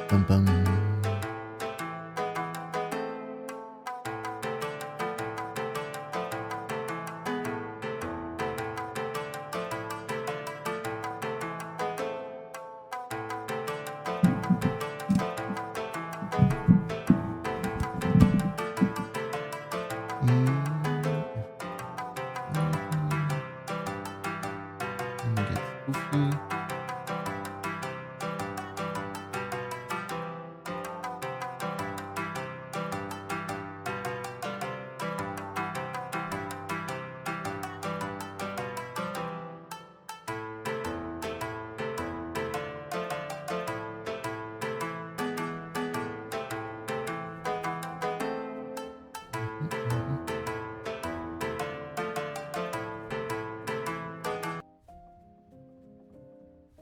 Bum, bum. Get spoofy.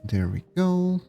There we go.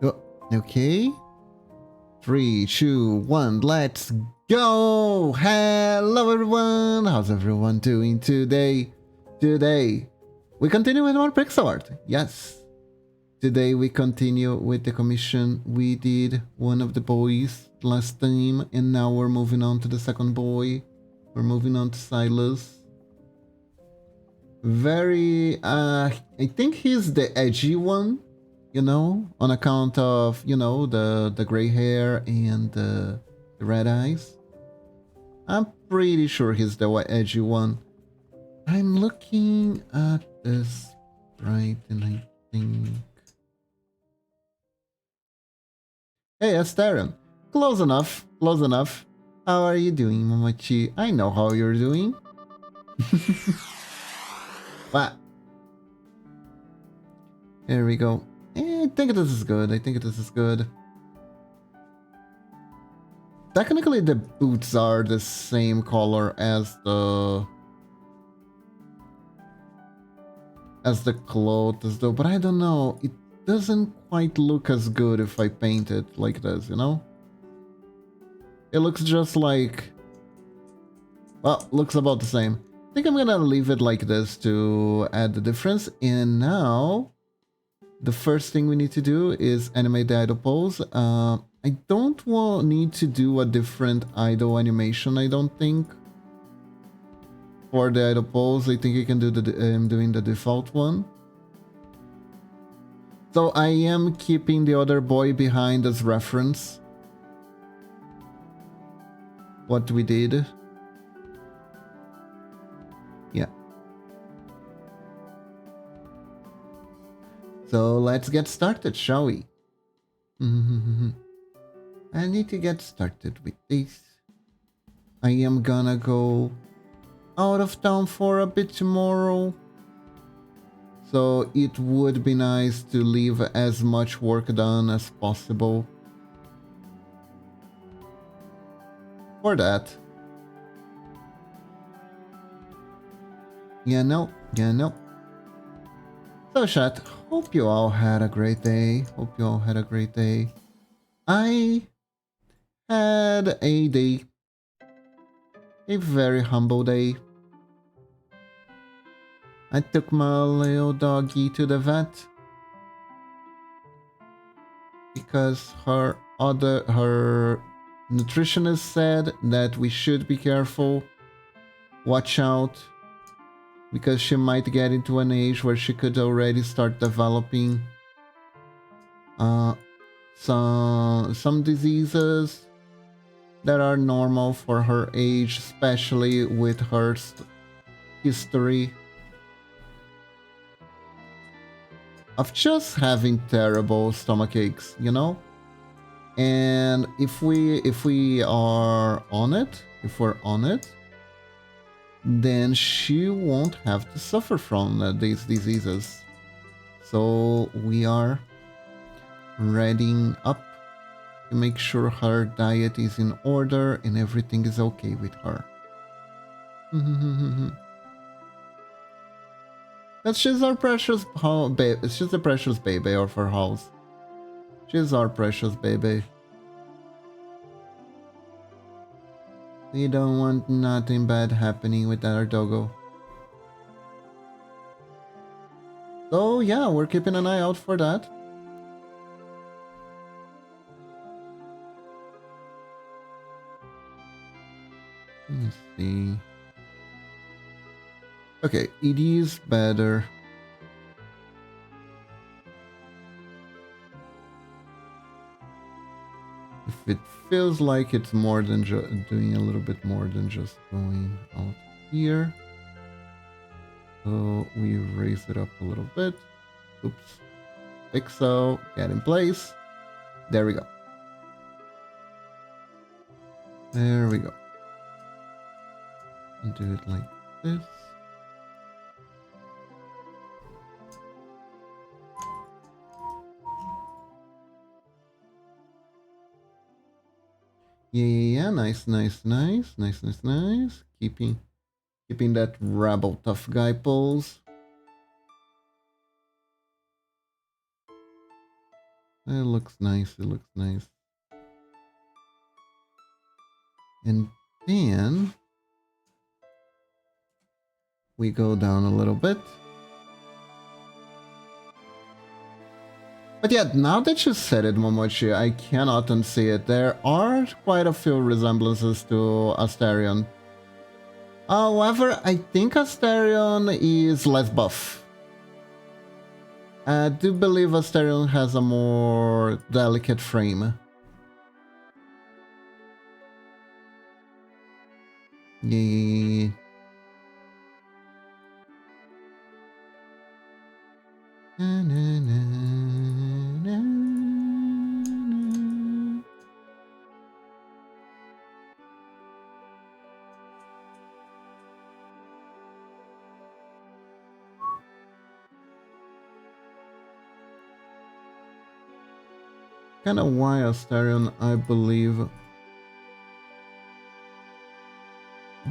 Oh, okay. 3, 2, 1, let's go! Hello everyone! How's everyone doing today? Today, we continue with more pixel art. Yes. Today we continue with the commission. We did one of the boys last time, and now we're moving on to the second boy. We're moving on to Silas. Very, I think he's the edgy one, you know, on account of, you know, the gray hair and the red eyes. I'm pretty sure he's the edgy one. I'm looking at this right, and I think... Hey, Asteron. Close enough, close enough. How are you doing, Momochi? I know how you're doing. What? Here we go. I think this is good. I think this is good. Technically, the boots are the same color as the clothes, though. But I don't know. It doesn't quite look as good if I paint it like this, you know? It looks just like... Well, looks about the same. I think I'm gonna leave it like this to add the difference. And now, the first thing we need to do is animate the idle pose. I don't need to do a different idle animation, I don't think. For the idle pose, I think you can do I'm doing the default one. So I am keeping the other boy behind as reference. What we did. Yeah. So let's get started, shall we? I need to get started with this. I am gonna go out of town for a bit tomorrow. So it would be nice to leave as much work done as possible. For that. Yeah, no. So chat, hope you all had a great day. I had a day. A very humble day. I took my little doggy to the vet. Because her nutritionist said that we should be careful. Watch out. Because she might get into an age where she could already start developing some diseases that are normal for her age, especially with her history of just having terrible stomach aches, you know? And if we are on it, then she won't have to suffer from these diseases. So we are readying up to make sure her diet is in order and everything is okay with her. But she's our precious baby. She's the precious baby of our house. She's our precious baby. We don't want nothing bad happening with our doggo. So yeah, we're keeping an eye out for that. Let me see. Okay, it is better. If it feels like it's more than doing a little bit more than just going out here. So we raise it up a little bit. Oops. Like so. Get in place. There we go. There we go. And do it like this. Yeah. Nice. Keeping that rebel tough guy pose. It looks nice. And then we go down a little bit. But yeah, now that you said it, Momochi, I cannot unsee it. There are quite a few resemblances to Asterion. However, I think Asterion is less buff. I do believe Asterion has a more delicate frame. Yeah. Kind of why Asterion, I believe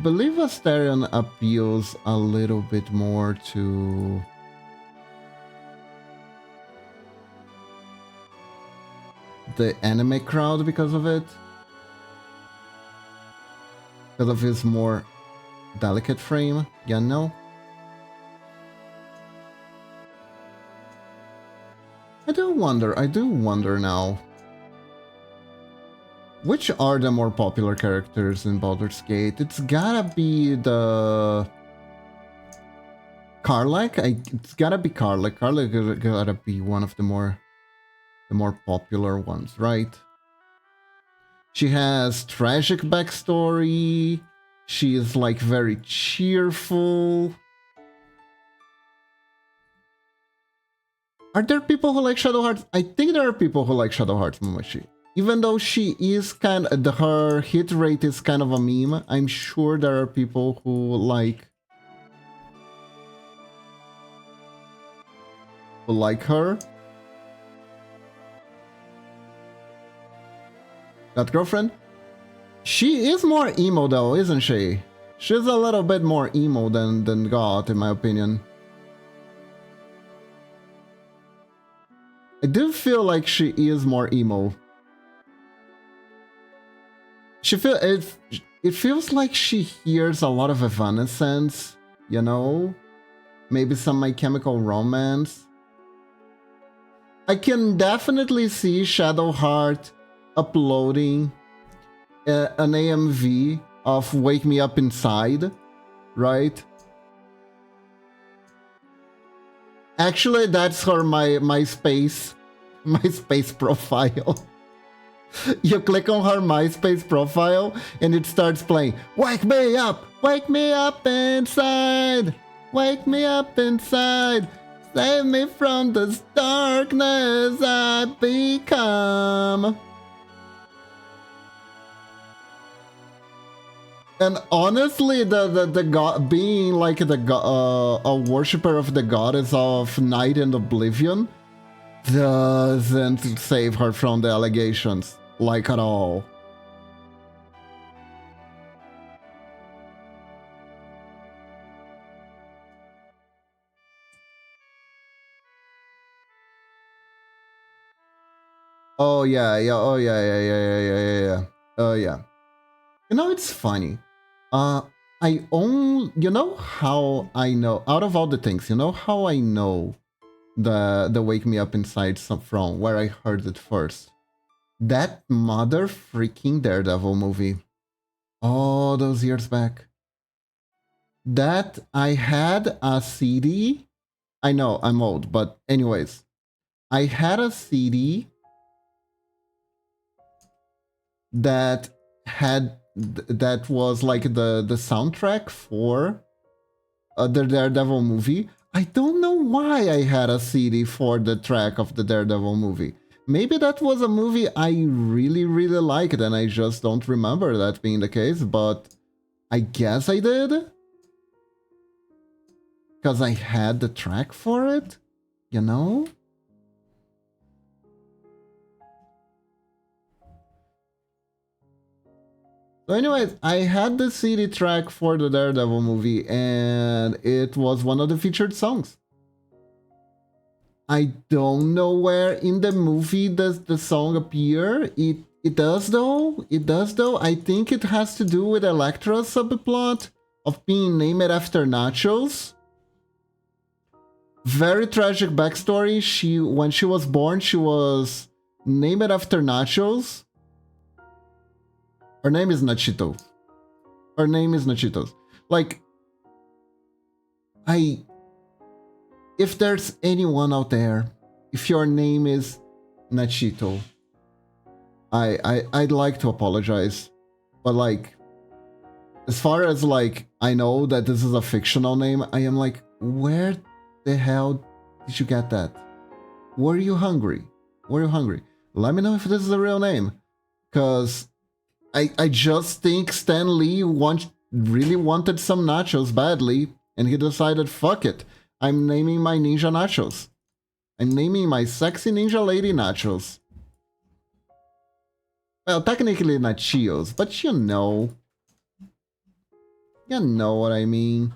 Asterion appeals a little bit more to the anime crowd because of it. Because of his more delicate frame, you know? I do wonder now. Which are the more popular characters in Baldur's Gate? It's gotta be the Karlach? It's gotta be Karlach. Karlach gotta be one of the more popular ones, right? She has tragic backstory. She is like very cheerful. Are there people who like Shadow Hearts? I think there are people who like Shadow Hearts Momoshi. Even though she is her hit rate is kind of a meme, I'm sure there are people who like her. That girlfriend? She is more emo though, isn't she? She's a little bit more emo than God, in my opinion. I do feel like she is more emo. It feels like she hears a lot of Evanescence, you know? Maybe some My Chemical Romance. I can definitely see Shadowheart uploading an AMV of Wake Me Up Inside, right? Actually, that's her MySpace profile. You click on her MySpace profile and it starts playing, wake me up inside, wake me up inside, save me from this darkness I become. And honestly, the god being like a worshiper of the goddess of night and oblivion doesn't save her from the allegations, like at all. Oh yeah, yeah. Oh yeah. You know, it's funny. You know how I know, out of all the things, you know how I know the Wake Me Up Inside from, where I heard it first? That mother freaking Daredevil movie. All those years back. That I had a CD. I know I'm old, but anyways, I had a CD that that was like the soundtrack for the Daredevil movie. I don't know why I had a CD for the track of the Daredevil movie. Maybe that was a movie I really, really liked and I just don't remember that being the case, but I guess I did. Because I had the track for it, you know? So anyways, I had the CD track for the Daredevil movie and it was one of the featured songs. I don't know where in the movie does the song appear. It does though. It does though. I think it has to do with Elektra's subplot of being named after nachos. Very tragic backstory. When she was born, she was named after nachos. Her name is Nachito. Her name is Nachitos. Like, if there's anyone out there, if your name is Nachito, I'd like to apologize, but like, as far as like, I know that this is a fictional name, I am like, where the hell did you get that? Were you hungry? Were you hungry? Let me know if this is a real name, because I just think Stan Lee really wanted some nachos badly, and he decided, fuck it, I'm naming my ninja nachos. I'm naming my sexy ninja lady nachos. Well, technically not Cheetos, but you know. You know what I mean.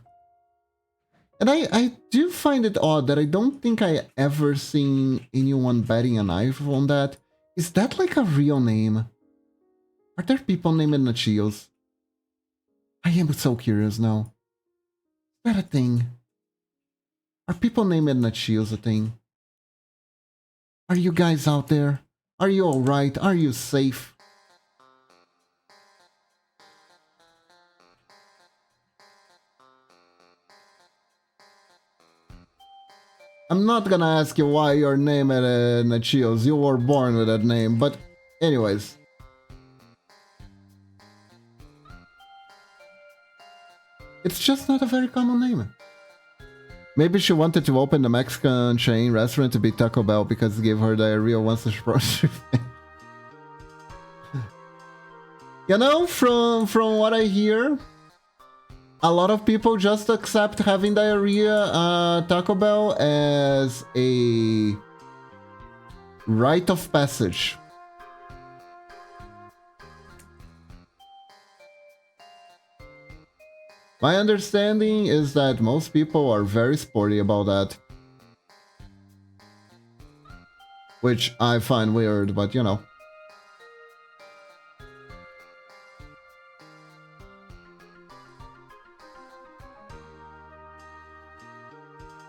And I do find it odd that I don't think I ever seen anyone batting an eye on that. Is that like a real name? Are there people named Nachios? I am so curious now. Is that a thing? Are people named Nachios a thing? Are you guys out there? Are you alright? Are you safe? I'm not gonna ask you why your name at Nachios. You were born with that name, but anyways. It's just not a very common name. Maybe she wanted to open the Mexican chain restaurant to be Taco Bell because it gave her diarrhea once she approached. You know, from what I hear, a lot of people just accept having diarrhea at Taco Bell as a rite of passage. My understanding is that most people are very sporty about that. Which I find weird, but you know.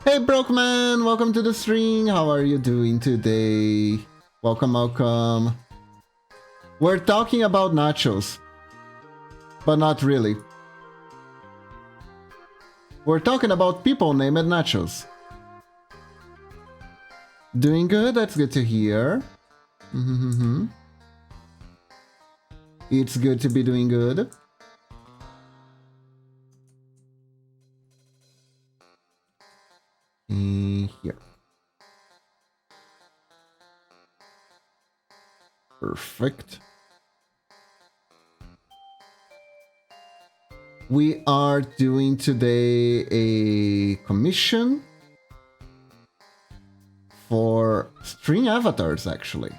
Hey Brokeman, welcome to the stream. How are you doing today? Welcome, welcome. We're talking about nachos. But not really. We're talking about people named Nachos. Doing good, that's good to hear. It's good to be doing good. Here. Perfect. We are doing today a commission for string avatars, actually.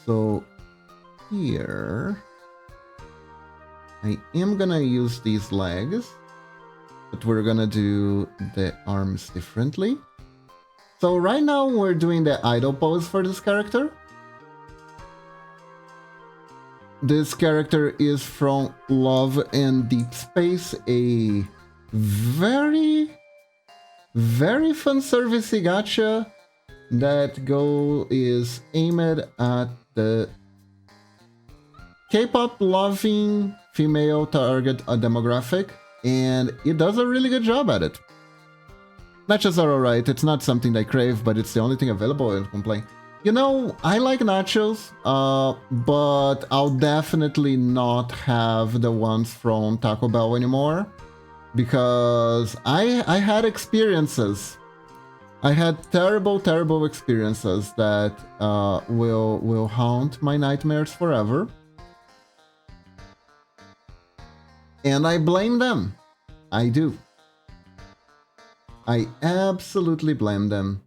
So here, I am gonna use these legs, but we're gonna do the arms differently. So right now we're doing the idle pose for this character. This character is from Love and Deep Space, a very fun servicey gacha that goal is aimed at the K-pop loving female target demographic, and it does a really good job at it. Nachos are alright, it's not something I crave, but it's the only thing available and complain. You know, I like nachos, but I'll definitely not have the ones from Taco Bell anymore, because I had experiences. I had terrible experiences that will haunt my nightmares forever. And I blame them. I do. I absolutely blame them.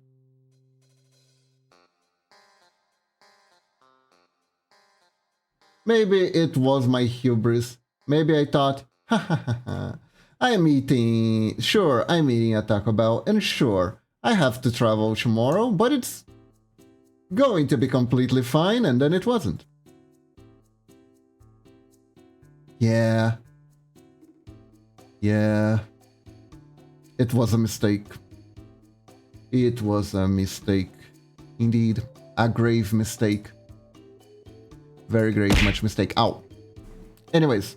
Maybe it was my hubris. Maybe I thought, ha ha ha ha, I'm eating at Taco Bell, and sure, I have to travel tomorrow, but it's going to be completely fine, and then it wasn't. Yeah. It was a mistake. It was a mistake. Indeed. A grave mistake. Very great, much mistake. Ow. Anyways.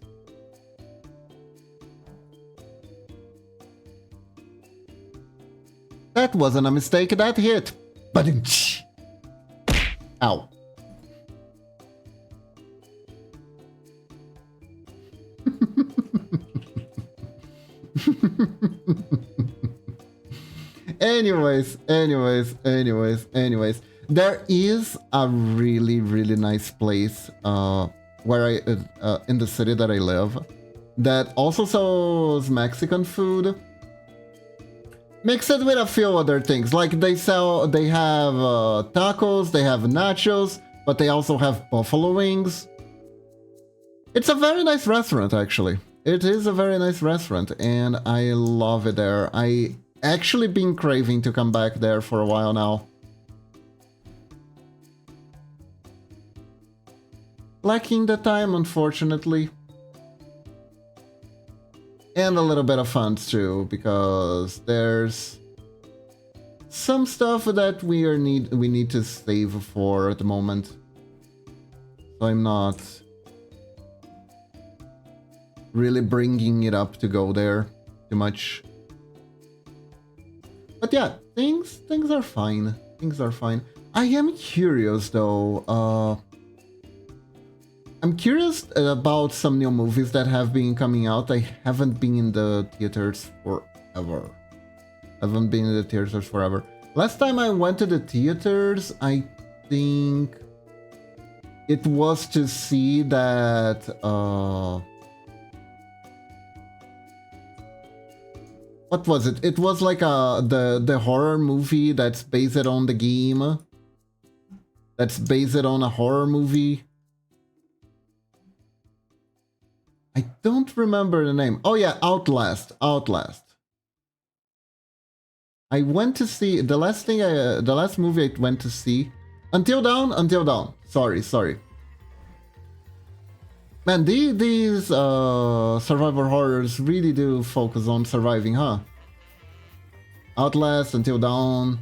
That wasn't a mistake, that hit. Badum-tsh. Ow. Anyways. There is a really nice place where in the city that I live that also sells Mexican food. Mixed with a few other things, like they have tacos, they have nachos, but they also have buffalo wings. It's a very nice restaurant, actually. It is a very nice restaurant, and I love it there. I actually been craving to come back there for a while now. Lacking the time, unfortunately. And a little bit of funds too, because there's some stuff that we need to save for at the moment. So I'm not really bringing it up to go there. too much. But yeah, things are fine. Things are fine. I am curious though. I'm curious about some new movies that have been coming out. I haven't been in the theaters forever. Last time I went to the theaters, I think it was to see that what was it? It was like the horror movie that's based on the game. That's based on a horror movie. I don't remember the name. Oh yeah, Outlast. I went to see the last movie I went to see. Until Dawn. Sorry. Man, these survivor horrors really do focus on surviving, huh? Outlast, Until Dawn.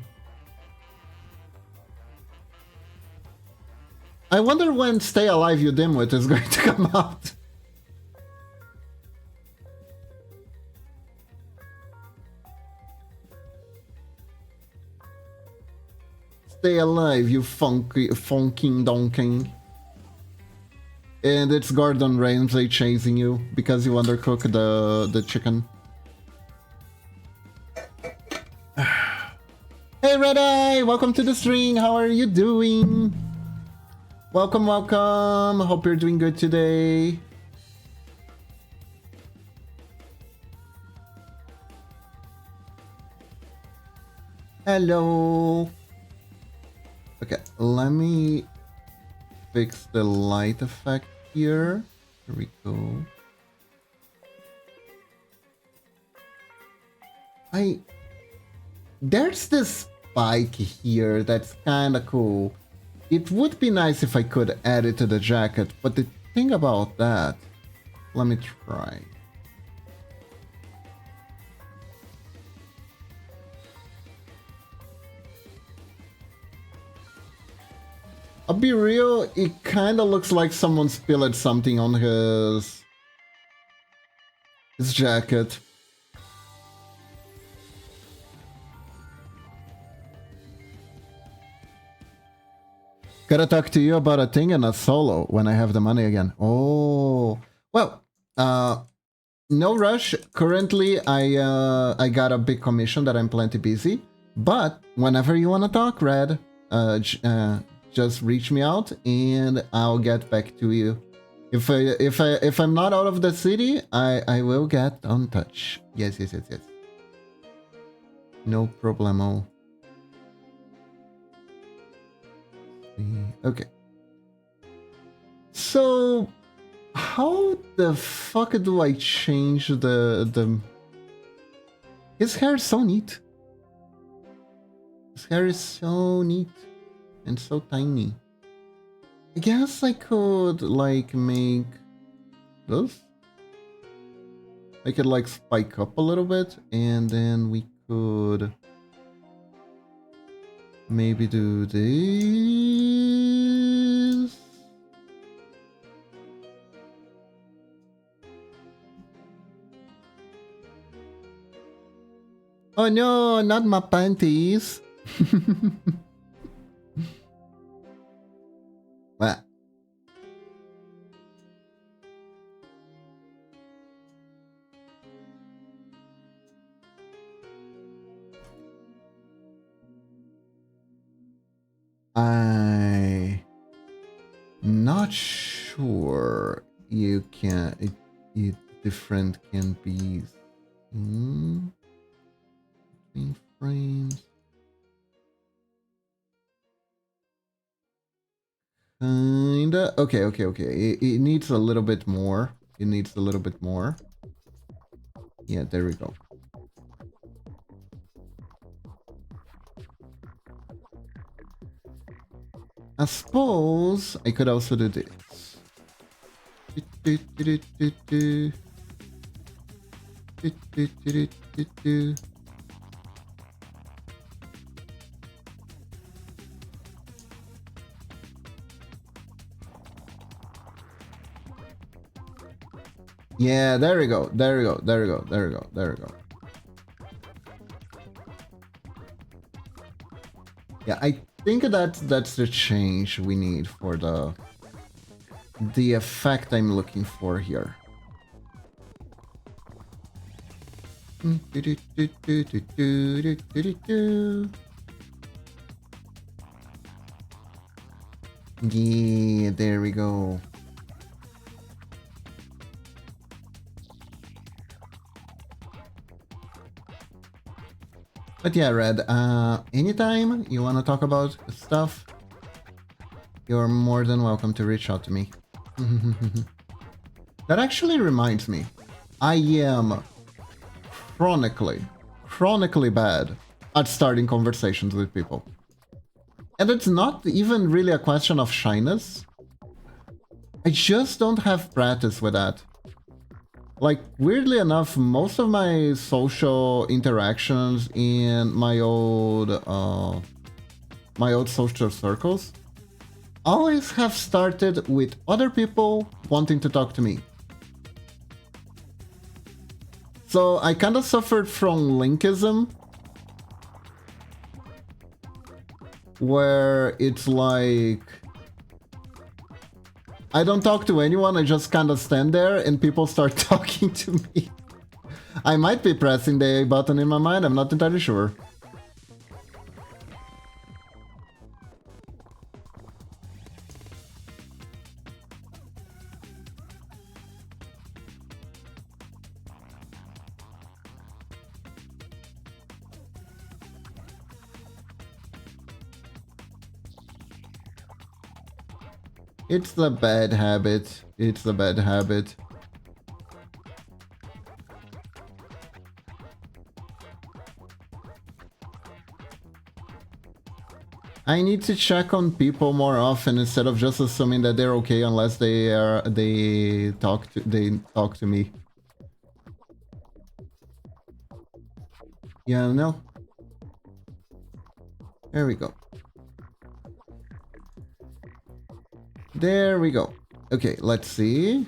I wonder when Stay Alive You Dimwit is going to come out. Stay alive, you funking donkey. And it's Gordon Ramsay chasing you because you undercooked the chicken. Hey Red Eye, welcome to the stream. How are you doing? Welcome. Hope you're doing good today. Hello. Okay, let me fix the light effect here. Here we go. There's this spike here that's kinda cool. It would be nice if I could add it to the jacket, but the thing about that, let me try. I'll be real, it kinda looks like someone spilled something on his jacket. Gotta talk to you about a thing in a solo when I have the money again. Oh, well, no rush. Currently, I got a big commission that I'm plenty busy. But whenever you wanna talk, Red, just reach me out and I'll get back to you. If I'm not out of the city, I will get on touch. Yes. No problemo. Okay. So how the fuck do I change the his hair is so neat. His hair is so neat and so tiny. I guess I could like make this. I could like spike up a little bit and then we could maybe do this. Oh no, not my panties. What? I'm not sure you can it different can be between frames. Kinda. Okay. It needs a little bit more. Yeah, there we go. I suppose I could also do this. Yeah, there we go. Yeah, I think that's the change we need for the effect I'm looking for here. Yeah, there we go. But yeah, Red, anytime you want to talk about stuff, you're more than welcome to reach out to me. That actually reminds me, I am chronically bad at starting conversations with people. And it's not even really a question of shyness. I just don't have practice with that. Like, weirdly enough, most of my social interactions in my old social circles always have started with other people wanting to talk to me. So I kind of suffered from linkism, where it's like I don't talk to anyone, I just kind of stand there and people start talking to me. I might be pressing the A button in my mind, I'm not entirely sure. It's a bad habit. It's a bad habit. I need to check on people more often instead of just assuming that they're okay unless they talk to me. Yeah, no. There we go. There we go. Okay, let's see.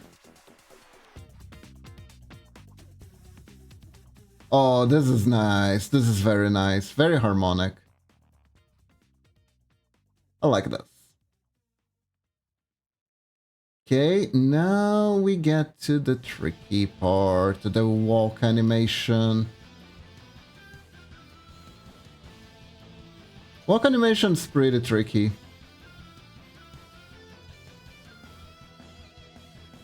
Oh, this is nice. This is very nice. Very harmonic. I like this. Okay, now we get to the tricky part, the walk animation. Walk animation's pretty tricky.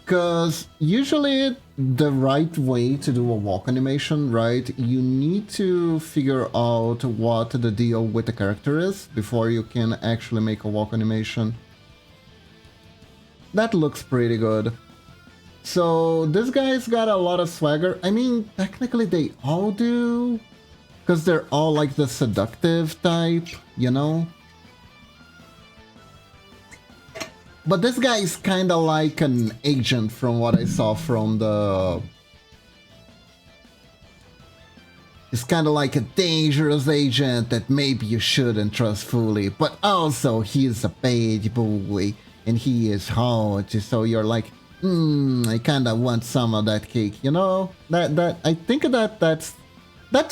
Because usually the right way to do a walk animation, right, you need to figure out what the deal with the character is before you can actually make a walk animation. That looks pretty good. So this guy's got a lot of swagger. I mean, technically they all do, because they're all like the seductive type, you know? But this guy is kind of like an agent from what I saw from the... He's kind of like a dangerous agent that maybe you shouldn't trust fully, but also he's a bad boy and he is hot, so you're like, I kind of want some of that cake, you know? I think that's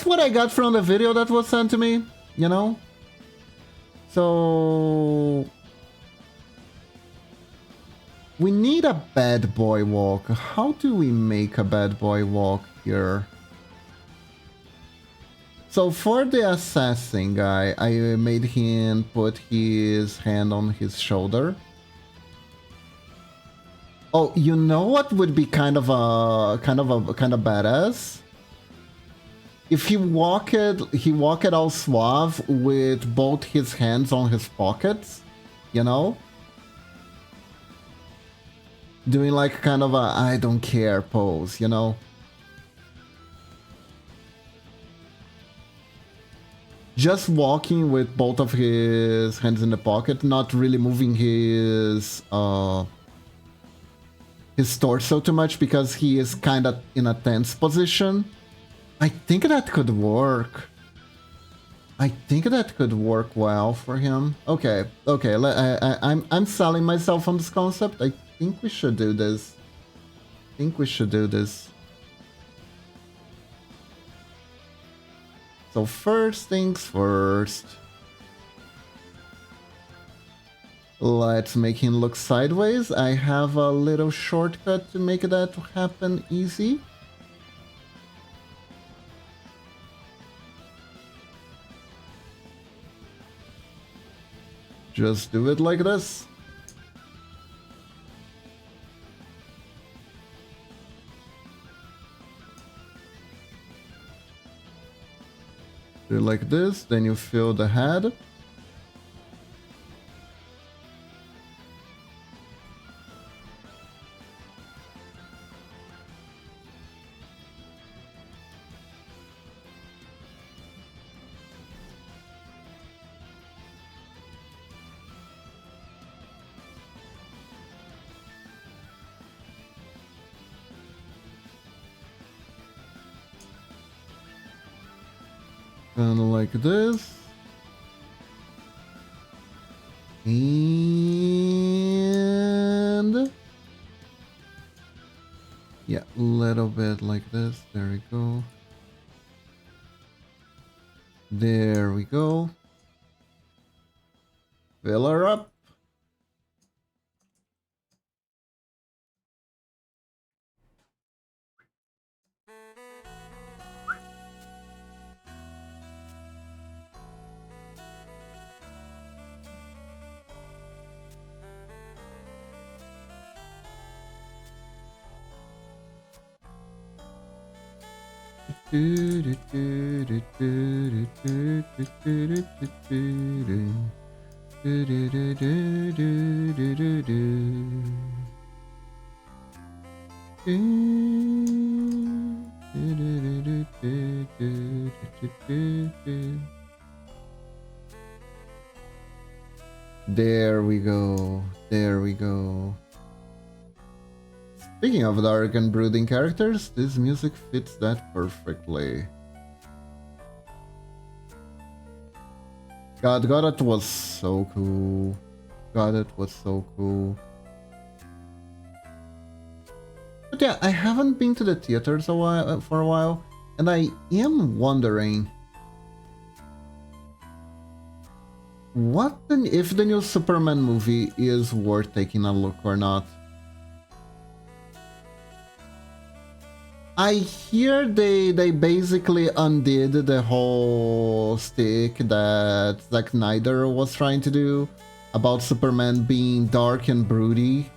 what I got from the video that was sent to me, you know? So we need a bad boy walk. How do we make a bad boy walk here? So for the assassin guy, I made him put his hand on his shoulder. Oh, you know what would be kind of badass? If he walked all suave with both his hands on his pockets, you know? Doing like kind of a I don't care pose, you know? Just walking with both of his hands in the pocket, not really moving his torso too much because he is kind of in a tense position. I think that could work. I think that could work well for him. Okay, I'm selling myself on this concept. I think we should do this. So first things first. Let's make him look sideways. I have a little shortcut to make that happen easy. Just do it like this. Do it like this, then you fill the head. And like this. And yeah, a little bit like this. There we go. There we go. Fill her up. There we go. There we go. Speaking of dark and brooding characters, this music fits that perfectly. God, it was so cool. God, it was so cool. But yeah, I haven't been to the theaters for a while, and I am wondering if the new Superman movie is worth taking a look or not. I hear they basically undid the whole stick that Zack Snyder was trying to do about Superman being dark and broody.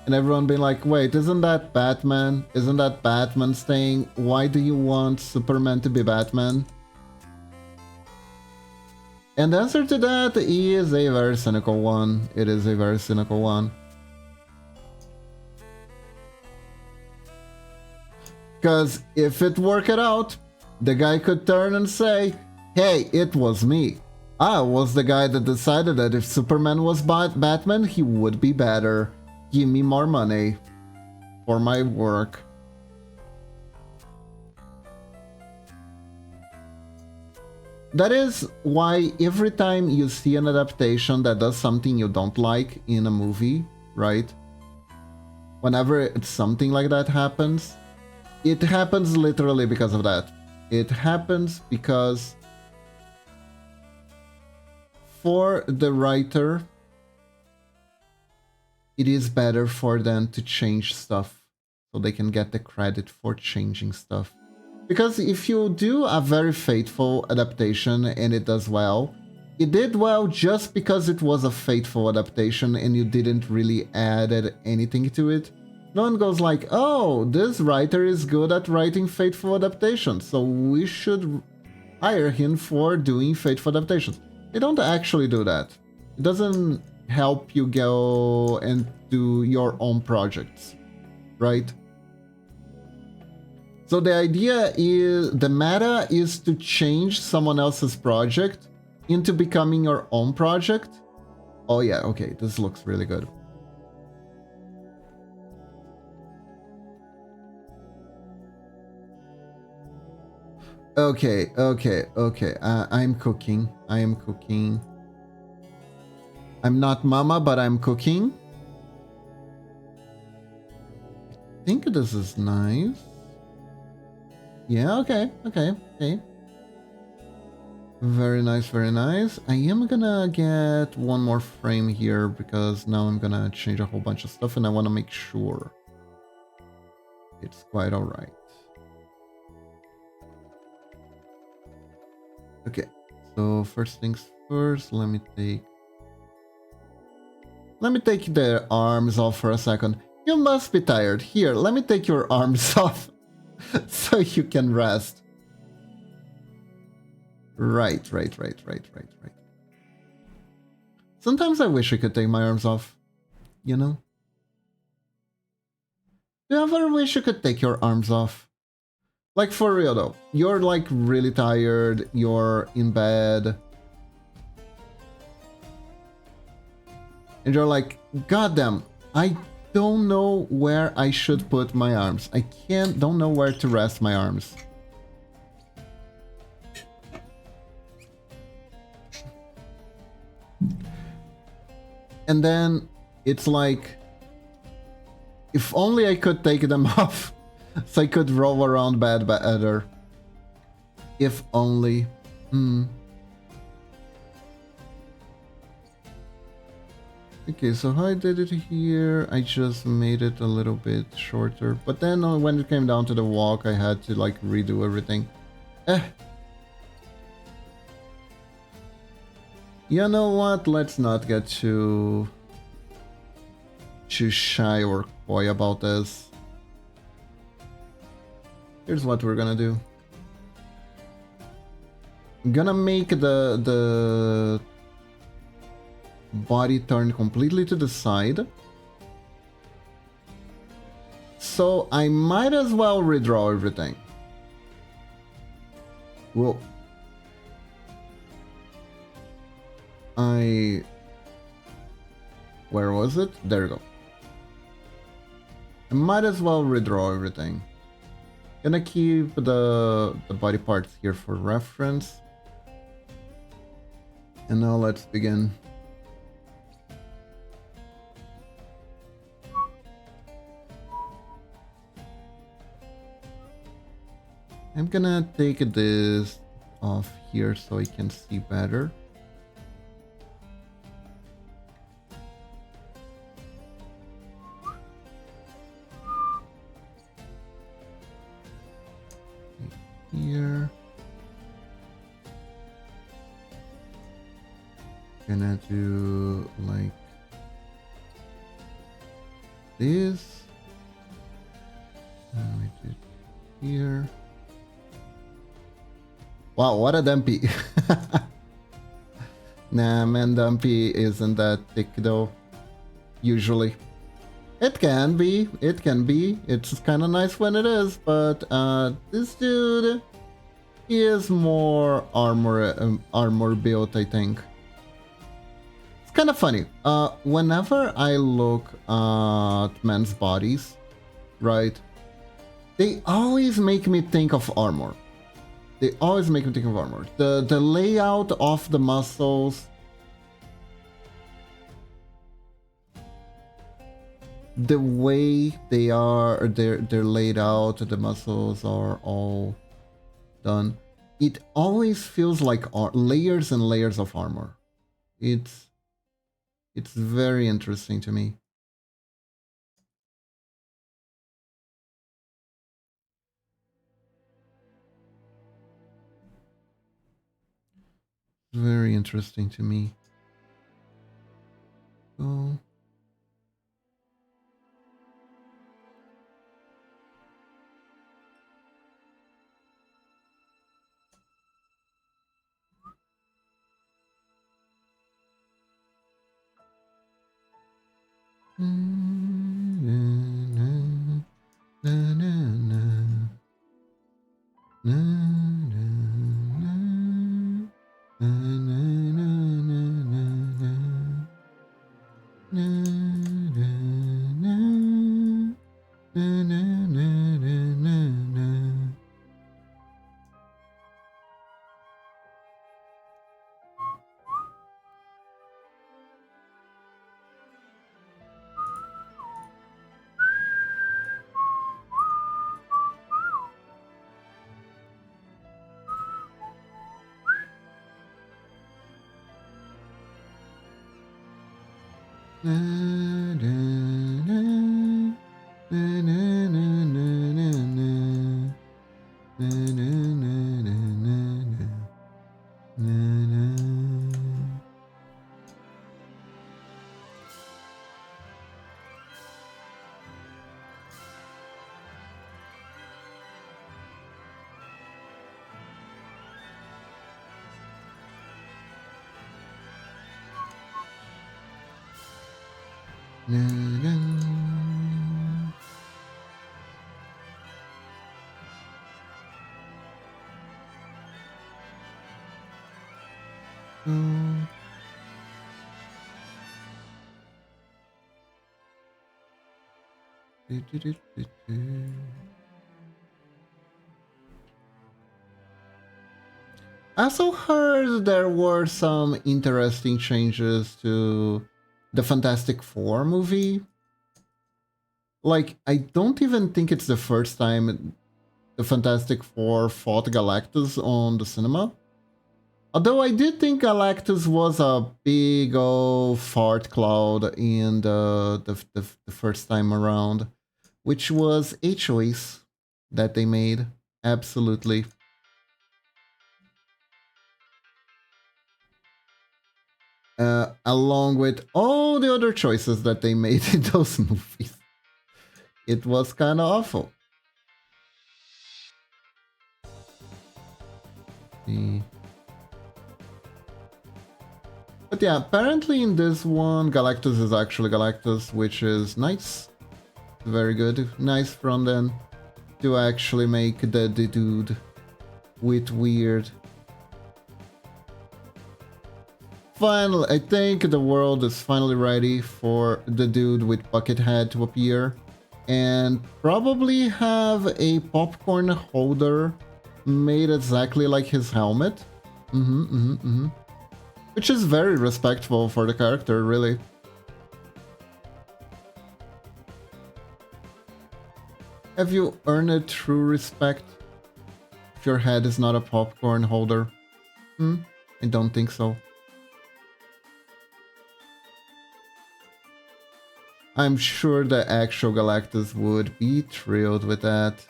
And everyone being like, wait, isn't that Batman? Isn't that Batman's thing? Why do you want Superman to be Batman? And the answer to that is a very cynical one. It is a very cynical one. Because if it worked out, the guy could turn and say, hey, it was me. I was the guy that decided that if Superman was Batman, he would be better. Give me more money for my work. That is why every time you see an adaptation that does something you don't like in a movie, right? Whenever it's something like that happens, it happens literally because of that. It happens because for the writer, it is better for them to change stuff so they can get the credit for changing stuff. Because if you do a very faithful adaptation and it does well, it did well just because it was a faithful adaptation and you didn't really add anything to it. No one goes like, oh, this writer is good at writing faithful adaptations, so we should hire him for doing faithful adaptations. They don't actually do that. It doesn't help you go and do your own projects, right? So the idea is, the meta is to change someone else's project into becoming your own project. Oh yeah, okay, this looks really good. Okay. I'm cooking. I am cooking. I'm not mama, but I'm cooking. I think this is nice. Yeah, okay. Very nice, very nice. I am gonna get one more frame here because now I'm gonna change a whole bunch of stuff and I want to make sure it's quite alright. Okay, so first things first, let me take the arms off for a second. You must be tired. Here, let me take your arms off so you can rest. Right. Sometimes I wish I could take my arms off, you know? Do you ever wish you could take your arms off? Like, for real though. You're like really tired, you're in bed, and you're like, goddamn, I don't know where I should put my arms. I don't know where to rest my arms. And then it's like, if only I could take them off so I could roll around bed better. If only. Okay, so how I did it here, I just made it a little bit shorter. But then when it came down to the walk, I had to like redo everything. You know what? Let's not get too shy or coy about this. Here's what we're gonna do. I'm gonna make the body turn completely to the side. So I might as well redraw everything. Whoa. Where was it? There we go. I might as well redraw everything. Gonna keep the body parts here for reference. And now let's begin. I'm gonna take this off here so I can see better. Here. Gonna do like this. And we did here. Wow, what a dumpy. Nah, man, dumpy isn't that thick though. Usually. It can be. It's kind of nice when it is, but this dude is more armor built, I think. It's kind of funny. Whenever I look at men's bodies, right, they always make me think of armor. The layout of the muscles, the way they're laid out, the muscles are all done. It always feels like layers and layers of armor. It's very interesting to me. Very interesting to me. So Na, na, na, na, na, na, na, na, na. Na, na, na, na, na, na, na. Na, na. Oh. Do, do, do, do, do. I also heard there were some interesting changes to the Fantastic Four movie. Like, I don't even think it's the first time the Fantastic Four fought Galactus on the cinema. Although I did think Galactus was a big old fart cloud in the first time around, which was a choice that they made. Absolutely. Along with all the other choices that they made in those movies. It was kind of awful. But yeah, apparently in this one, Galactus is actually Galactus, which is nice. Very good. Nice from them to actually make the dude with weird. Finally, I think the world is finally ready for the dude with bucket head to appear. And probably have a popcorn holder made exactly like his helmet. Which is very respectful for the character, really. Have you earned true respect if your head is not a popcorn holder? I don't think so. I'm sure the actual Galactus would be thrilled with that.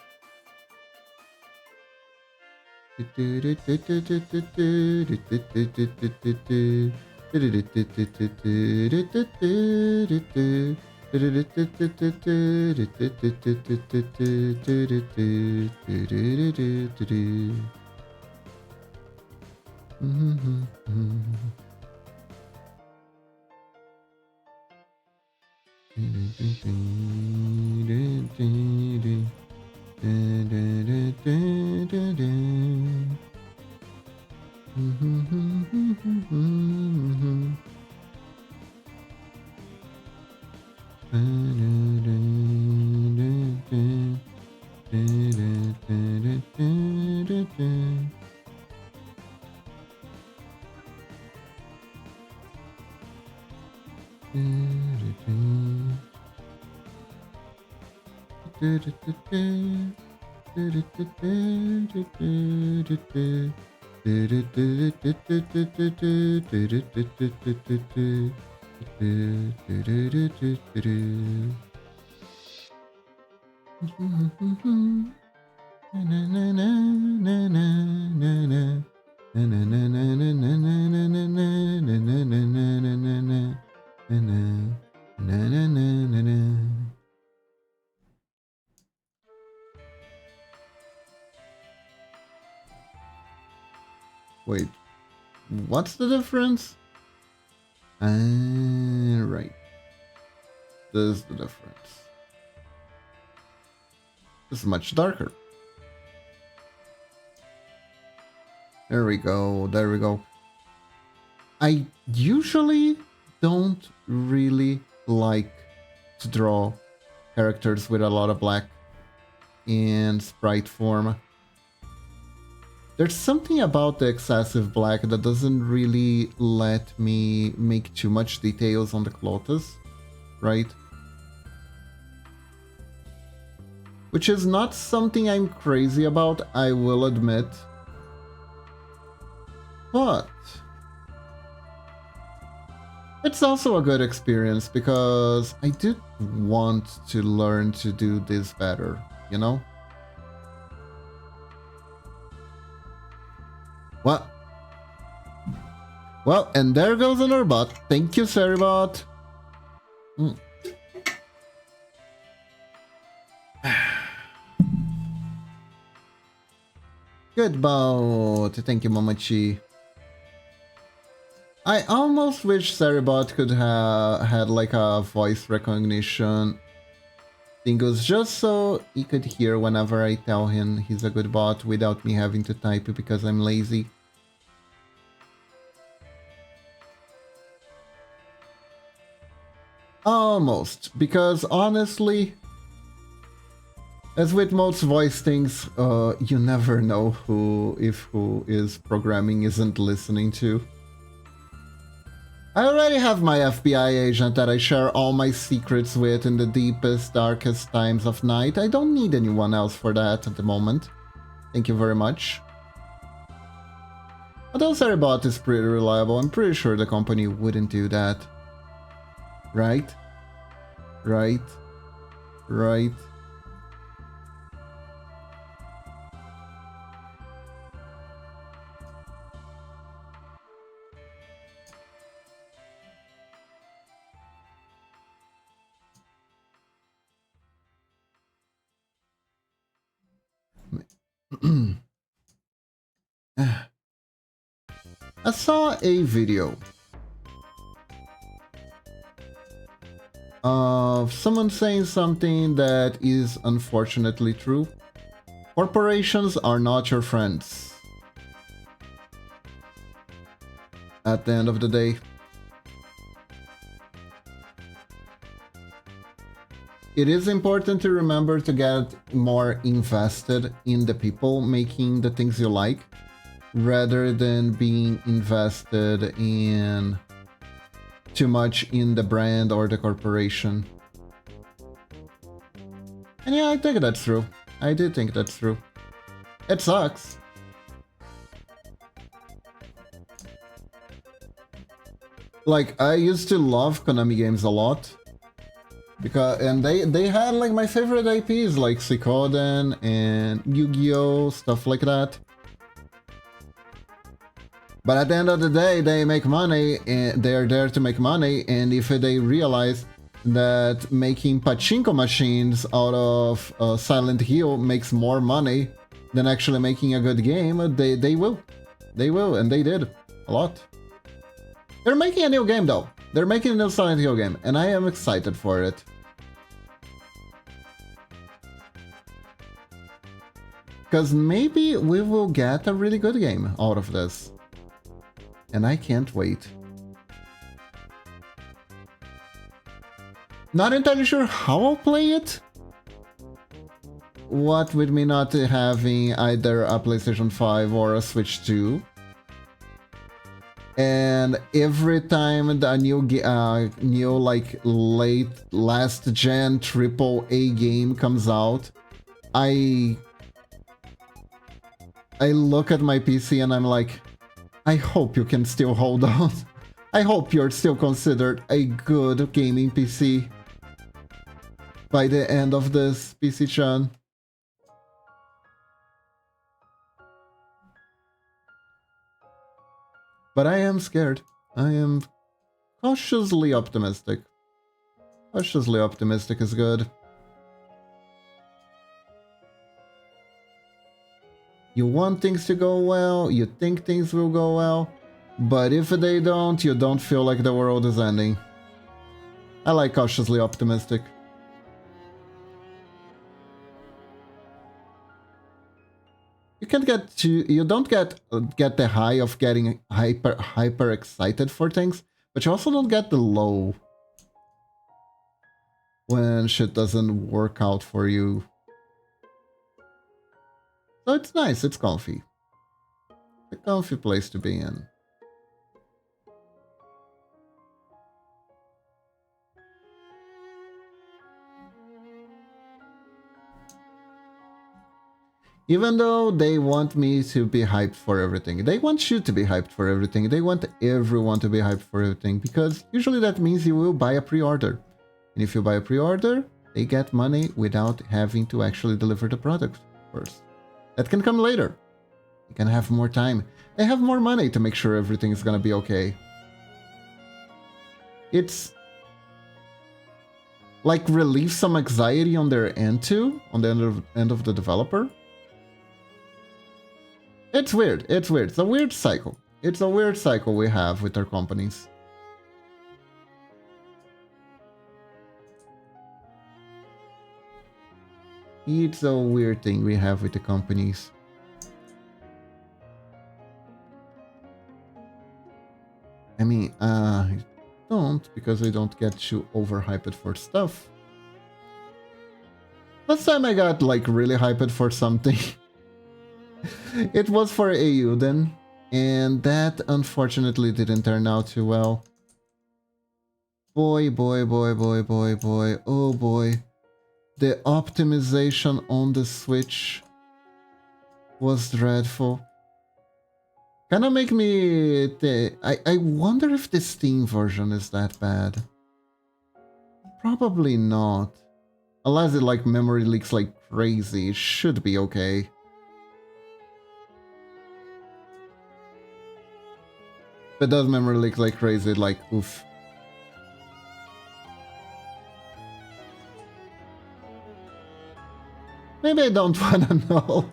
Wait, what's the difference? Right. This is the difference. This is much darker. There we go, there we go. I usually don't really like to draw characters with a lot of black in sprite form. There's something about the excessive black that doesn't really let me make too much details on the clothes, right? Which is not something I'm crazy about, I will admit. But It's also a good experience because I did want to learn to do this better, you know? Well, well, and there goes another bot. Thank you, Seribot. Mm. Good bot. Thank you, Mamachi. I almost wish Seribot could have had like a voice recognition thing, just so he could hear whenever I tell him he's a good bot without me having to type it because I'm lazy. Almost, because honestly, as with most voice things, you never know who is programming isn't listening to. I already have my FBI agent that I share all my secrets with in the deepest, darkest times of night. I don't need anyone else for that at the moment. Thank you very much. Although Seribot is pretty reliable, I'm pretty sure the company wouldn't do that. Right? Right? Right? I saw a video of someone saying something that is unfortunately true. Corporations are not your friends. At the end of the day, it is important to remember to get more invested in the people making the things you like, rather than being invested in too much in the brand or the corporation. And yeah, I think that's true. I do think that's true. It sucks. Like, I used to love Konami games a lot. And they had like my favorite IPs like Suikoden and Yu-Gi-Oh, stuff like that. But at the end of the day, they make money and they're there to make money, and if they realize that making pachinko machines out of Silent Hill makes more money than actually making a good game, they will. They will, and they did. A lot. They're making a new game though. They're making a new Silent Hill game, and I am excited for it. Because maybe we will get a really good game out of this. And I can't wait. Not entirely sure how I'll play it. What with me not having either a PlayStation 5 or a Switch 2. And every time a new like late last gen AAA game comes out, I look at my PC and I'm like, I hope you can still hold on. I hope you're still considered a good gaming PC by the end of this PC-chan. But I am scared. I am cautiously optimistic. Cautiously optimistic is good. You want things to go well, you think things will go well, but if they don't, you don't feel like the world is ending. I like cautiously optimistic. You don't get the high of getting hyper excited for things, but you also don't get the low when shit doesn't work out for you. So it's nice, it's comfy. A comfy place to be in. Even though they want me to be hyped for everything. They want you to be hyped for everything. They want everyone to be hyped for everything. Because usually that means you will buy a pre-order. And if you buy a pre-order, they get money without having to actually deliver the product first. That can come later. You can have more time. They have more money to make sure everything is gonna be okay. It's like relieve some anxiety on their end too, on the end of the developer. It's weird. It's weird. It's a weird cycle. It's a weird cycle we have with our companies. It's a weird thing we have with the companies. I mean, I don't, because I don't get too overhyped for stuff. Last time I got, like, really hyped for something, it was for Ayuden, and that unfortunately didn't turn out too well. Boy, boy, boy, boy, boy, boy, oh boy. The optimization on the Switch was dreadful. Kinda make me... I wonder if the Steam version is that bad. Probably not. Unless it like memory leaks like crazy, it should be okay. If it does memory leak like crazy, like oof. Maybe I don't wanna know.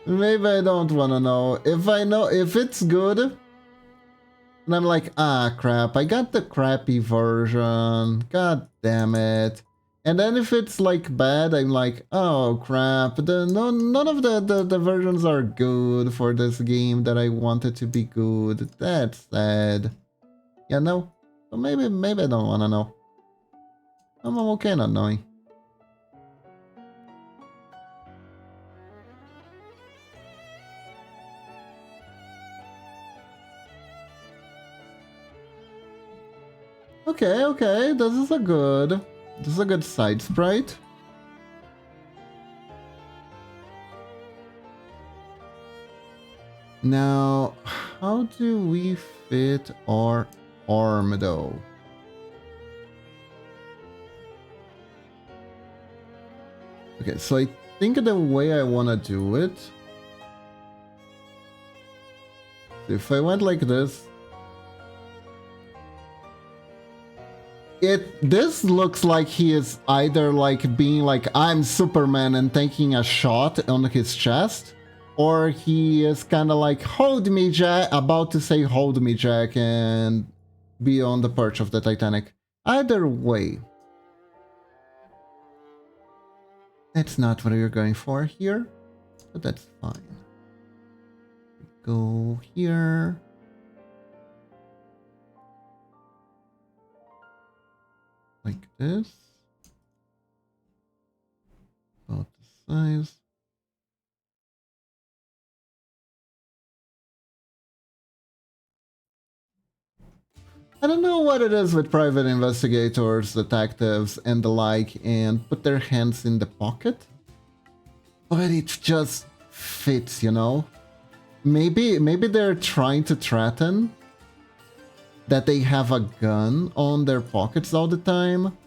Maybe I don't wanna know. If I know if it's good, and I'm like, ah crap, I got the crappy version. God damn it. And then if it's like bad, I'm like, oh crap, none of the versions are good for this game that I wanted to be good. That's sad. Yeah, no. So maybe I don't wanna know. I'm okay not knowing. Okay, okay, this is a good side sprite. Now, how do we fit our arm though? Okay, so I think the way I want to do it, if I went like this, this looks like he is either like being like I'm Superman and taking a shot on his chest, or he is kind of like hold me Jack, about to say hold me Jack and be on the perch of the Titanic. Either way, that's not what you're going for here, but that's fine. Go here. Like this. About the size. I don't know what it is with private investigators, detectives, and the like, and put their hands in the pocket. But it just fits, you know? Maybe they're trying to threaten that they have a gun on their pockets all the time.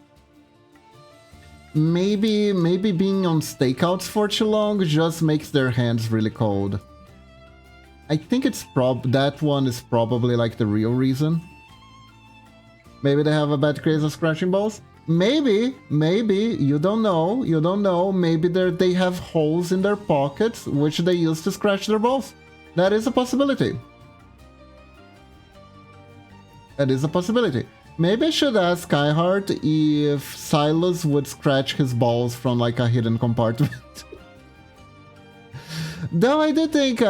Maybe being on stakeouts for too long just makes their hands really cold. I think it's that one is probably like the real reason. Maybe they have a bad case of scratching balls. Maybe you don't know. Maybe they have holes in their pockets which they use to scratch their balls. That is a possibility. That is a possibility. Maybe I should ask Skyheart if Silas would scratch his balls from like a hidden compartment. Though I do think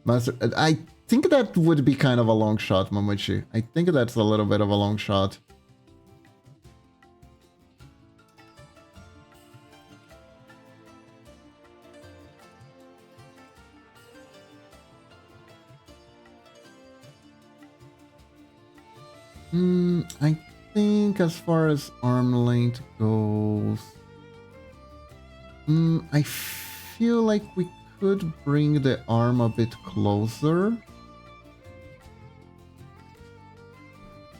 Master, I think that would be kind of a long shot, Momochi. I think that's a little bit of a long shot. I think as far as arm length goes, I feel like we could bring the arm a bit closer.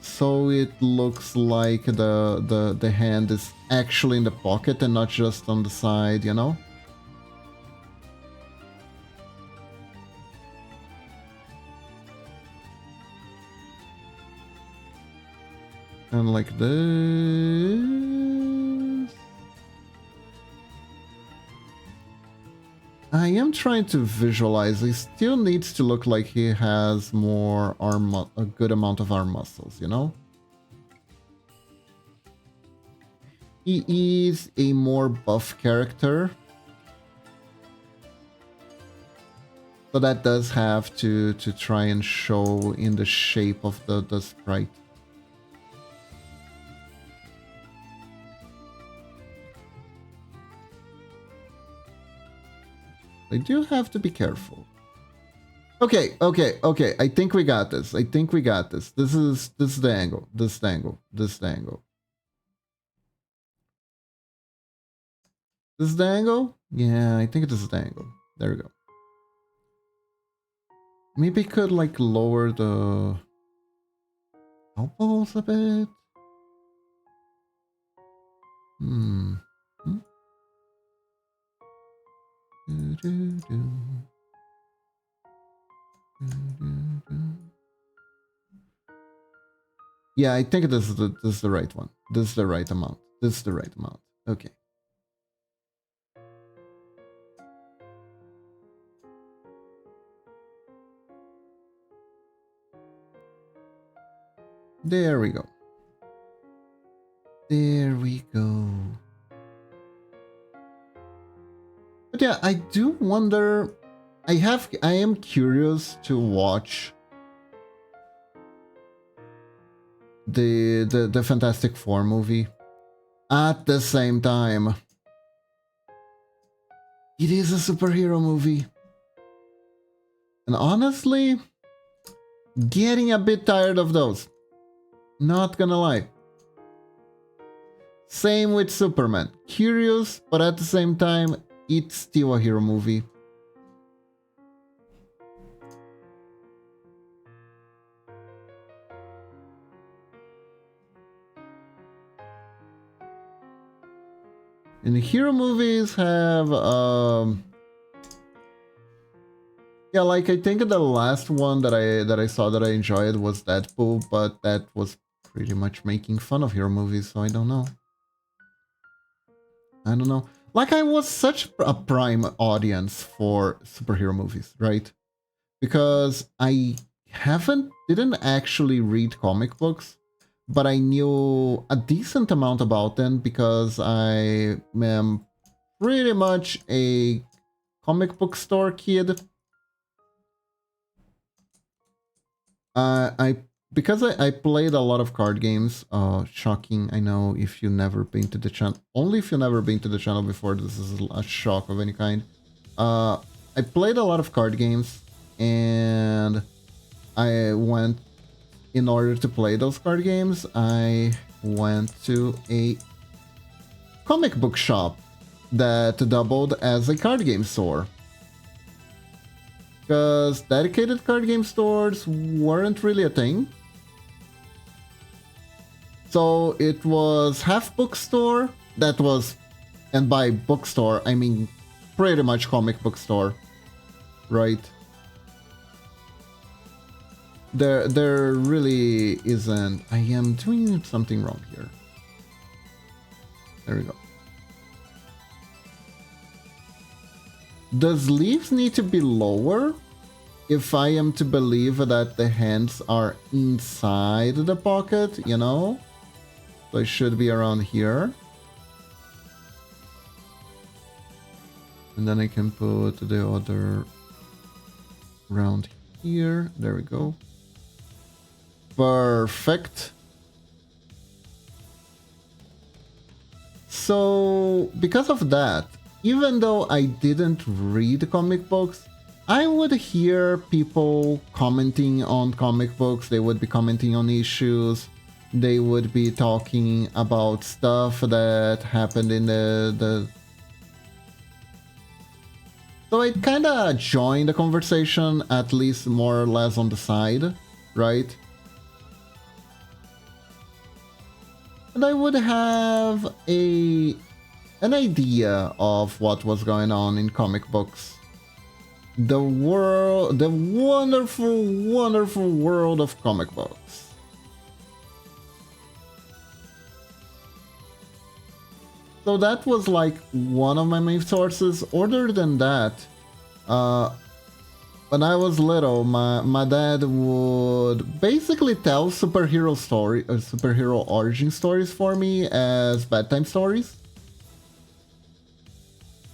So it looks like the hand is actually in the pocket and not just on the side, you know? And like this. I am trying to visualize. He still needs to look like he has more arm, a good amount of arm muscles, you know? He is a more buff character. So that does have to try and show in the shape of the sprite. I do have to be careful. Okay. I think we got this. This is the angle. This is the angle. This is the angle. This is the angle? Yeah, I think this is the angle. There we go. Maybe could like lower the elbows a bit. Yeah, I think this is the right one. This is the right amount. This is the right amount. Okay. There we go. There we go. But yeah, I do wonder. I am curious to watch the Fantastic Four movie at the same time. It is a superhero movie. And honestly, getting a bit tired of those. Not gonna lie. Same with Superman. Curious, but at the same time, it's still a hero movie. And hero movies have, yeah, like I think the last one that I saw that I enjoyed was Deadpool, but that was pretty much making fun of hero movies, so I don't know. I don't know. Like I was such a prime audience for superhero movies, right? Because I didn't actually read comic books, but I knew a decent amount about them because I am pretty much a comic book store kid. Because I played a lot of card games. Shocking, I know. If you've never been to the channel, only if you've never been to the channel before, this is a shock of any kind. I played a lot of card games, and I went, in order to play those card games, I went to a comic book shop that doubled as a card game store. Because dedicated card game stores weren't really a thing. So it was half bookstore, that was, and by bookstore, I mean pretty much comic book store, right? There really isn't. I am doing something wrong here. There we go. The sleeves need to be lower if I am to believe that the hands are inside the pocket, you know? So it should be around here. And then I can put the other around here. There we go. Perfect. So, because of that, even though I didn't read comic books, I would hear people commenting on comic books. They would be commenting on issues. they would be talking about stuff that happened in the... So I kind of joined the conversation, at least more or less on the side, right? And I would have an idea of what was going on in comic books. The world, the wonderful, wonderful world of comic books. So that was like one of my main sources. Other than that, when I was little, my dad would basically tell superhero origin stories for me as bedtime stories.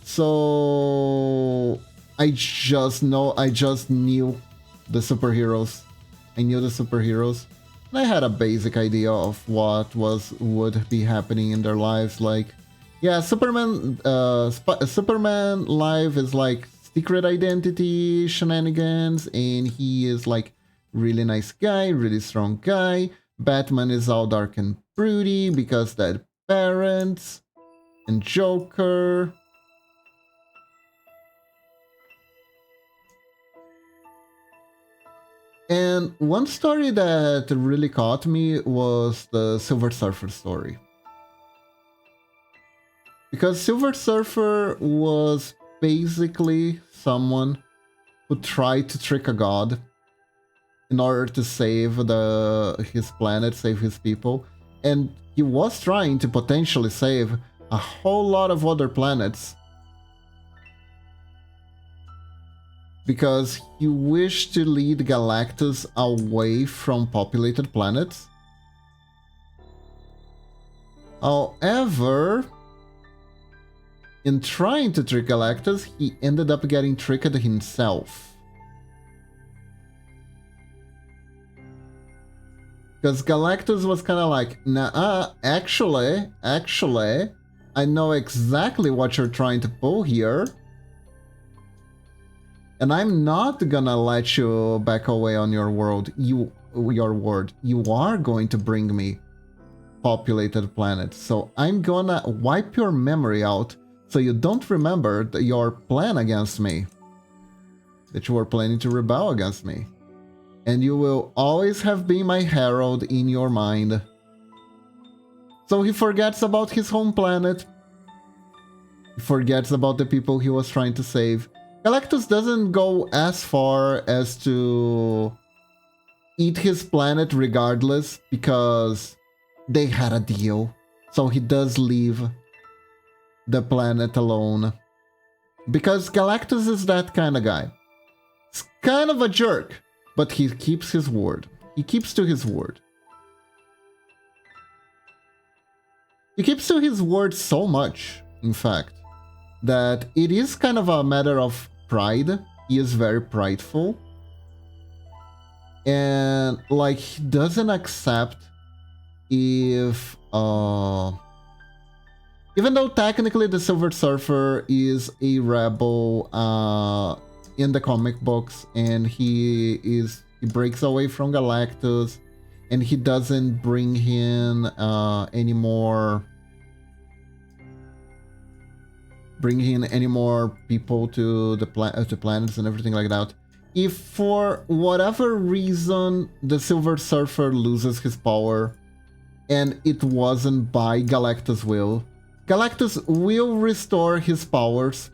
So I just knew the superheroes. I knew the superheroes. And I had a basic idea of what would be happening in their lives. Like, yeah, Superman life is like secret identity shenanigans, and he is like really nice guy, really strong guy. Batman is all dark and broody because dead parents, and Joker. And one story that really caught me was the Silver Surfer story. Because Silver Surfer was basically someone who tried to trick a god in order to save his planet, save his people. And he was trying to potentially save a whole lot of other planets. Because he wished to lead Galactus away from populated planets. However, in trying to trick Galactus, he ended up getting tricked himself. Because Galactus was kind of like, nah, actually, I know exactly what you're trying to pull here. And I'm not gonna let you back away on your word. You are going to bring me populated planets. So I'm gonna wipe your memory out so you don't remember your plan against me. That you were planning to rebel against me. And you will always have been my herald in your mind. So he forgets about his home planet. He forgets about the people he was trying to save. Galactus doesn't go as far as to eat his planet regardless, because they had a deal. So he does leave the planet alone. Because Galactus is that kind of guy. He's kind of a jerk, but he keeps his word. He keeps to his word. He keeps to his word so much, in fact, that it is kind of a matter of pride. He is very prideful. And like, he doesn't accept if even though technically the Silver Surfer is a rebel in the comic books, and he breaks away from Galactus, and he doesn't bring in any more people to the to planets and everything like that. If for whatever reason the Silver Surfer loses his power, and it wasn't by Galactus' will, Galactus will restore his powers,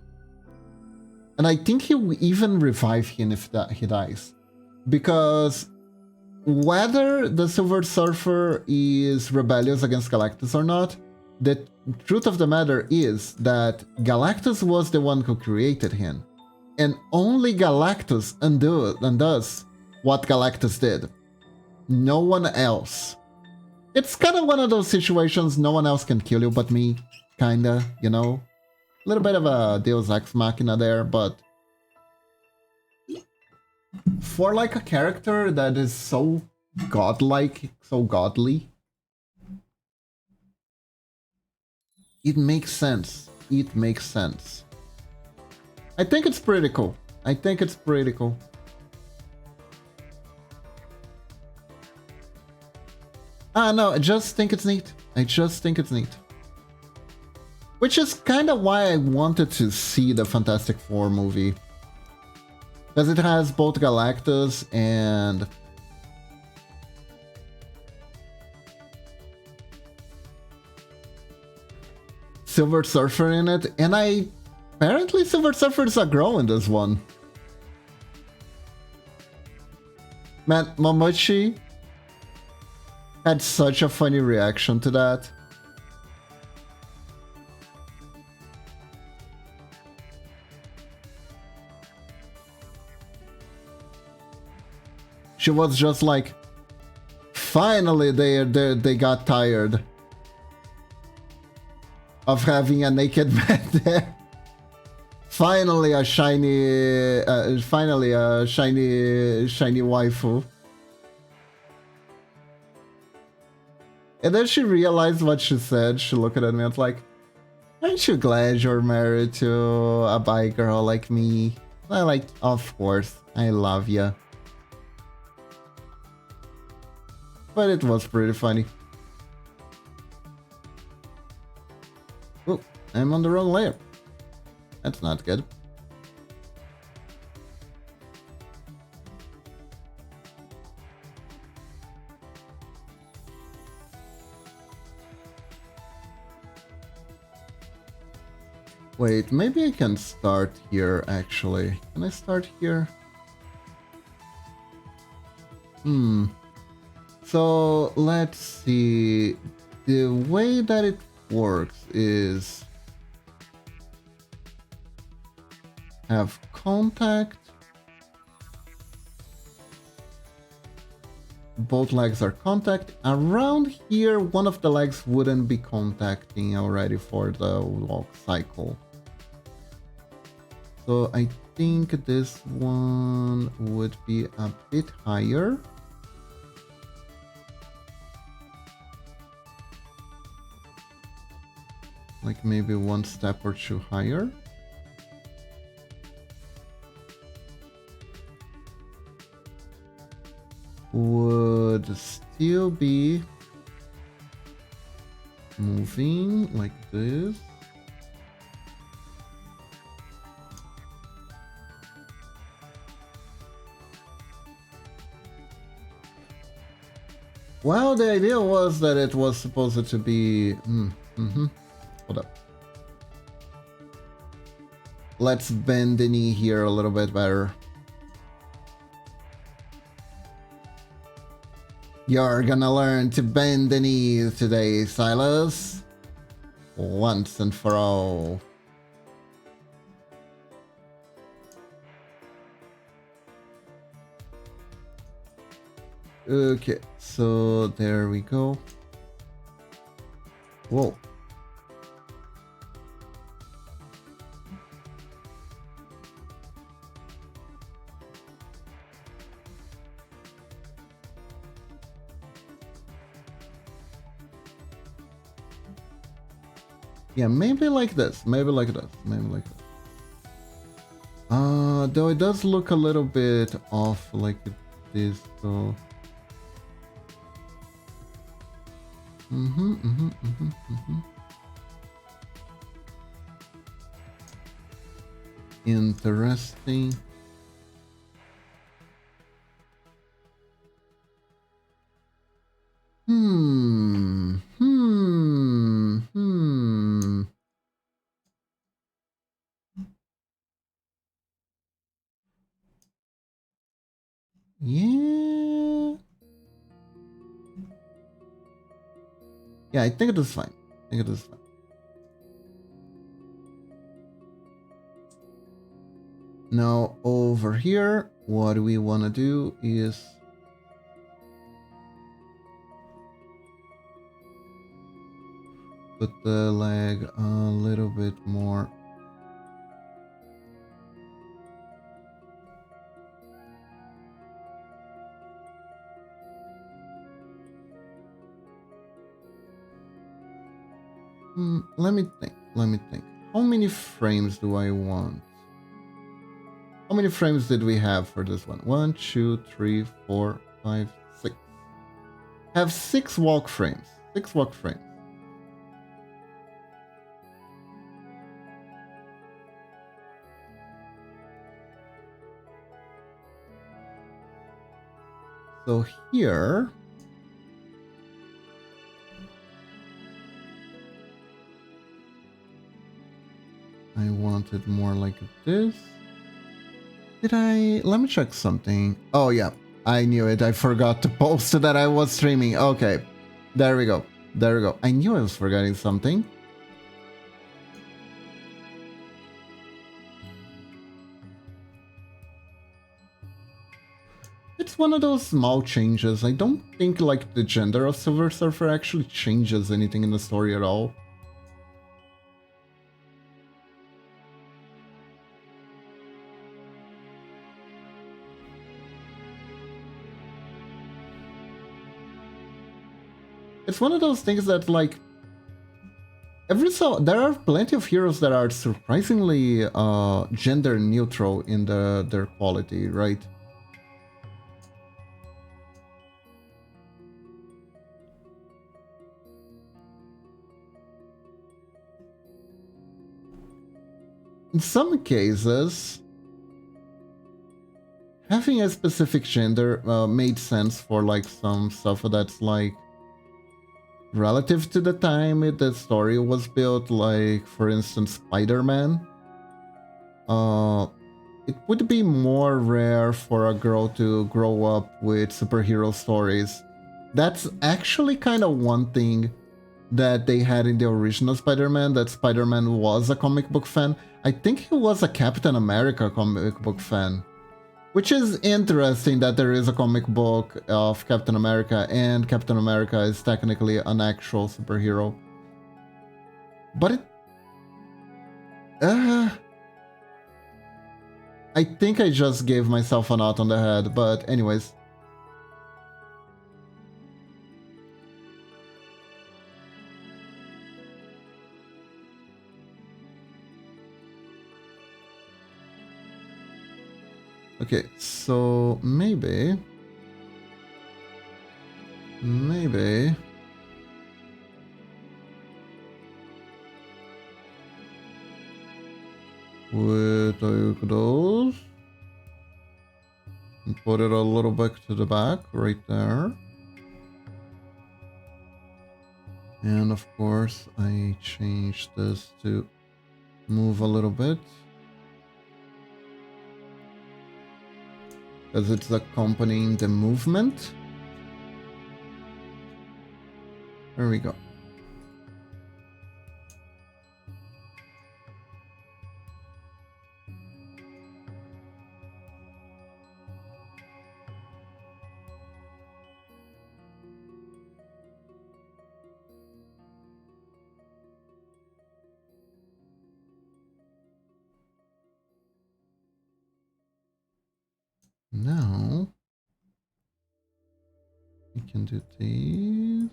and I think he will even revive him if he dies. Because whether the Silver Surfer is rebellious against Galactus or not, the truth of the matter is that Galactus was the one who created him. And only Galactus undoes what Galactus did. No one else. It's kind of one of those situations, no one else can kill you but me. Kinda, you know? A little bit of a Deus Ex Machina there, but for like a character that is so godlike, so godly, it makes sense. It makes sense. I think it's pretty cool. I think it's pretty cool. Ah, no, I just think it's neat. I just think it's neat. Which is kind of why I wanted to see the Fantastic Four movie. Because it has both Galactus and... Silver Surfer in it, and apparently Silver Surfer is a girl in this one. Man, Momochi had such a funny reaction to that. She was just like, finally they got tired of having a naked man there. Finally a shiny waifu. And then she realized what she said. She looked at me and was like, aren't you glad you're married to a bi girl like me? I like, of course, I love ya. But it was pretty funny. Oh, I'm on the wrong layer. That's not good. Wait, maybe I can start here actually. Can I start here? So let's see. The way that it works is have contact. Both legs are contact. Around here, one of the legs wouldn't be contacting already for the walk cycle. So I think this one would be a bit higher. Like maybe one step or two higher. Would still be moving like this. Well, the idea was that it was supposed to be... Hold up. Let's bend the knee here a little bit better. You're gonna learn to bend the knees today, Silas. Once and for all. Okay, so there we go. Whoa. Yeah, maybe like this, maybe like this, maybe like this. Though it does look a little bit off like this, so... Interesting. Yeah. Yeah, I think it is fine. I think it is fine. Now over here, what we want to do is put the leg a little bit more. Let me think. How many frames do I want? How many frames did we have for this one? 1, 2, 3, 4, 5, 6. have 6 walk frames. 6 walk frames. So here, I want it more like this. Let me check something. Oh yeah, I knew it. I forgot to post that I was streaming. Okay, there we go. There we go. I knew I was forgetting something. It's one of those small changes. I don't think like the gender of Silver Surfer actually changes anything in the story at all. It's one of those things that like there are plenty of heroes that are surprisingly gender neutral in their quality, right? In some cases, having a specific gender made sense for like some stuff that's like relative to the time the story was built, like for instance Spider-Man. It would be more rare for a girl to grow up with superhero stories. That's actually kind of one thing that they had in the original Spider-Man, that Spider-Man was a comic book fan. I think he was a Captain America comic book fan. Which is interesting that there is a comic book of Captain America and Captain America is technically an actual superhero. But it... I think I just gave myself a knot on the head, but anyways. Okay, so maybe we take those and put it a little back to the back right there. And of course I change this to move a little bit, because it's accompanying the movement. There we go. Now we can do these.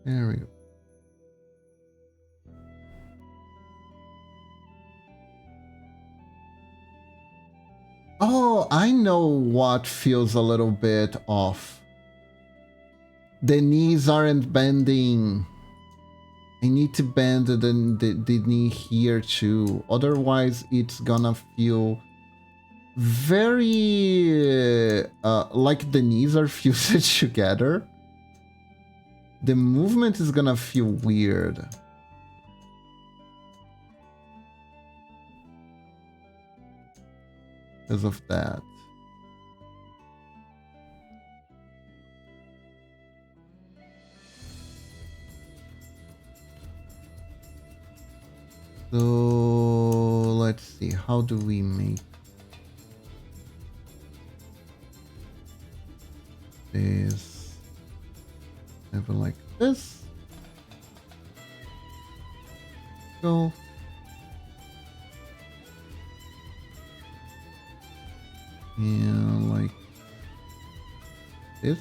There we go. Oh, I know what feels a little bit off. The knees aren't bending. I need to bend the knee here too. Otherwise, it's gonna feel very like the knees are fused together. The movement is gonna feel weird. Because of that. So let's see, how do we make this? Have it like this. Go. And like this.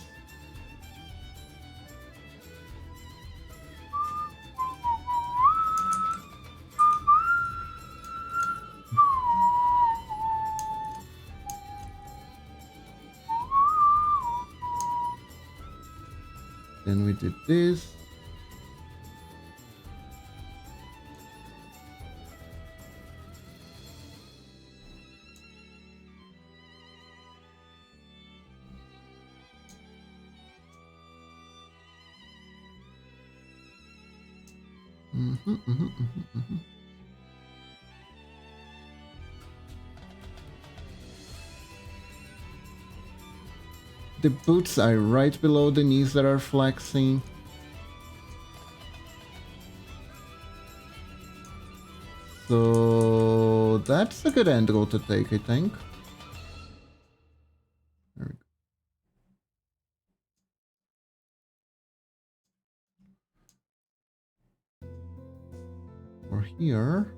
Then we did this. The boots are right below the knees that are flexing. So that's a good angle to take, I think. There we go. Or here.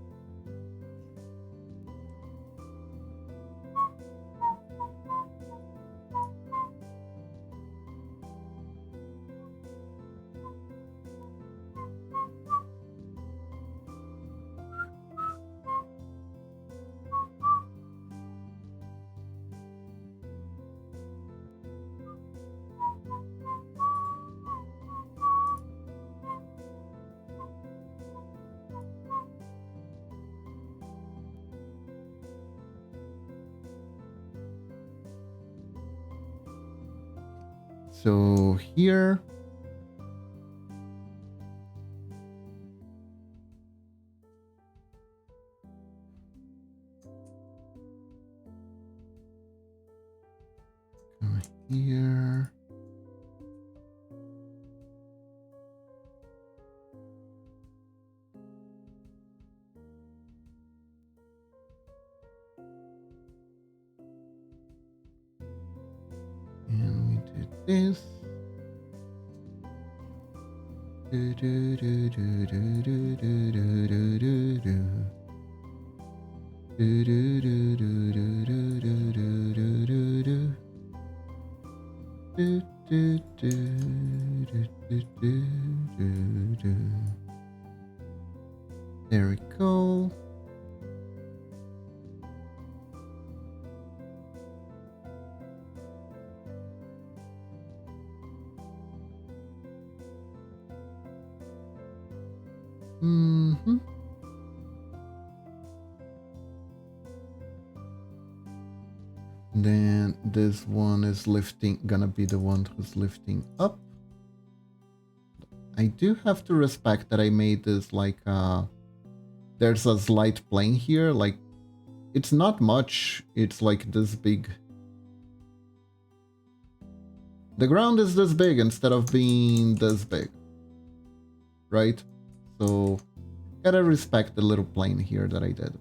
So here. Here. And we did this. Do, do, do, do, do, do, do, do, do, do, do. Do, do, do, do, do, do, do, do, do, do, do. Do, do, do, do, do, do, do, do. There we go. Mm-hmm. Then this one is gonna be the one who's lifting up. I do have to respect that I made this like there's a slight plane here, like it's not much, it's like this big. The ground is this big instead of being this big, right? So gotta respect the little plane here that I did.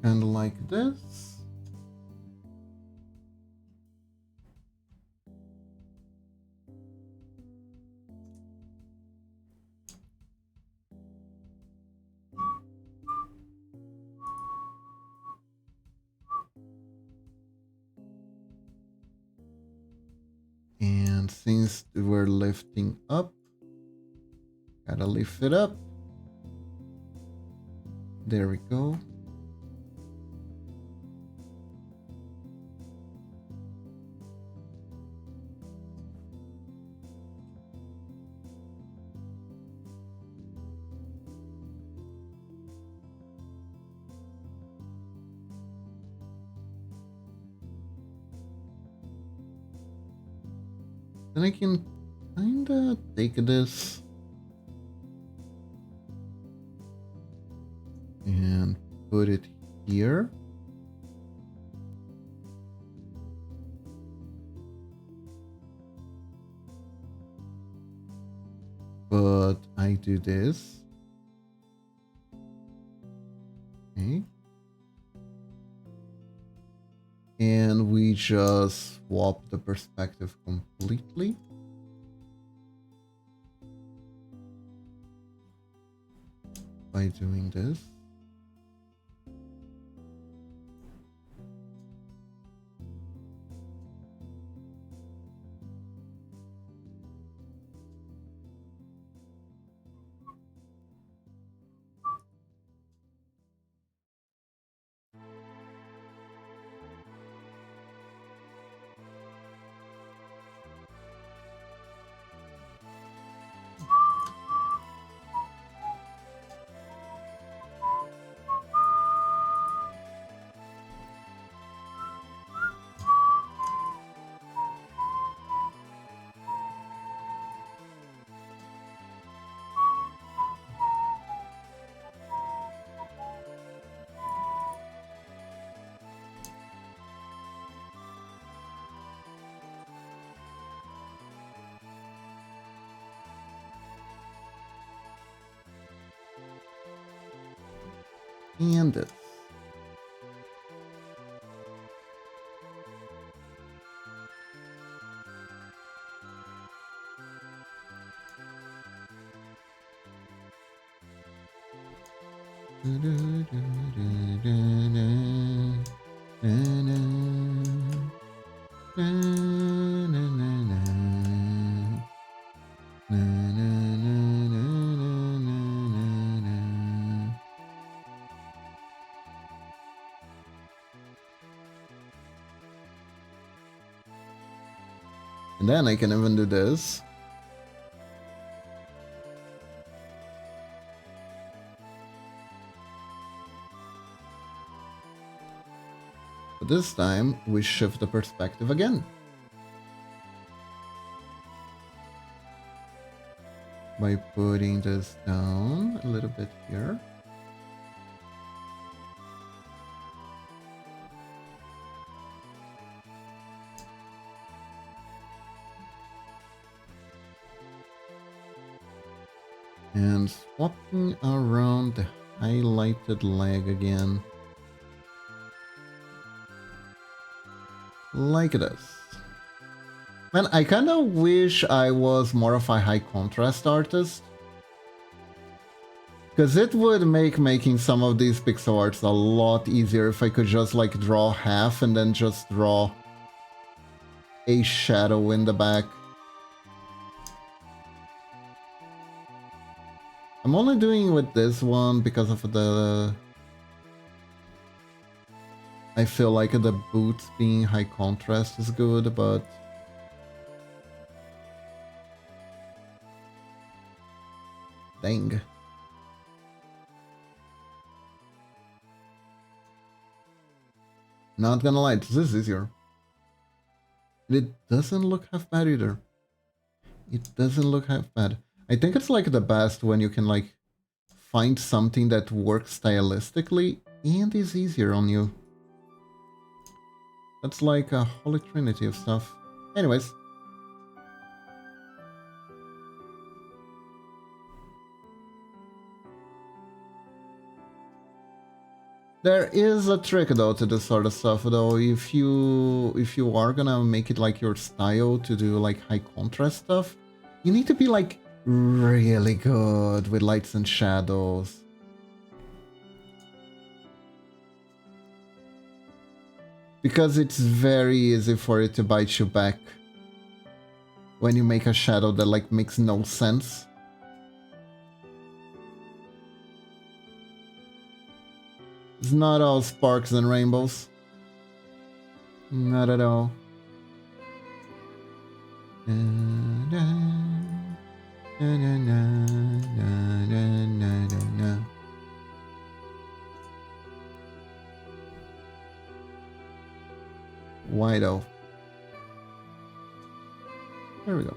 And like this. And since we're lifting up, gotta lift it up. There we go. Then I can kinda take this and put it here. But I do this. Okay. And we just swap the perspective completely. By doing this. And this. And then I can even do this. But this time we shift the perspective again. By putting this down a little bit here. And swapping around the highlighted leg again. Like this. Man, I kind of wish I was more of a high contrast artist. Because it would make making some of these pixel arts a lot easier if I could just like draw half and then just draw a shadow in the back. I'm only doing with this one because of the... I feel like the boots being high contrast is good, but... Dang. Not gonna lie, this is easier. It doesn't look half bad either. It doesn't look half bad. I think it's like the best when you can like find something that works stylistically and is easier on you. That's like a holy trinity of stuff. Anyways. There is a trick though to this sort of stuff though. If you are gonna make it like your style to do like high contrast stuff, you need to be like really good with lights and shadows. Because it's very easy for it to bite you back when you make a shadow that like makes no sense. It's not all sparks and rainbows. Not at all. Why though? There we go.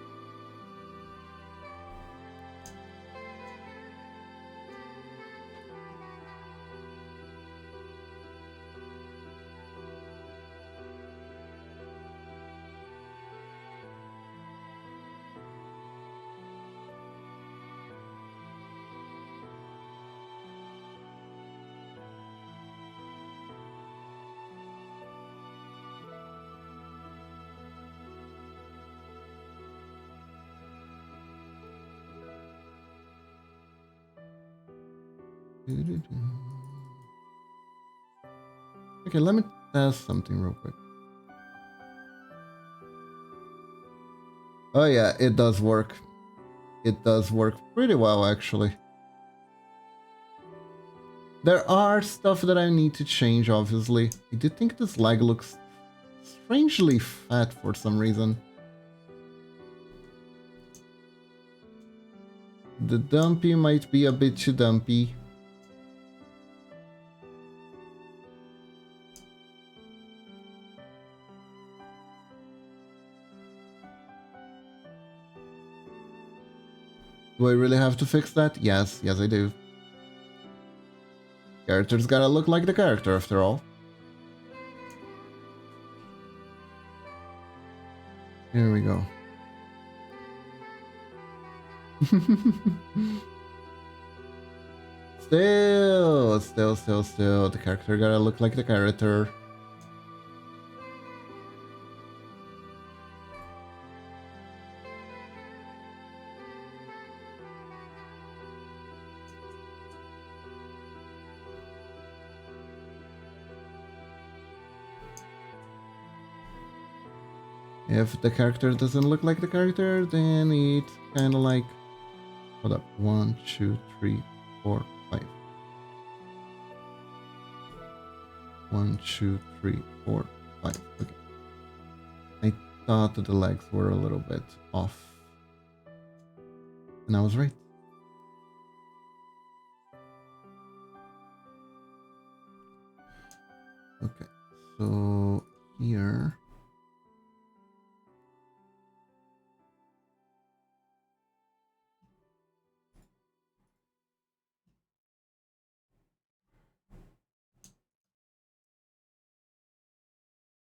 Okay, let me test something real quick. Oh yeah, it does work. It does work pretty well, actually. There are stuff that I need to change, obviously. I do think this leg looks strangely fat for some reason. The dumpy might be a bit too dumpy. Do I really have to fix that? Yes, yes I do. Character's gotta look like the character after all. Here we go. Still. The character gotta look like the character. If the character doesn't look like the character, then it's kind of like... Hold up. 1, 2, 3, 4, 5. 1, 2, 3, 4, 5. Okay. I thought that the legs were a little bit off. And I was right. Okay. So here...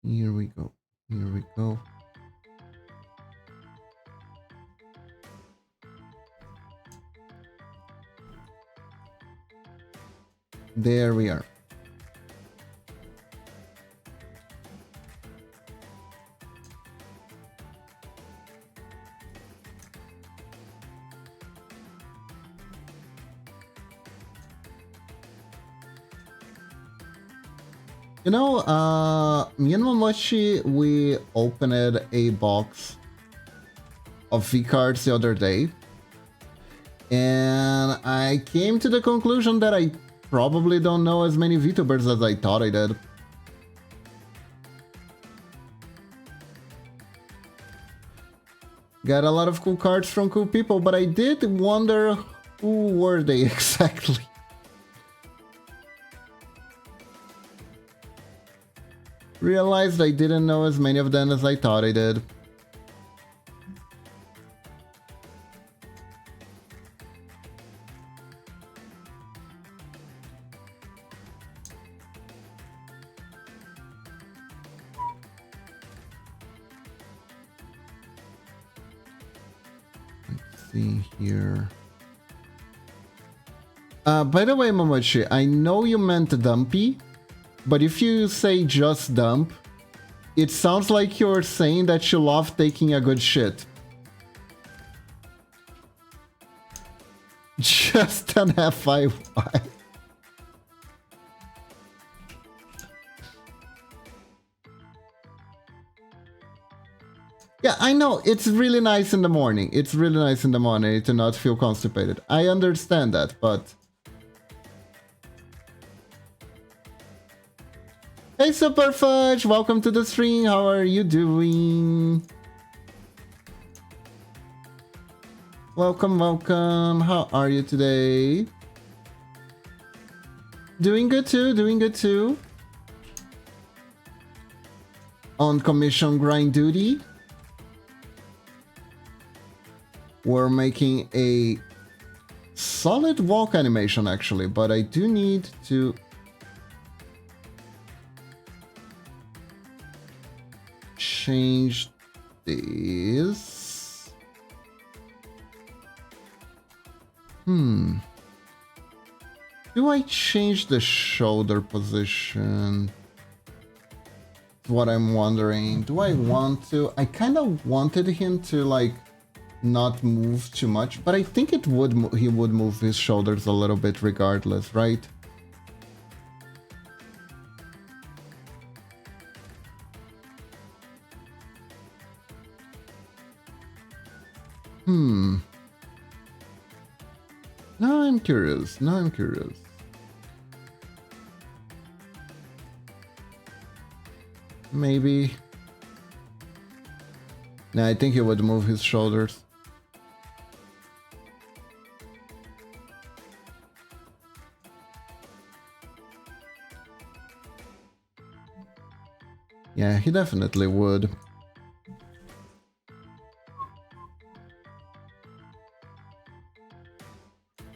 Here we go. Here we go. There we are. You know, me and Momochi, we opened a box of V-cards the other day. And I came to the conclusion that I probably don't know as many VTubers as I thought I did. Got a lot of cool cards from cool people, but I did wonder who were they exactly. Realized I didn't know as many of them as I thought I did. Let's see here. By the way, Momochi, I know you meant dumpy. But if you say just dump, it sounds like you're saying that you love taking a good shit. Just an FIY. Yeah, I know, it's really nice in the morning. It's really nice in the morning to not feel constipated. I understand that, but... Hey Super Fudge, welcome to the stream. How are you doing? Welcome, welcome. How are you today? Doing good too, doing good too. On commission grind duty. We're making a solid walk animation actually, but I do need to... change this. Do I change the shoulder position? That's what I'm wondering. Do I want to? I kind of wanted him to like not move too much, but I think it would he would move his shoulders a little bit regardless, right? Now I'm curious. Now I'm curious. Maybe. No, I think he would move his shoulders. Yeah, he definitely would.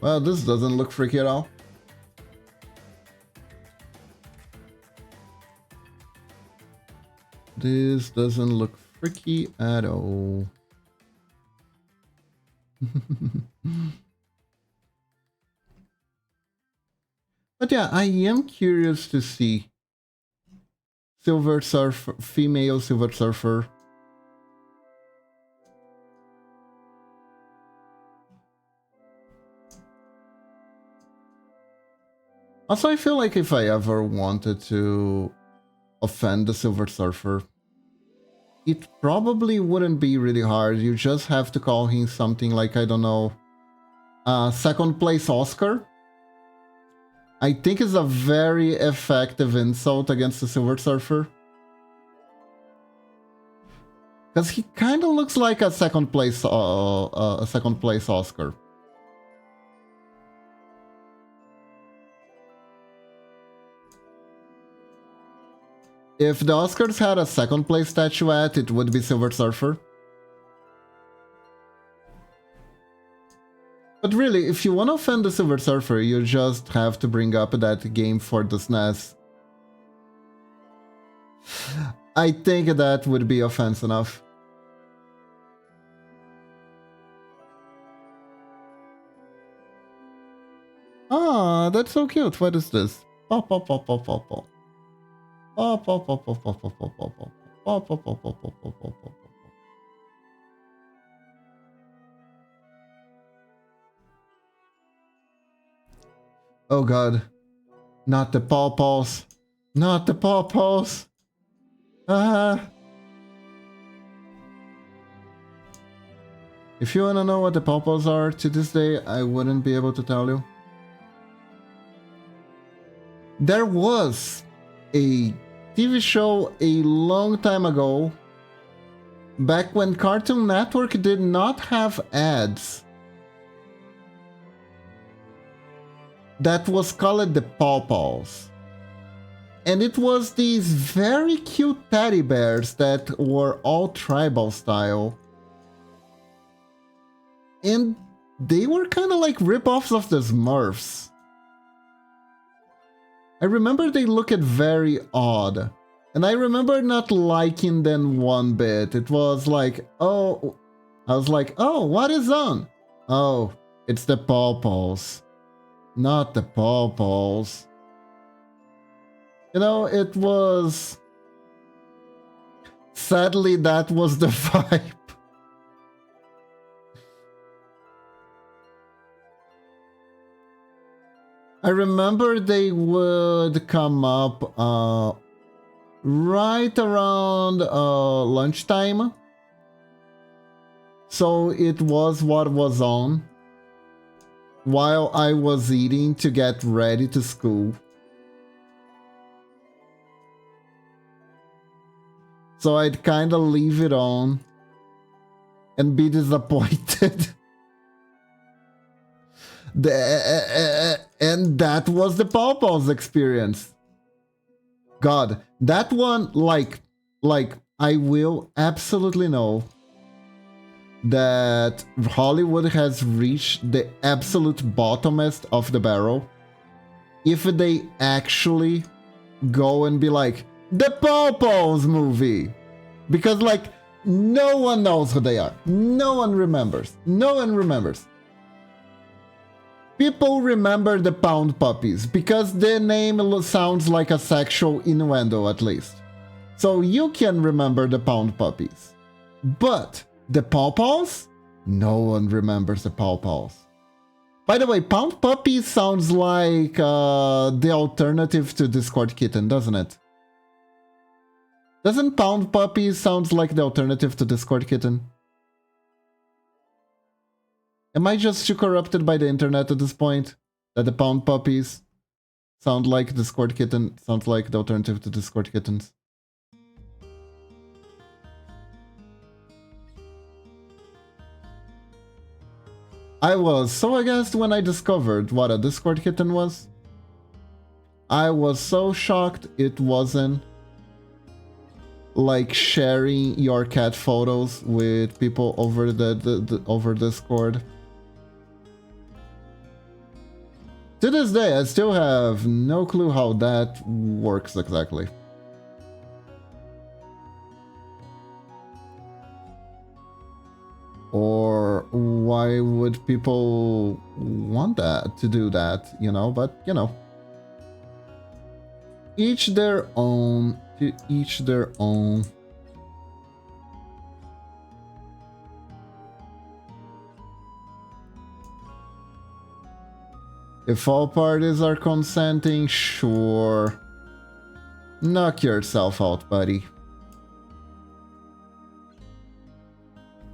Well, this doesn't look freaky at all. This doesn't look freaky at all. But yeah, I am curious to see Silver Surfer, female Silver Surfer. Also, I feel like if I ever wanted to offend the Silver Surfer, it probably wouldn't be really hard. You just have to call him something like, I don't know, second place Oscar. I think is a very effective insult against the Silver Surfer. Because he kind of looks like a second place Oscar. If the Oscars had a second place statuette, it would be Silver Surfer. But really, if you want to offend the Silver Surfer, you just have to bring up that game for the SNES. I think that would be offense enough. Ah, that's so cute. What is this? Pop, pop, pop, pop, pop, pop. Pop, pop, pop, pop, pop, pop, pop, pop, pop, pop, pop, pop, pop, pop, pop, pop, pop. Oh god. Not the pawpaws. Not the pawpaws. Ah. If you wanna know what the pawpaws are, to this day, I wouldn't be able to tell you. There was a TV show a long time ago, back when Cartoon Network did not have ads, that was called the Pawpaws. And it was these very cute teddy bears that were all tribal style. And they were kind of like rip-offs of the Smurfs. I remember they looked very odd. And I remember not liking them one bit. It was like, oh... I was like, oh, what is on? Oh, it's the Pawpaws. Not the Pawpaws. You know, it was... Sadly, that was the vibe. I remember they would come up right around lunchtime. So it was what was on while I was eating to get ready to school. So I'd kind of leave it on and be disappointed. And that was the Pawpaws experience. God, that one, like I will absolutely know that Hollywood has reached the absolute bottomest of the barrel if they actually go and be like, the Pawpaws movie. Because, like, no one knows who they are. No one remembers. No one remembers. People remember the Pound Puppies because their name sounds like a sexual innuendo, at least. So you can remember the Pound Puppies. But the Pawpaws? No one remembers the Paw Paws. By the way, Pound Puppy sounds like the alternative to Discord Kitten, doesn't it? Doesn't Pound Puppy sounds like the alternative to Discord Kitten? Am I just too corrupted by the internet at this point? That the Pound Puppies sound like Discord Kitten, sounds like the alternative to Discord Kittens. I was so aghast when I discovered what a Discord Kitten was. I was so shocked it wasn't like sharing your cat photos with people over over Discord. To this day, I still have no clue how that works exactly. Or why would people want that, to do that, you know? But, you know. Each their own, to each their own. If all parties are consenting, sure. Knock yourself out, buddy.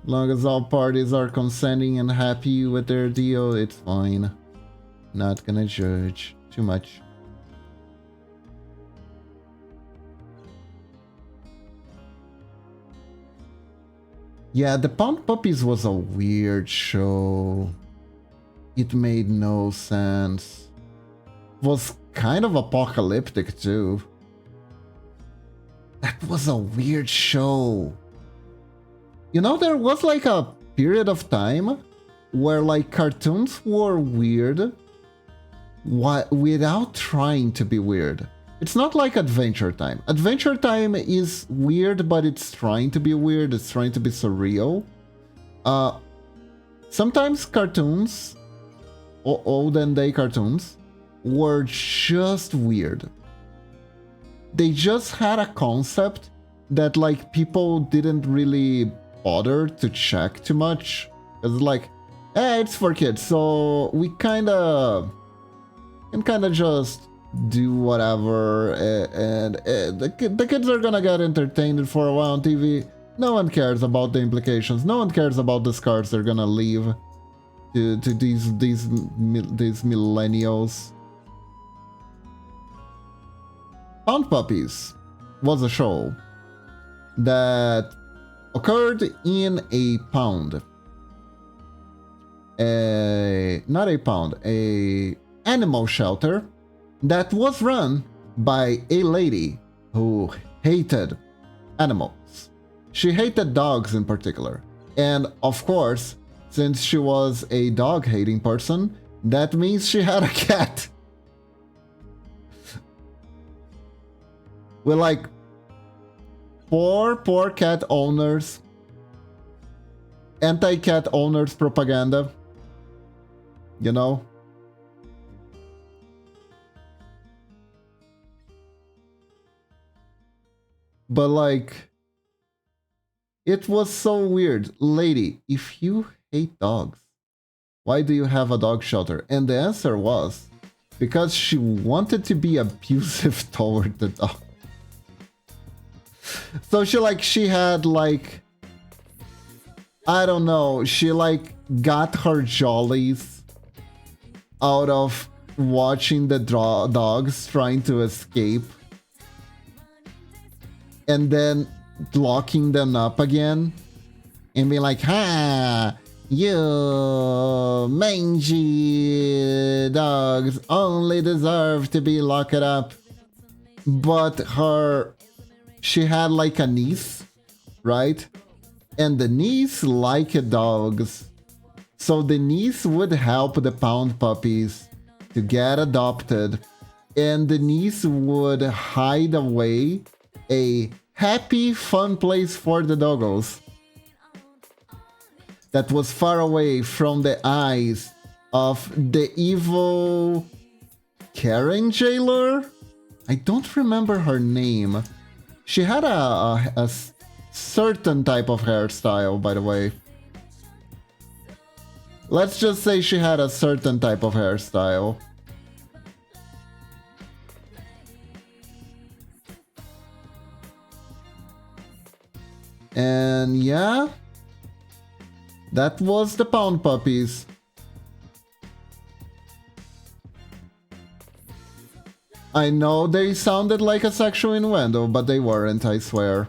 Long as all parties are consenting and happy with their deal, it's fine. Not gonna judge too much. Yeah, the Pound Puppies was a weird show. It made no sense. Was kind of apocalyptic too. That was a weird show. You know, there was like a period of time where like cartoons were weird without trying to be weird. It's not like Adventure Time. Adventure Time is weird, but it's trying to be weird. It's trying to be surreal. Sometimes cartoons, olden day cartoons, were just weird. They just had a concept that like people didn't really bother to check too much. It's like, hey, it's for kids, so we can kinda just do whatever, and the kids are gonna get entertained for a while on TV. No one cares about the implications. No one cares about the scars they're gonna leave to these millennials. Pound Puppies was a show that occurred in a pound. Not a pound, a animal shelter that was run by a lady who hated animals. She hated dogs in particular. And of course, since she was a dog-hating person, that means she had a cat. With like poor cat owners, anti-cat owners propaganda, you know? But like, it was so weird. Lady, if you hate dogs, why do you have a dog shelter? And the answer was, because she wanted to be abusive toward the dog. So she had like, I don't know, she like got her jollies out of watching the dogs trying to escape and then locking them up again and be like, ha, you mangy dogs only deserve to be locked up. But she had like a niece, right? And the niece liked dogs. So the niece would help the Pound Puppies to get adopted. And the niece would hide away a happy, fun place for the doggos that was far away from the eyes of the evil Karen jailer? I don't remember her name. She had a certain type of hairstyle, by the way. Let's just say she had a certain type of hairstyle. And yeah, that was the Pound Puppies. I know they sounded like a sexual innuendo, but they weren't, I swear.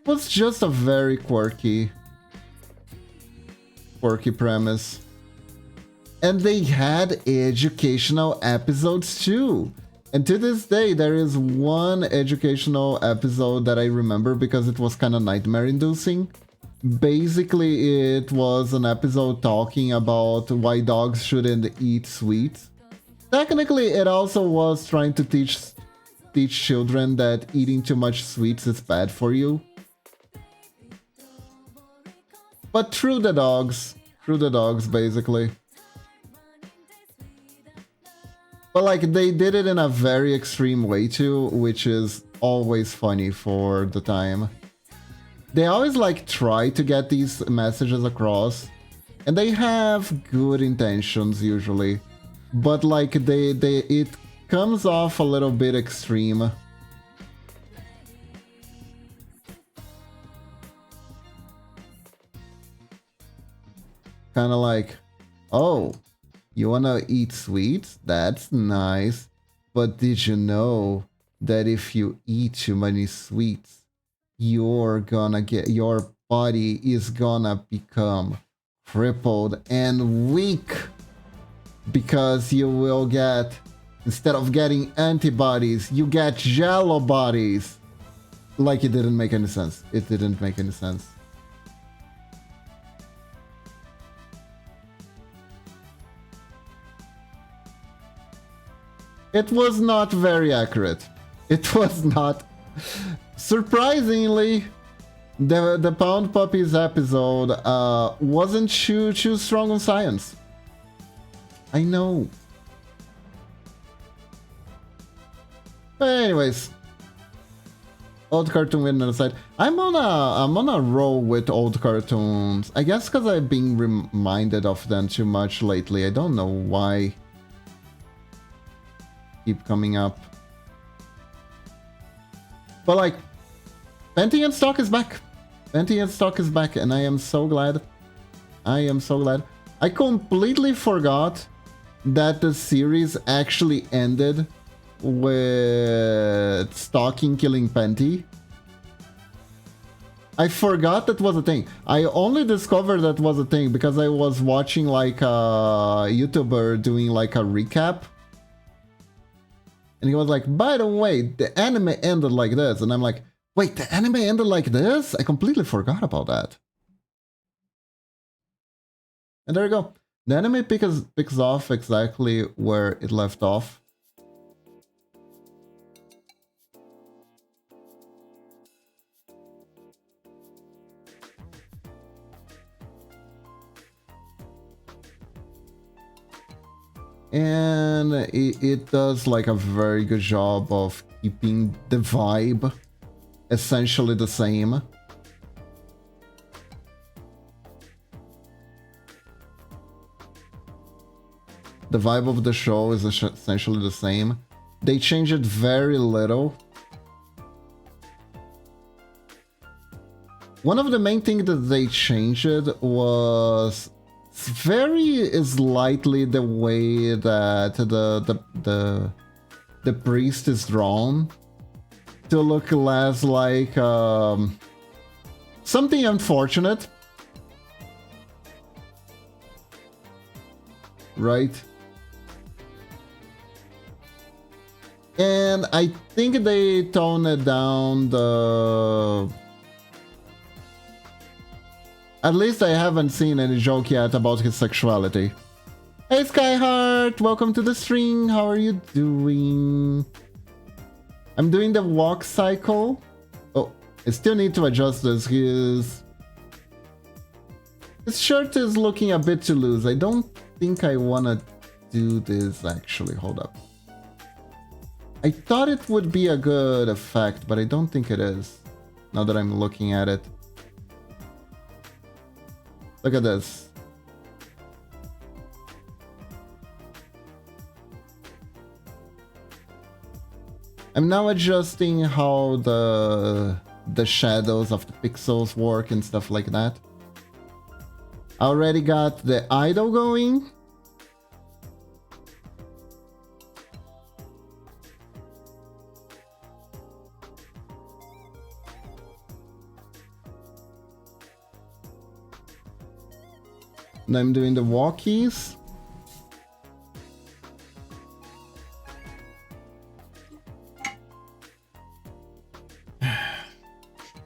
It was just a very quirky premise. And they had educational episodes too. And to this day, there is one educational episode that I remember because it was kind of nightmare-inducing. Basically, it was an episode talking about why dogs shouldn't eat sweets. Technically, it also was trying to teach children that eating too much sweets is bad for you. But through the dogs, basically. But like, they did it in a very extreme way too, which is always funny for the time. They always like try to get these messages across, and they have good intentions usually, but like it comes off a little bit extreme. Kind of like, oh, you wanna eat sweets? That's nice, but did you know that if you eat too many sweets, your body is gonna become crippled and weak, because you will get, instead of getting antibodies, you get jello bodies. Like, it didn't make any sense. It didn't make any sense. It was not very accurate. It was not. Surprisingly, the Pound Puppies episode wasn't too strong on science. I know. But anyways, old cartoon winner aside, I'm on a roll with old cartoons. I guess because I've been reminded of them too much lately. I don't know why. Keep coming up. But like, Penty and Stock is back. Penty and Stock is back, and I am so glad. I am so glad. I completely forgot that the series actually ended with Stocking killing Penty. I forgot that was a thing. I only discovered that was a thing because I was watching like a YouTuber doing like a recap. And he was like, by the way, the anime ended like this. And I'm like, wait, the anime ended like this? I completely forgot about that. And there you go. The anime picks off exactly where it left off. And it does like a very good job of keeping the vibe essentially the same. The vibe of the show is essentially the same. They change it very little. One of the main things that they changed was very slightly the way that the priest is drawn to look less like something unfortunate, right? And I think they toned it down the... At least I haven't seen any joke yet about his sexuality. Hey Skyheart, welcome to the stream. How are you doing? I'm doing the walk cycle. Oh, I still need to adjust this. His shirt is looking a bit too loose. I don't think I want to do this actually. Hold up. I thought it would be a good effect, but I don't think it is. now that I'm looking at it. Look at this. I'm now adjusting how the shadows of the pixels work and stuff like that. I already got the idle going. And I'm doing the walkies.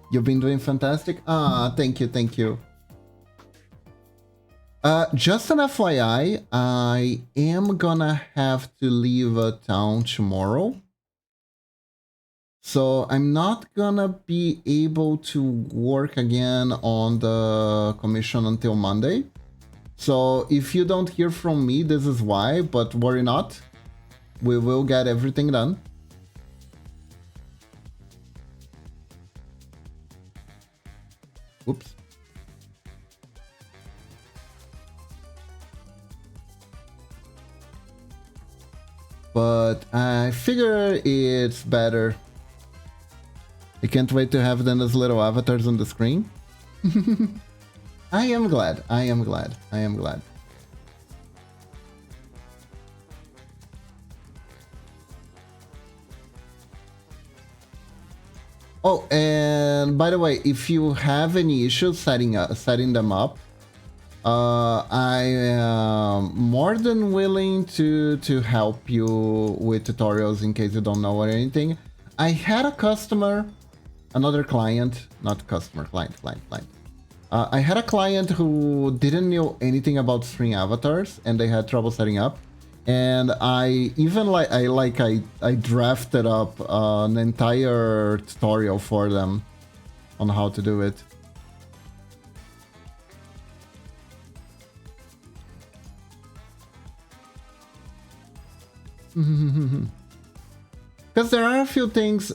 You've been doing fantastic. Ah, thank you, thank you. Just an FYI, I am gonna have to leave town tomorrow. So I'm not gonna be able to work again on the commission until Monday. So if you don't hear from me, this is why, but worry not. We will get everything done. Oops. But I figure it's better. I can't wait to have them as little avatars on the screen. I am glad. I am glad. I am glad. Oh, and by the way, if you have any issues setting them up, I am more than willing to help you with tutorials in case you don't know or anything. I had a customer, another client, not customer, client. I had a client who didn't know anything about string avatars and they had trouble setting up. And I drafted up an entire tutorial for them on how to do it. Because there are a few things.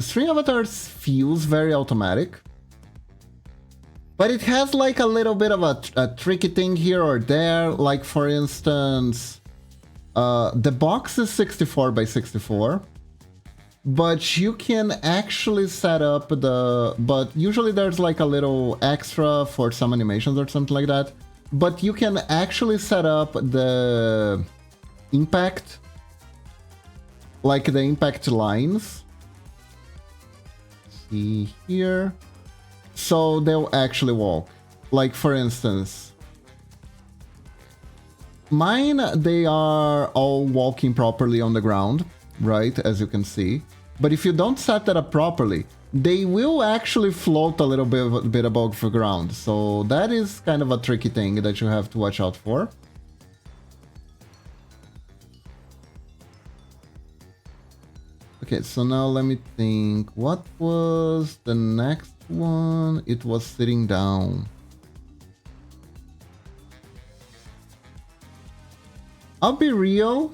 String avatars feels very automatic, but it has like a little bit of a tricky thing here or there. Like for instance, the box is 64 by 64, but you can actually set up but usually there's like a little extra for some animations or something like that. But you can actually set up the impact, like the impact lines. See here. So they'll actually walk. Like for instance, mine, they are all walking properly on the ground, right? As you can see. But if you don't set that up properly, they will actually float a little bit above the ground. So that is kind of a tricky thing that you have to watch out for. Okay, so now let me think. What was the next one? It was sitting down. I'll be real.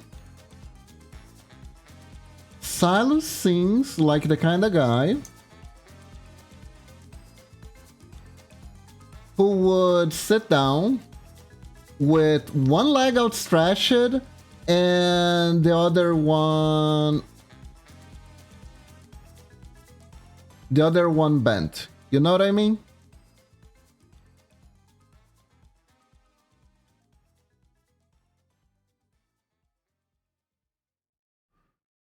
Silas seems like the kind of guy who would sit down with one leg outstretched and the other one bent. You know what I mean?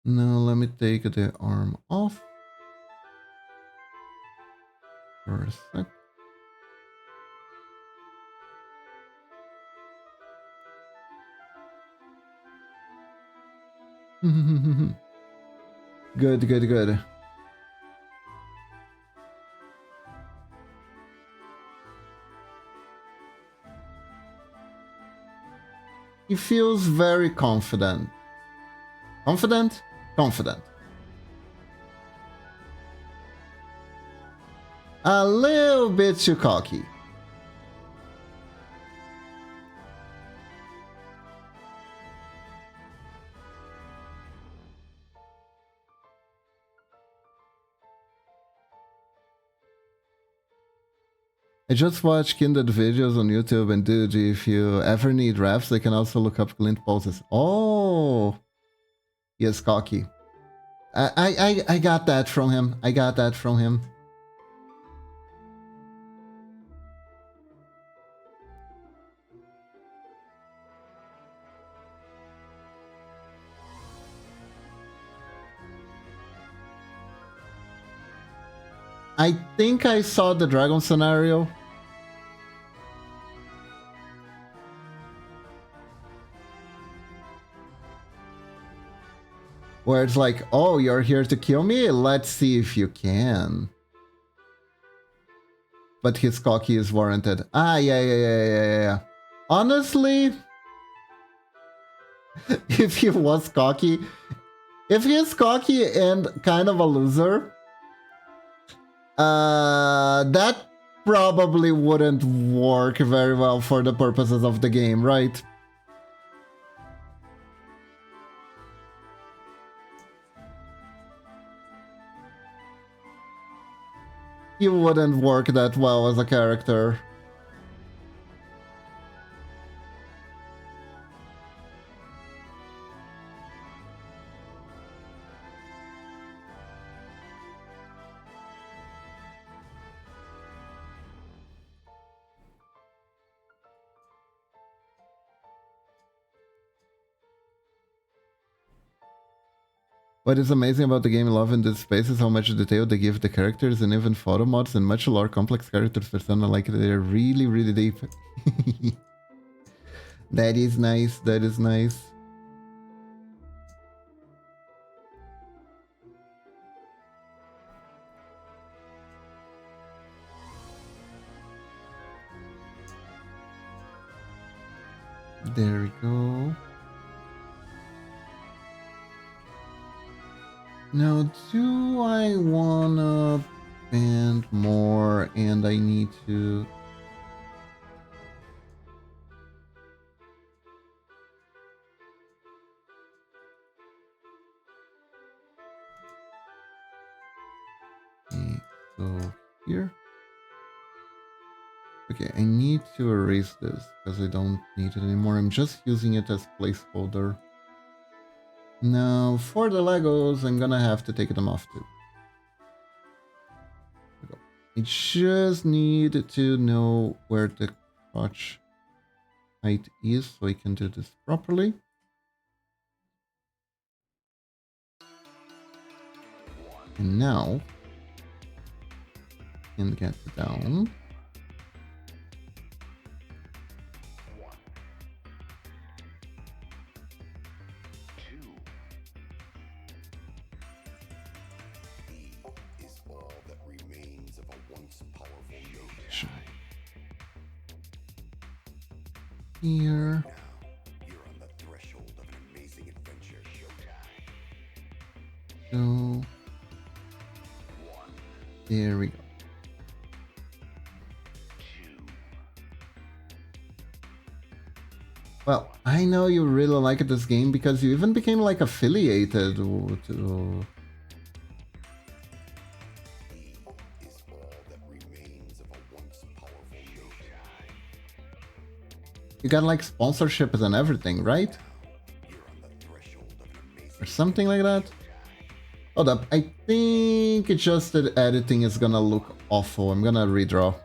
Now let me take the arm off for a sec. Good, good, good. He feels very confident. Confident? Confident. A little bit too cocky. I just watch kindred videos on YouTube, and dude, if you ever need refs, they can also look up glint pulses. Oh, he is cocky. I got that from him. I got that from him. I think I saw the dragon scenario. Where it's like, oh, you're here to kill me? Let's see if you can. But his cocky is warranted. Ah, yeah. Honestly, if he was cocky, if he is cocky and kind of a loser, that probably wouldn't work very well for the purposes of the game, right? He wouldn't work that well as a character. What is amazing about the game Love in Dead Space is how much detail they give the characters, and even photo mods and much more complex characters persona, like they're really deep. That is nice, that is nice. There we go. Now, do I wanna band more, and I need to... Okay, so here. Okay, I need to erase this because I don't need it anymore. I'm just using it as placeholder. Now, for the Legos, I'm gonna have to take them off too. I just need to know where the crotch height is so I can do this properly. And now, I can get down. Here. You're on the threshold of an amazing adventure. Showtime. So there we go. Well, I know you really like this game because you even became like affiliated to... You got like sponsorships and everything, right? Or something like that? Hold up, I think it's just that editing is gonna look awful. I'm gonna redraw.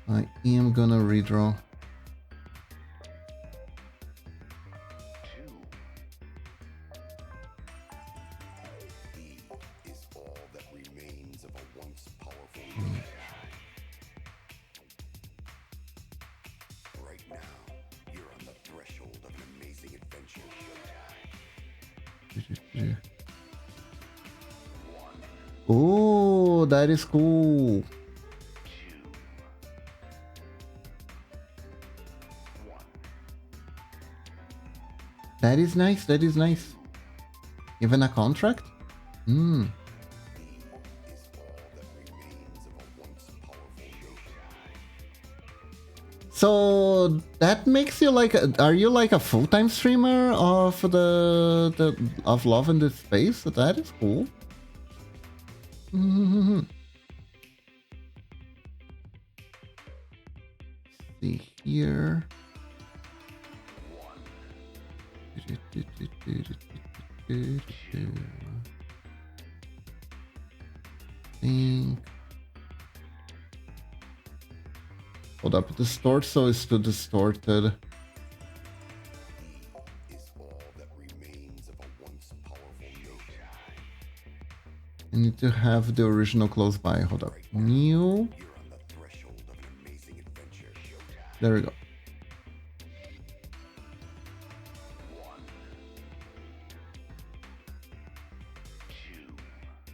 I am gonna redraw. Oh, that is cool. That is nice, that is nice. Even a contract? Hmm. So that makes you like, are you like a full-time streamer of of Love in Dead Space? That is cool. See here. Think. Hold up, this torso is too distorted. I need to have the original close by. Hold up. New. There we go.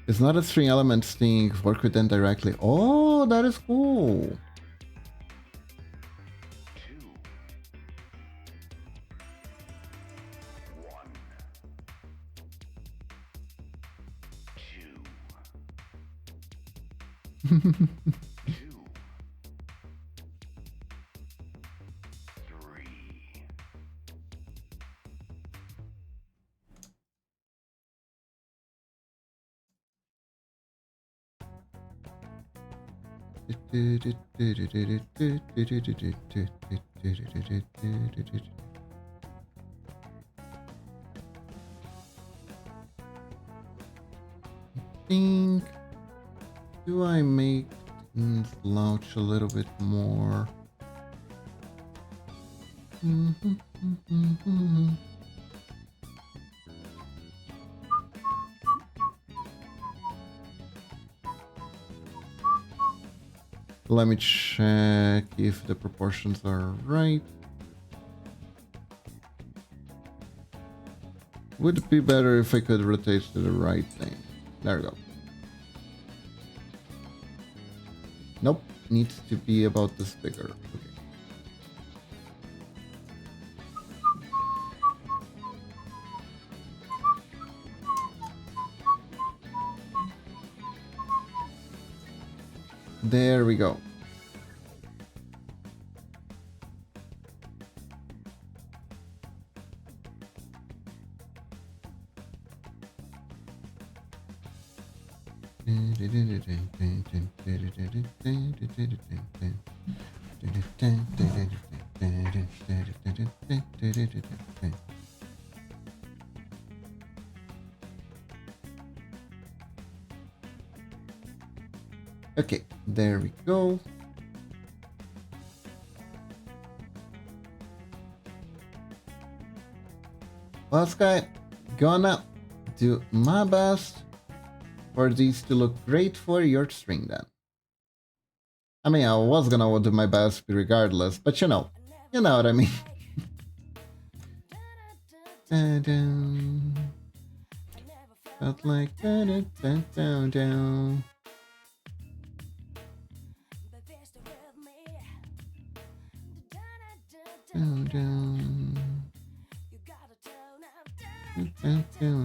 It's not a string element thing. Work with them directly. Oh, that is cool. Think. Do I make slouch a little bit more? Let me check if the proportions are right. Would it be better if I could rotate to the right thing? There we go. Nope, needs to be about this bigger. Okay. There we go. Okay, there we go. Well, Sky, gonna do my best for these to look great for your string then. I mean, I was gonna do my best regardless, but you know what I mean. Felt like down.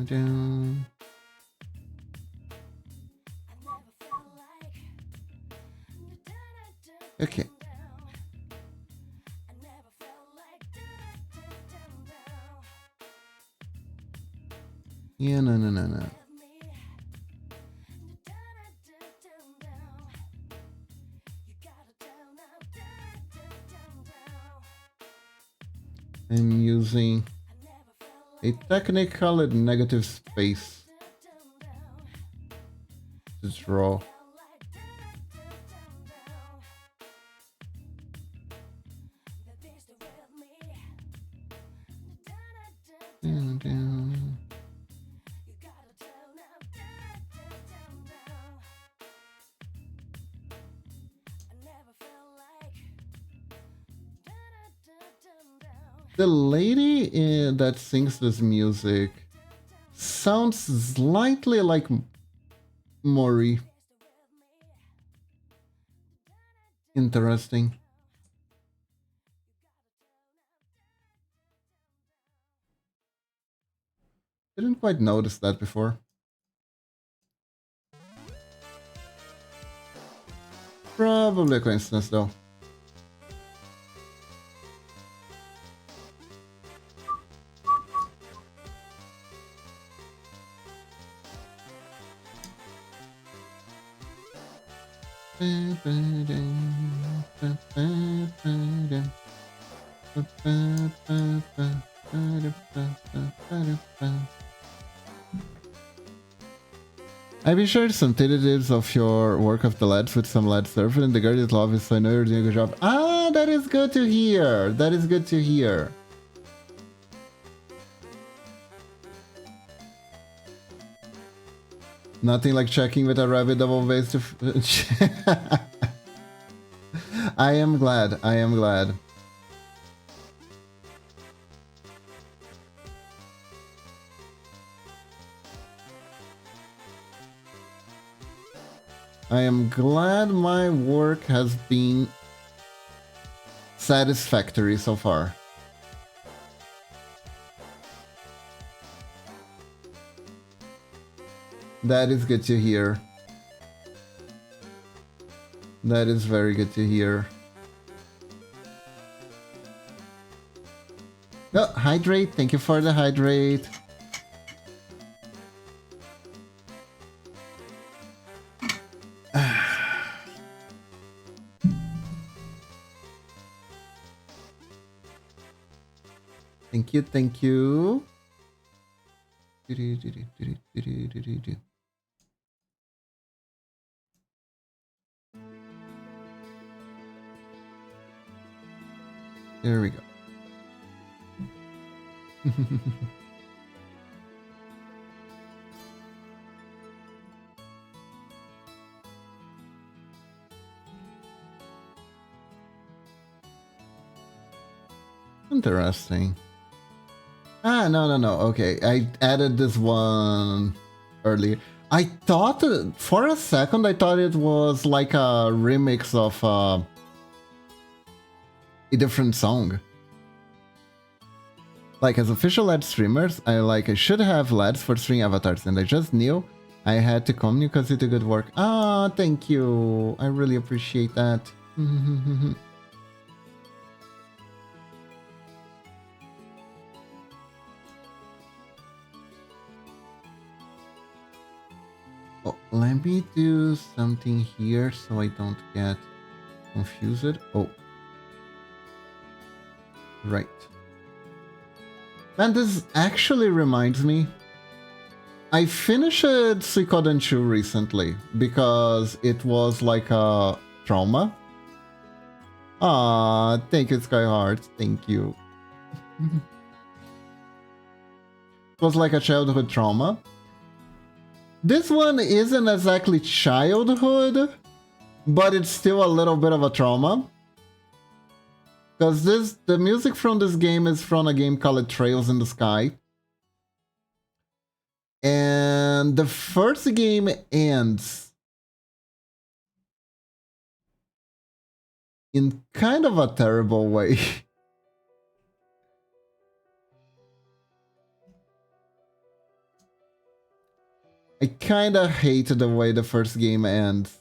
Down. Okay. Yeah, no. I'm using a technique called negative space to draw. Down. The lady that sings this music sounds slightly like Mori. Interesting. Didn't quite notice that before. Probably a coincidence though. I've been sharing some tentatives of your work of the lads with some lads surfing and the Guardians love it, so I know you're doing a good job. Ah, that is good to hear. That is good to hear. Nothing like checking with a rabbit double base to... I am glad. I am glad. I am glad my work has been satisfactory so far. That is good to hear. That is very good to hear. Oh, hydrate. Thank you for the hydrate. Thank you, thank you. There we go. Interesting. Ah, no. Okay, I added this one earlier. I thought, for a second, I thought it was like a remix of a different song. Like, as official LED streamers, I should have LEDs for stream avatars, and I just knew I had to come because you did good work. Ah, thank you. I really appreciate that. Oh, let me do something here so I don't get confused. Oh. Right. Man, this actually reminds me. I finished Suikoden 2 recently because it was like a trauma. Ah, thank you, Skyheart. Thank you. It was like a childhood trauma. This one isn't exactly childhood, but it's still a little bit of a trauma. Because the music from this game is from a game called Trails in the Sky. And the first game ends in kind of a terrible way. I kind of hate the way the first game ends.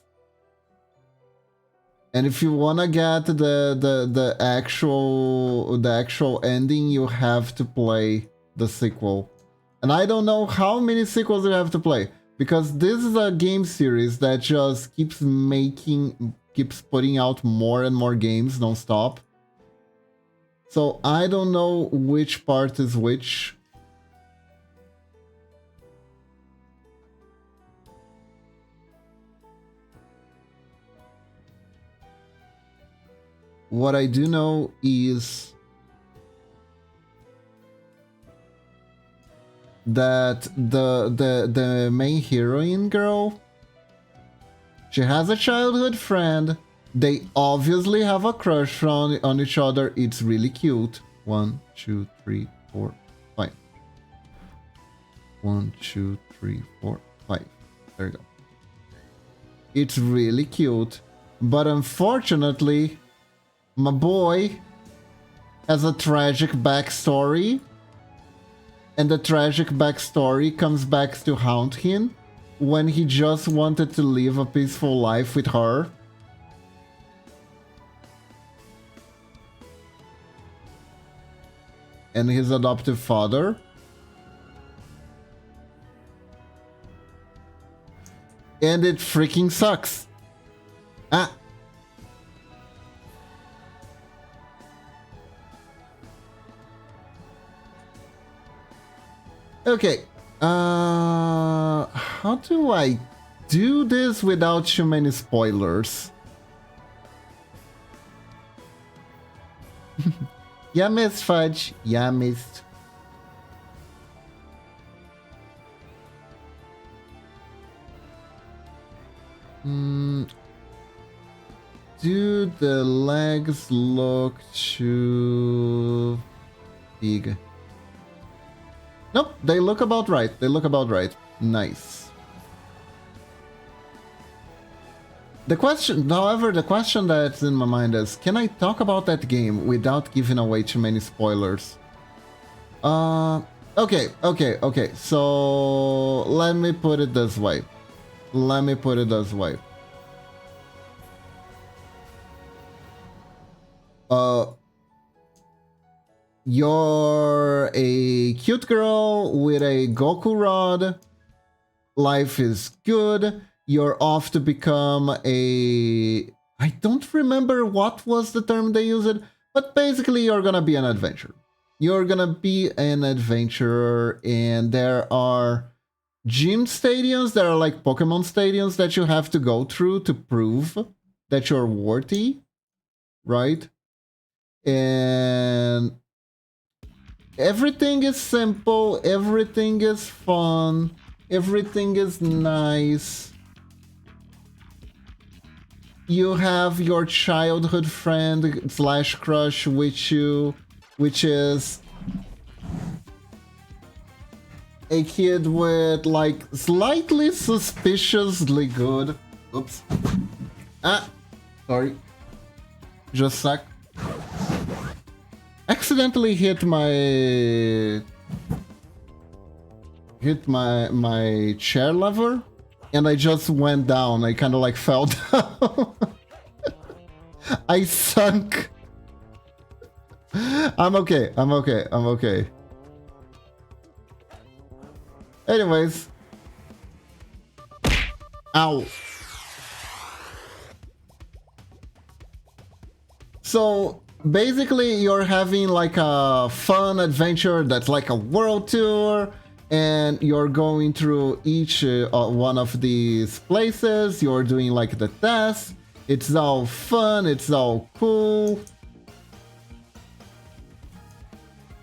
And if you wanna get the actual ending, you have to play the sequel. And I don't know how many sequels you have to play, because this is a game series that just keeps putting out more and more games non-stop. So I don't know which part is which. What I do know is that the main heroine girl, she has a childhood friend. They obviously have a crush on each other. It's really cute. 1, 2, 3, 4, 5. 1, 2, 3, 4, 5. There you go. It's really cute, but unfortunately, my boy has a tragic backstory, and the tragic backstory comes back to haunt him when he just wanted to live a peaceful life with her. And his adoptive father. And it freaking sucks. Ah! Okay. How do I do this without too many spoilers? Yeah, missed, Fudge. Yeah, missed. Do the legs look too big? Nope, they look about right. They look about right. Nice. The question, however, the question that's in my mind is, can I talk about that game without giving away too many spoilers? Okay. So let me put it this way. You're a cute girl with a Goku rod. Life is good. You're off to become a... I don't remember what was the term they used, but basically you're gonna be an adventurer. You're gonna be an adventurer, and there are gym stadiums that are like Pokemon stadiums that you have to go through to prove that you're worthy, right? And everything is simple, everything is fun, everything is nice. You have your childhood friend slash crush with you, which is a kid with like slightly suspiciously good. Oops. Ah, sorry. Just a sec. Accidentally hit my chair lever, and I just went down. I kind of like fell down. I sunk. I'm okay. Anyways. Ow. So basically you're having like a fun adventure that's like a world tour, and you're going through each one of these places. You're doing like the tests. It's all fun, it's all cool.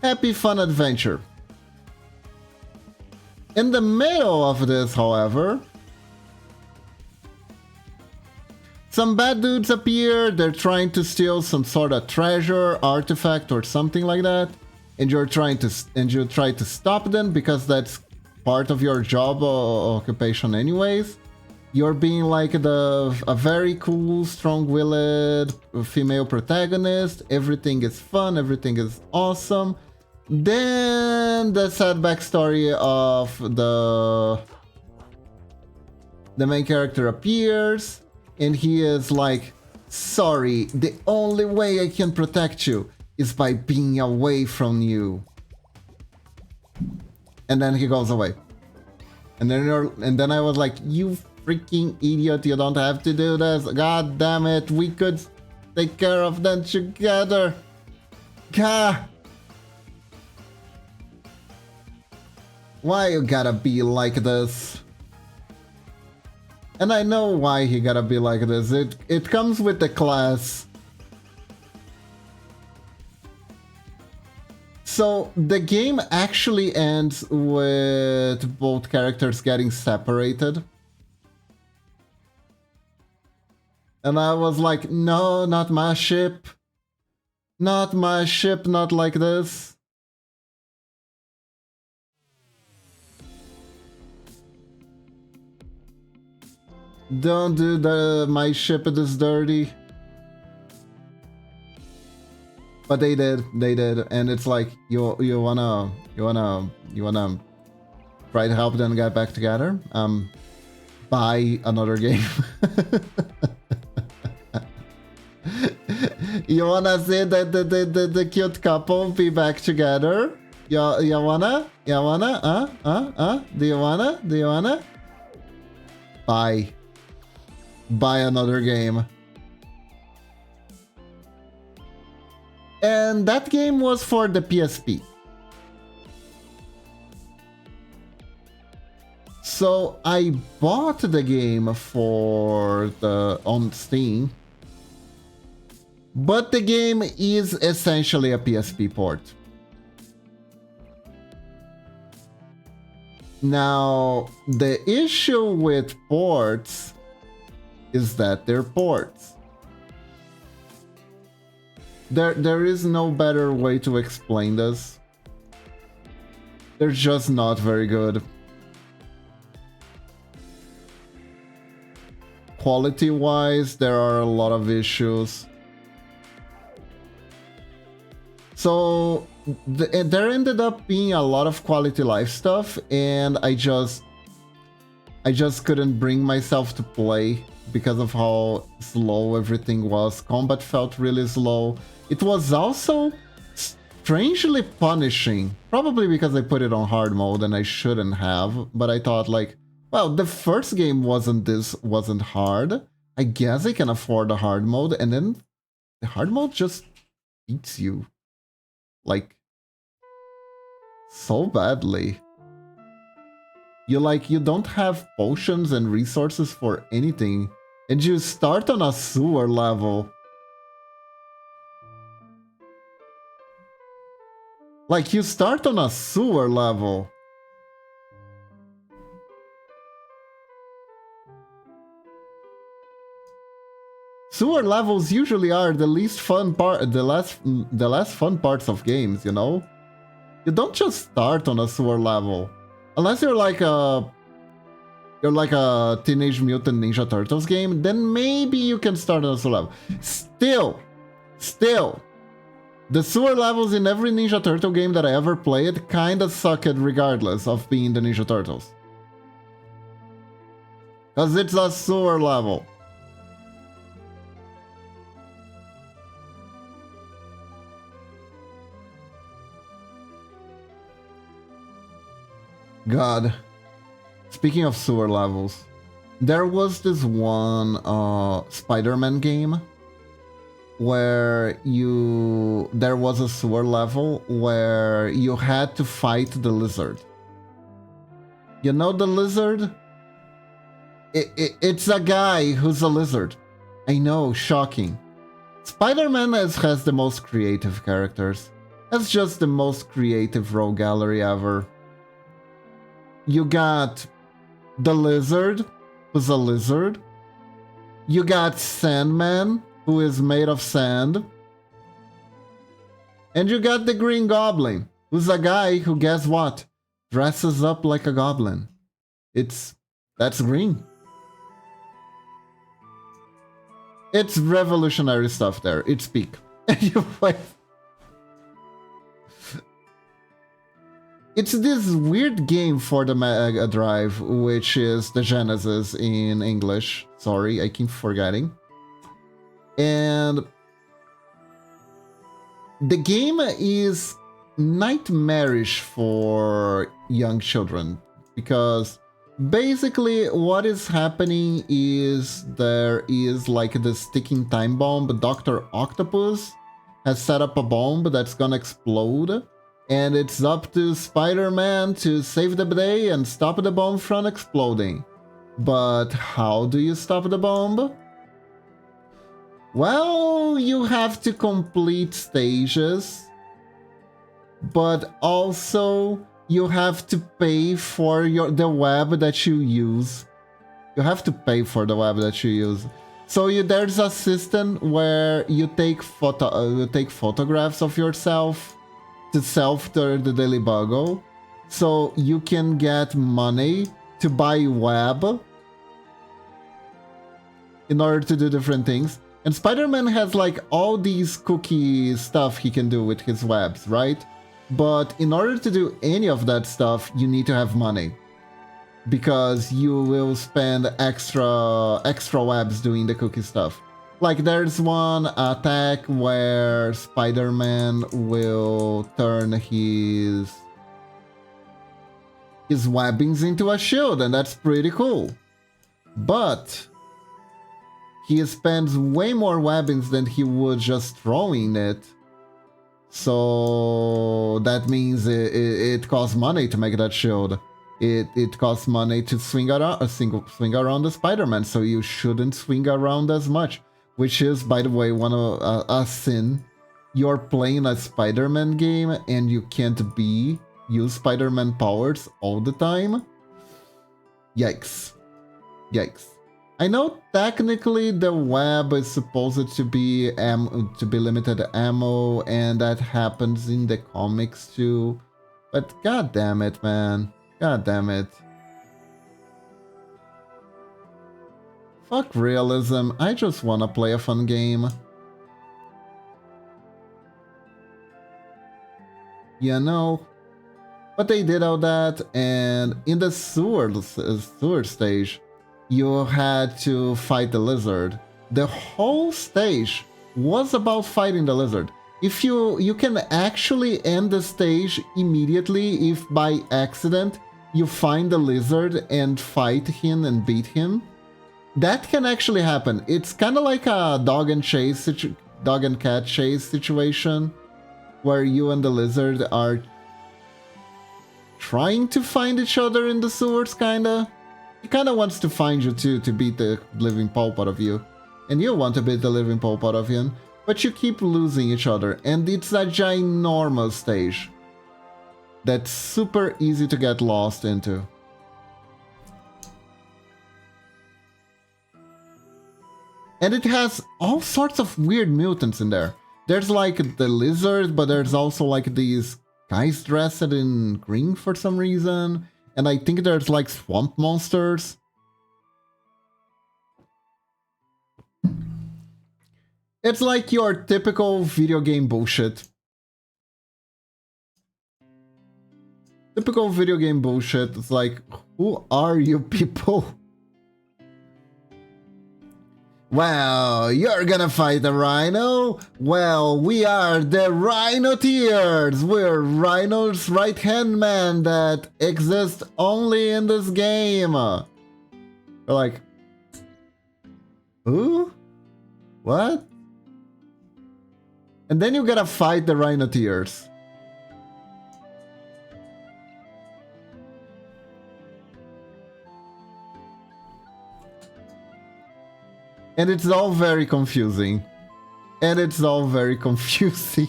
Happy fun adventure. In the middle of this, however, some bad dudes appear. They're trying to steal some sort of treasure, artifact, or something like that, and you try to stop them because that's part of your job occupation, anyways. You're being like a very cool, strong-willed female protagonist. Everything is fun. Everything is awesome. Then the sad backstory of the main character appears. And he is like, sorry, the only way I can protect you is by being away from you. And then he goes away. And then I was like, you freaking idiot, you don't have to do this. God damn it, we could take care of them together. Gah. Why you gotta be like this? And I know why he gotta be like this. It comes with the class. So the game actually ends with both characters getting separated. And I was like, no, not my ship. Not my ship, not like this. Don't do my ship this dirty. But they did, and it's like you wanna try to help them get back together. Buy another game. You wanna see the cute couple be back together? You wanna? Do you wanna? Buy another game. And that game was for the PSP. So I bought the game on Steam, but the game is essentially a PSP port. Now, the issue with ports is that they're ports. There is no better way to explain this. They're just not very good. Quality-wise, there are a lot of issues. So there ended up being a lot of quality life stuff, and I just couldn't bring myself to play because of how slow everything was. Combat felt really slow. It was also strangely punishing, probably because I put it on hard mode and I shouldn't have, but I thought like, well, the first game wasn't hard. I guess I can afford the hard mode, and then the hard mode just eats you. Like, so badly. You don't have potions and resources for anything, and you start on a sewer level. Like, you start on a sewer level. Sewer levels usually are the least fun part, the less fun parts of games, you know? You don't just start on a sewer level. Unless you're like a Teenage Mutant Ninja Turtles game, then maybe you can start on a sewer level. Still, the sewer levels in every Ninja Turtle game that I ever played kinda sucked regardless of being the Ninja Turtles. Cause it's a sewer level. God. Speaking of sewer levels, there was this one Spider-Man game where there was a sewer level where you had to fight the lizard. You know the lizard? It's a guy who's a lizard. I know, shocking. Spider-Man has the most creative characters. Has just the most creative rogue gallery ever. You got the lizard, who's a lizard. You got Sandman, who is made of sand. And you got the Green Goblin, who's a guy who, guess what? Dresses up like a goblin. That's green. It's revolutionary stuff there. It's peak. It's this weird game for the Mega Drive, which is the Genesis in English. Sorry, I keep forgetting. And the game is nightmarish for young children, because basically what is happening is there is like this ticking time bomb. Dr. Octopus has set up a bomb that's gonna explode. And it's up to Spider-Man to save the day and stop the bomb from exploding. But how do you stop the bomb? Well, you have to complete stages. But also, you have to pay for the web that you use. You have to pay for the web that you use. So there's a system where you take photographs of yourself to sell to the Daily Bugle, so you can get money to buy web in order to do different things. And Spider-Man has like all these cookie stuff he can do with his webs, right? But in order to do any of that stuff, you need to have money, because you will spend extra webs doing the cookie stuff. Like, there's one attack where Spider-Man will turn his webbings into a shield, and that's pretty cool. But he spends way more webbings than he would just throwing it. So that means it costs money to make that shield. It costs money to swing around the Spider-Man, so you shouldn't swing around as much. Which is, by the way, one of a sin. You're playing a Spider-Man game and you can't use Spider-Man powers all the time. Yikes. Yikes. I know technically the web is supposed to be limited ammo, and that happens in the comics too. But god damn it, man. God damn it. Fuck realism. I just wanna play a fun game. You know? But they did all that, and in the sewer stage, you had to fight the lizard. The whole stage was about fighting the lizard. If you can actually end the stage immediately if by accident you find the lizard and fight him and beat him. That can actually happen. It's kind of like a dog and cat chase situation where you and the lizard are trying to find each other in the sewers, kinda. He kinda wants to find you too, to beat the living pulp out of you. And you want to beat the living pulp out of him, but you keep losing each other, and it's a ginormous stage that's super easy to get lost into. And it has all sorts of weird mutants in there. There's like the lizard, but there's also like these guys dressed in green for some reason. And I think there's like swamp monsters. It's like your typical video game bullshit. Typical video game bullshit. It's like, who are you people? Well, you're gonna fight a rhino? Well, we are the Rhinoteers! We're Rhino's right-hand man that exists only in this game. We're like, who? What? And then you gotta fight the Rhinoteers. And it's all very confusing. And it's all very confusing.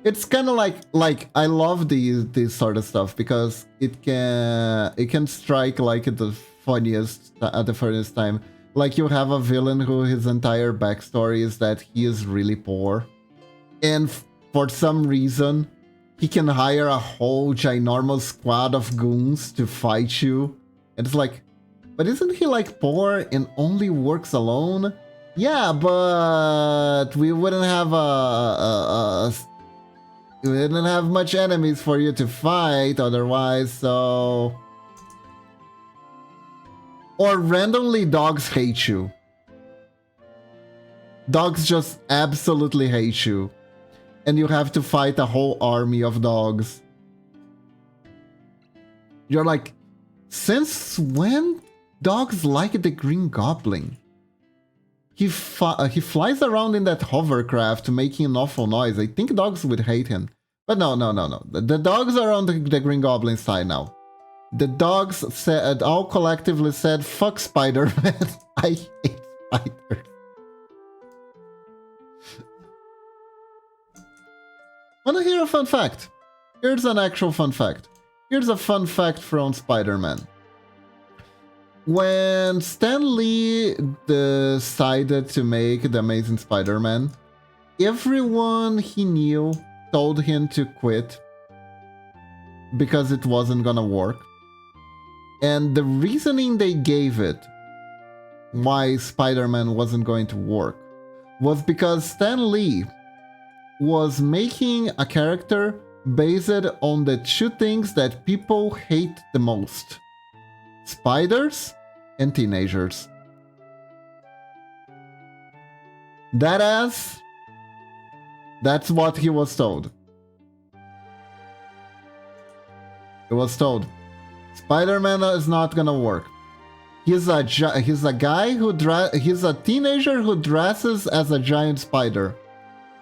It's kind of like I love this sort of stuff because it can strike like at the funniest time. Like you have a villain who his entire backstory is that he is really poor, and for some reason he can hire a whole ginormous squad of goons to fight you. And it's like, but isn't he like poor and only works alone? Yeah, but we wouldn't have we didn't have much enemies for you to fight otherwise, so... Or randomly dogs hate you. Dogs just absolutely hate you. And you have to fight a whole army of dogs. You're like, since when dogs like the Green Goblin? He flies around in that hovercraft making an awful noise. I think dogs would hate him. But no. The dogs are on the Green Goblin side now. The dogs all collectively said, fuck Spider-Man. I hate spiders. Wanna hear a fun fact? Here's an actual fun fact. Here's a fun fact from Spider-Man. When Stan Lee decided to make The Amazing Spider-Man, everyone he knew told him to quit because it wasn't gonna work. And the reasoning they gave it why Spider-Man wasn't going to work was because Stan Lee was making a character based on the two things that people hate the most: spiders and teenagers. That's what he was told. He was told, Spider-Man is not gonna work. He's a guy who he's a teenager who dresses as a giant spider.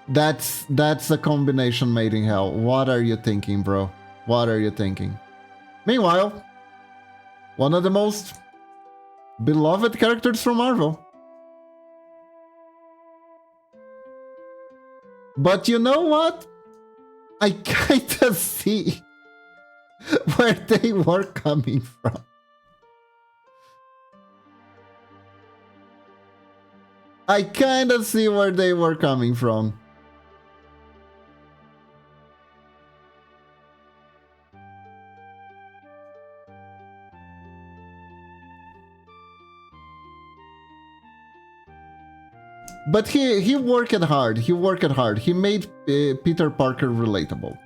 That's a combination made in hell. What are you thinking, bro? What are you thinking? Meanwhile, one of the most beloved characters from Marvel. But you know what? I kinda see where they were coming from. I kinda see where they were coming from. But he worked hard. He worked hard. He made Peter Parker relatable.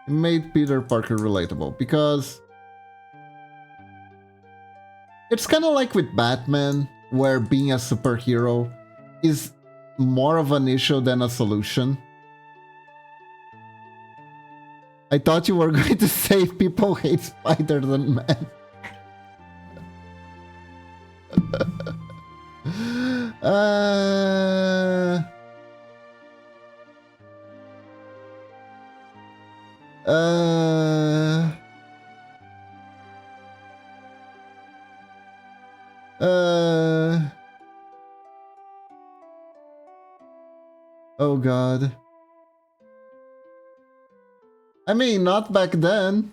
He made Peter Parker relatable because it's kind of like with Batman, where being a superhero is more of an issue than a solution. I thought you were going to say people hate Spider-Man. Oh god. I mean, not back then.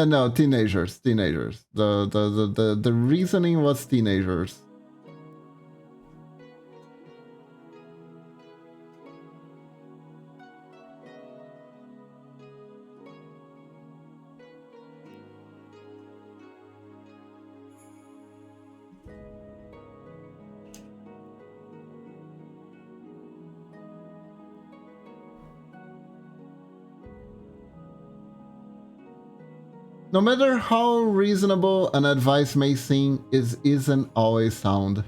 No, teenagers. The reasoning was teenagers. No matter how reasonable an advice may seem, isn't always sound.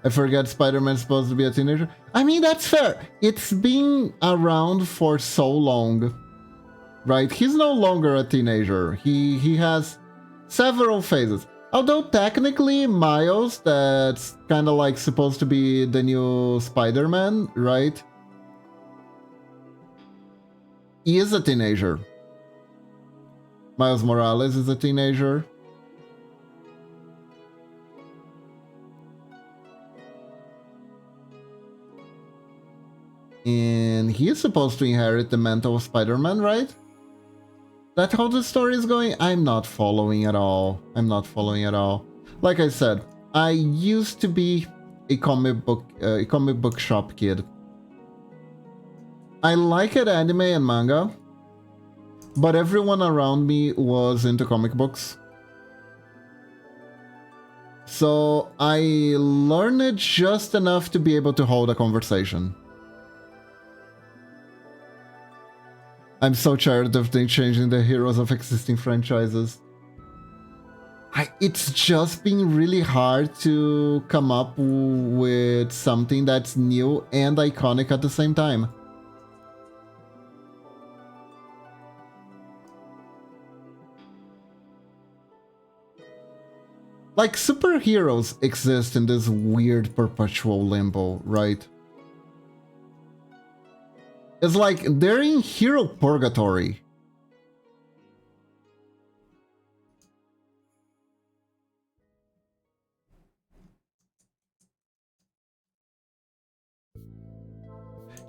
I forget Spider-Man's supposed to be a teenager. I mean, that's fair. It's been around for so long, right? He's no longer a teenager. He has several phases. Although technically Miles, that's kind of like supposed to be the new Spider-Man, right? He is a teenager. Miles Morales is a teenager. And he is supposed to inherit the mantle of Spider-Man, right? That's how the story is going? I'm not following at all. I'm not following at all. Like I said, I used to be a comic book shop kid. I liked anime and manga, but everyone around me was into comic books. So I learned just enough to be able to hold a conversation. I'm so tired of them changing the heroes of existing franchises. It's just been really hard to come up with something that's new and iconic at the same time. Like, superheroes exist in this weird perpetual limbo, right? It's like they're in hero purgatory.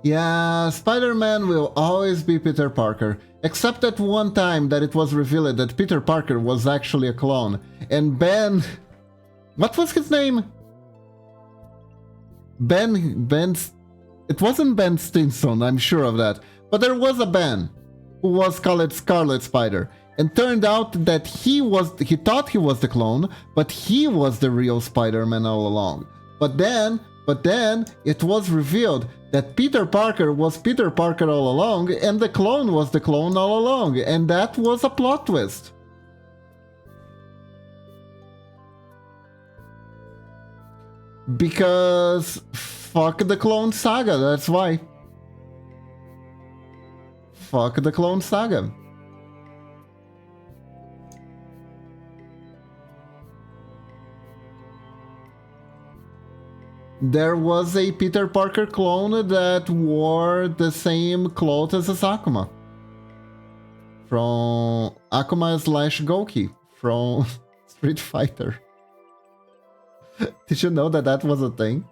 Yeah, Spider-Man will always be Peter Parker, except at one time that it was revealed that Peter Parker was actually a clone, and Ben... What was his name? It wasn't Ben Stinson, I'm sure of that, but there was a Ben who was called Scarlet Spider, and turned out that he thought he was the clone, but he was the real Spider-Man all along. But then it was revealed that Peter Parker was Peter Parker all along, and the clone was the clone all along, and that was a plot twist. Because fuck the Clone Saga, that's why. Fuck the Clone Saga. There was a Peter Parker clone that wore the same clothes as Akuma. From Akuma / Goki from Street Fighter. Did you know that that was a thing?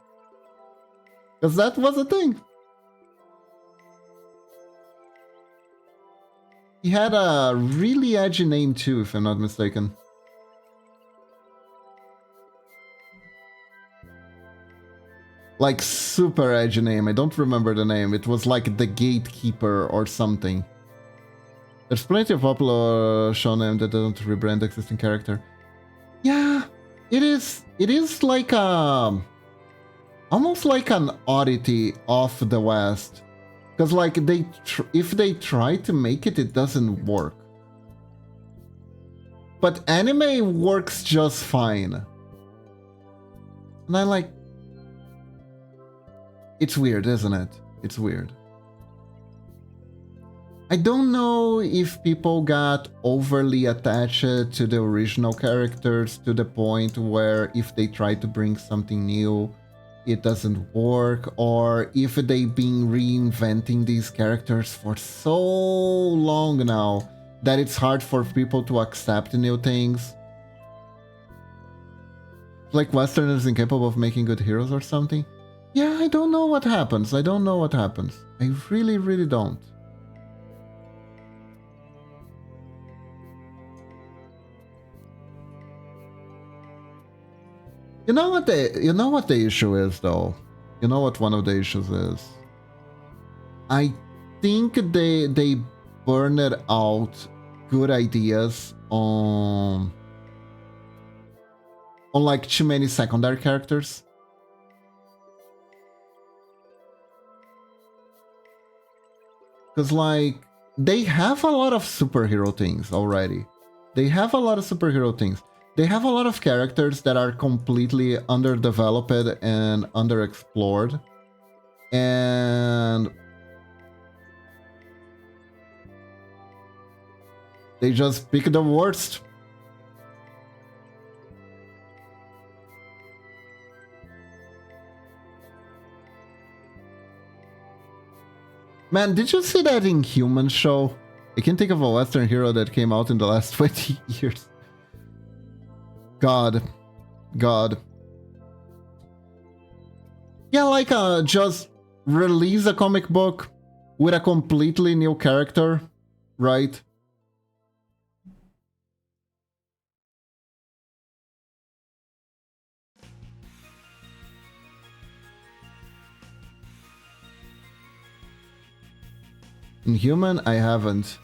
Because that was a thing. He had a really edgy name too, if I'm not mistaken. Like super edgy name. I don't remember the name. It was like the Gatekeeper or something. There's plenty of popular shonen that don't rebrand existing character. Yeah, it is. It is like a almost like an oddity of the West, because like if they try to make it, it doesn't work. But anime works just fine, and I like. It's weird, isn't it? It's weird. I don't know if people got overly attached to the original characters to the point where if they try to bring something new, it doesn't work, or if they've been reinventing these characters for so long now that it's hard for people to accept new things. Like Westerners incapable of making good heroes or something. Yeah, I don't know what happens. I don't know what happens. I really, really don't. You know what the issue is though? You know what one of the issues is? I think they burned out good ideas on like too many secondary characters. Because, like, they have a lot of superhero things already. They have a lot of superhero things. They have a lot of characters that are completely underdeveloped and underexplored. And they just pick the worst. Man, did you see that Inhuman show? I can think of a Western hero that came out in the last 20 years. God. Yeah, like just release a comic book with a completely new character, right? Inhuman? I haven't.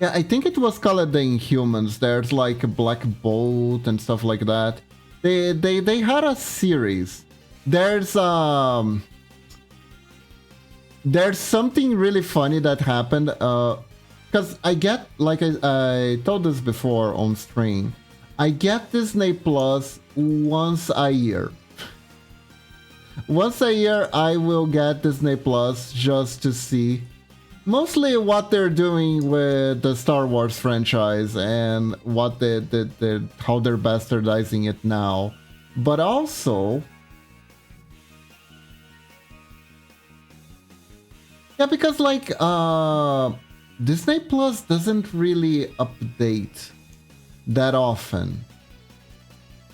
Yeah, I think it was called the Inhumans. There's like a Black Bolt and stuff like that. They had a series. There's something really funny that happened. Because I get, like I told this before on stream, I get Disney Plus once a year. Once a year, I will get Disney Plus just to see mostly what they're doing with the Star Wars franchise and what how they're bastardizing it now. But also, yeah, because like Disney Plus doesn't really update that often.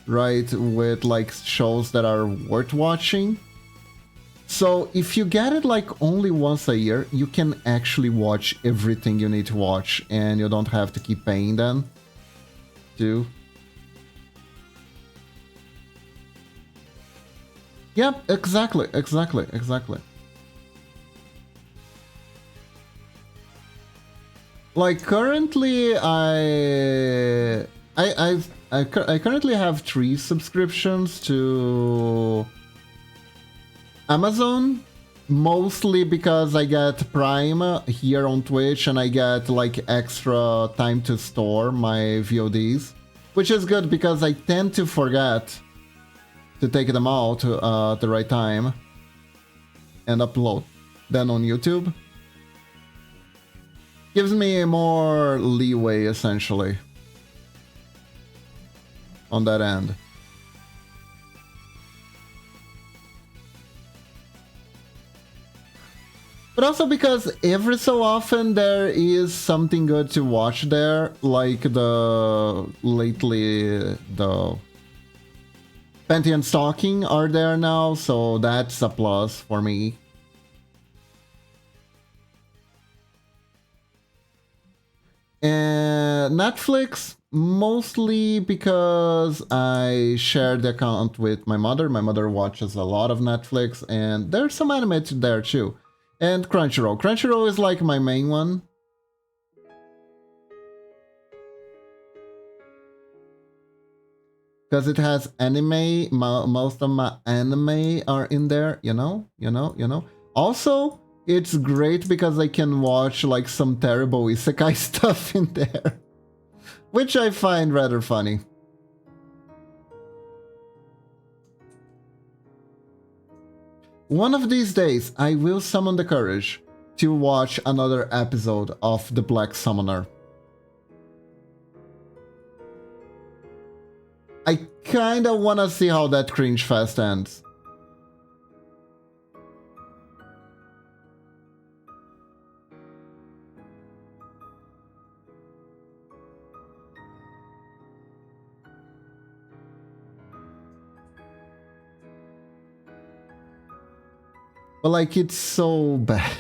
Right, with like shows that are worth watching. So if you get it like only once a year, you can actually watch everything you need to watch and you don't have to keep paying them too. Yep, exactly. Like currently I currently have 3 subscriptions to Amazon, mostly because I get Prime here on Twitch and I get like extra time to store my VODs, which is good because I tend to forget to take them out at the right time and upload them on YouTube. Gives me more leeway, essentially, on that end. But also because every so often there is something good to watch there, like lately the Panty and Stalking are there now, so that's a plus for me. And Netflix, mostly because I share the account with my mother. My mother watches a lot of Netflix, and there's some anime there too. And Crunchyroll. Crunchyroll is like my main one. Because it has anime, most of my anime are in there, you know? Also, it's great because I can watch like some terrible isekai stuff in there, which I find rather funny. One of these days, I will summon the courage to watch another episode of The Black Summoner. I kinda wanna see how that cringe fest ends. But like, it's so bad.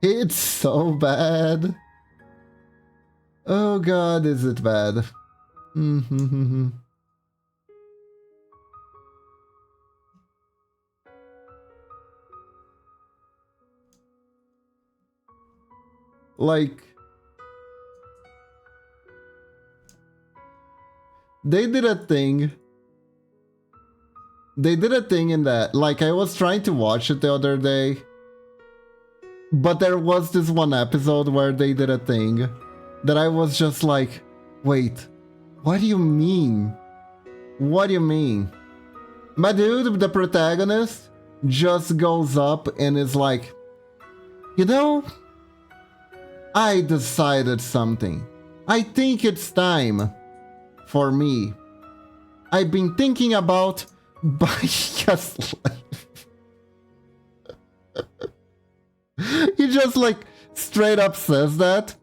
It's so bad. Oh god, is it bad? Like, they did a thing. They did a thing in that, like, I was trying to watch it the other day, but there was this one episode where they did a thing that I was just like, wait, what do you mean? What do you mean? My dude, the protagonist, just goes up and is like, you know, I decided something. I think it's time for me. I've been thinking about buying a slave. He just like straight up says that,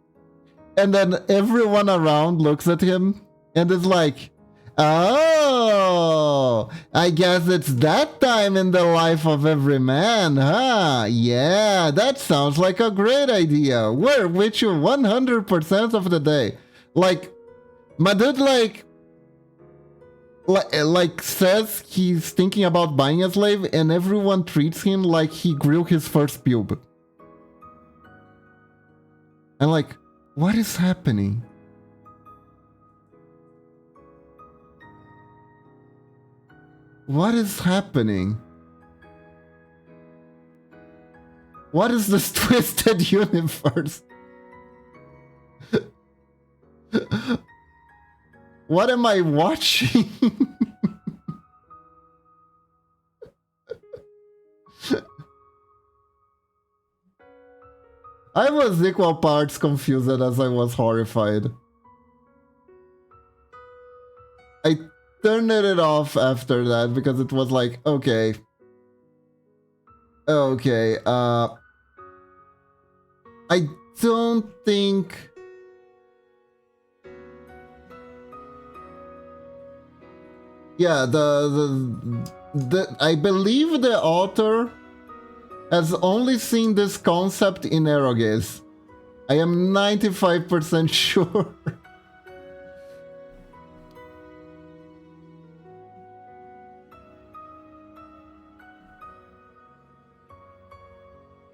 and then everyone around looks at him and is like, oh, I guess it's that time in the life of every man, huh? Yeah, that sounds like a great idea. We're with you 100% of the day. Like, my dude, like says he's thinking about buying a slave, and everyone treats him like he grew his first pube. And like, what is happening? What is happening? What is this twisted universe? What am I watching? I was equal parts confused as I was horrified. I turned it off after that because it was like, okay. Okay, I don't think... Yeah, I believe the author has only seen this concept in Eroges. I am 95% sure.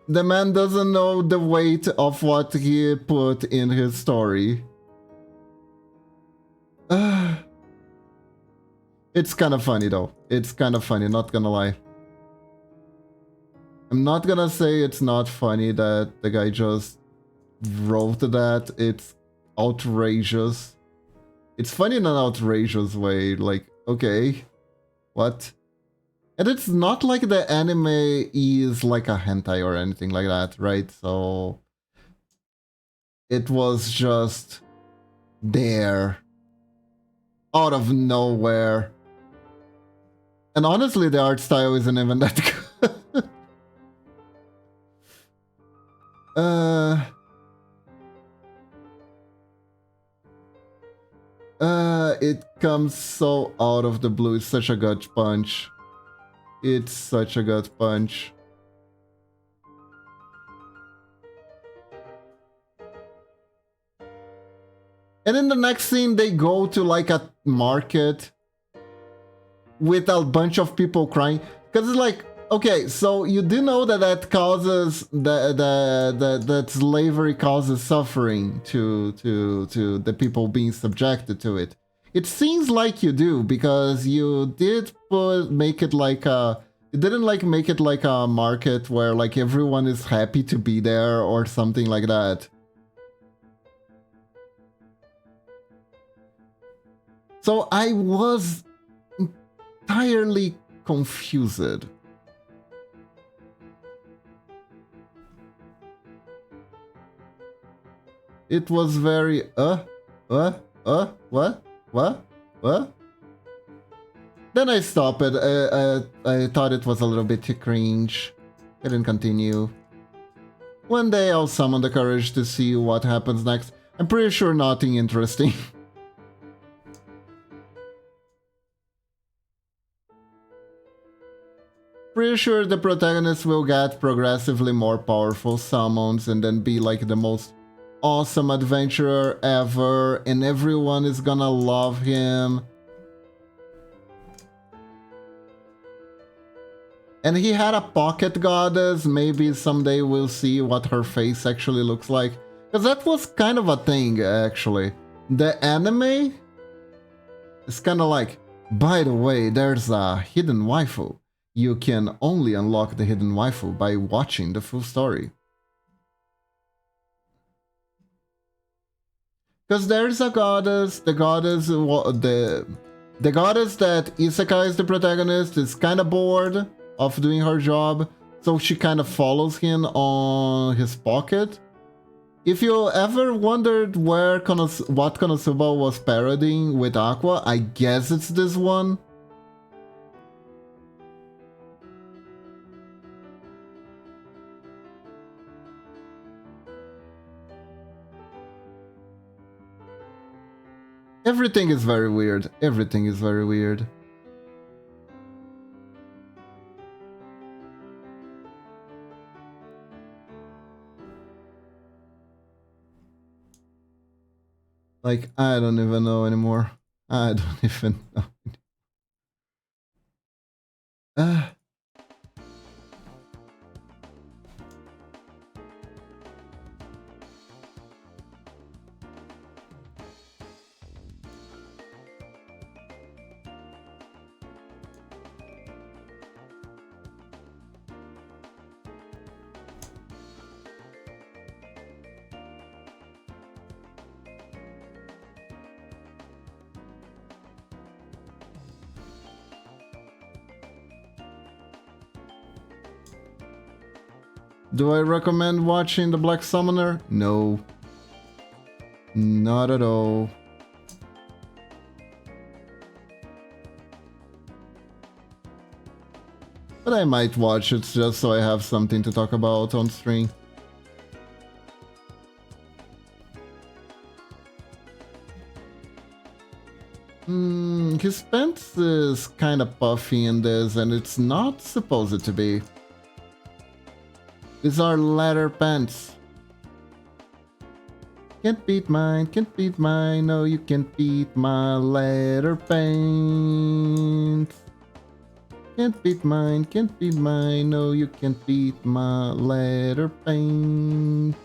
The man doesn't know the weight of what he put in his story. It's kind of funny though. It's kind of funny, not gonna lie. I'm not gonna say it's not funny that the guy just wrote that. It's outrageous. It's funny in an outrageous way, like, okay. What? And it's not like the anime is like a hentai or anything like that, right? So it was just there out of nowhere. And honestly, the art style isn't even that good. It comes so out of the blue. It's such a gut punch. It's such a gut punch. And in the next scene, they go to like a market with a bunch of people crying. Because it's like, okay, so you do know that that causes that slavery causes suffering to the people being subjected to it. It seems like you do, because you did make it like a, you didn't like make it like a market where like everyone is happy to be there or something like that. So I was entirely confused. It was very, what? Then I stopped it. I thought it was a little bit too cringe. I didn't continue. One day I'll summon the courage to see what happens next. I'm pretty sure nothing interesting. Pretty sure the protagonist will get progressively more powerful summons and then be like the most awesome adventurer ever, and everyone is gonna love him. And he had a pocket goddess. Maybe someday we'll see what her face actually looks like. Because that was kind of a thing, actually. The anime is kind of like, by the way, there's a hidden waifu. You can only unlock the hidden waifu by watching the full story. Because there's a goddess, the goddess that Isekai is the protagonist is kind of bored of doing her job, so she kind of follows him on his pocket. If you ever wondered what Konosuba was parodying with Aqua, I guess it's this one. Everything is very weird. Everything is very weird. Like, I don't even know anymore. I don't even know. Do I recommend watching The Black Summoner? No. Not at all. But I might watch it just so I have something to talk about on stream. His pants is kind of puffy in this, and it's not supposed to be. These are leather pants. Can't beat mine, no you can't beat my leather pants. Can't beat mine, no you can't beat my leather pants.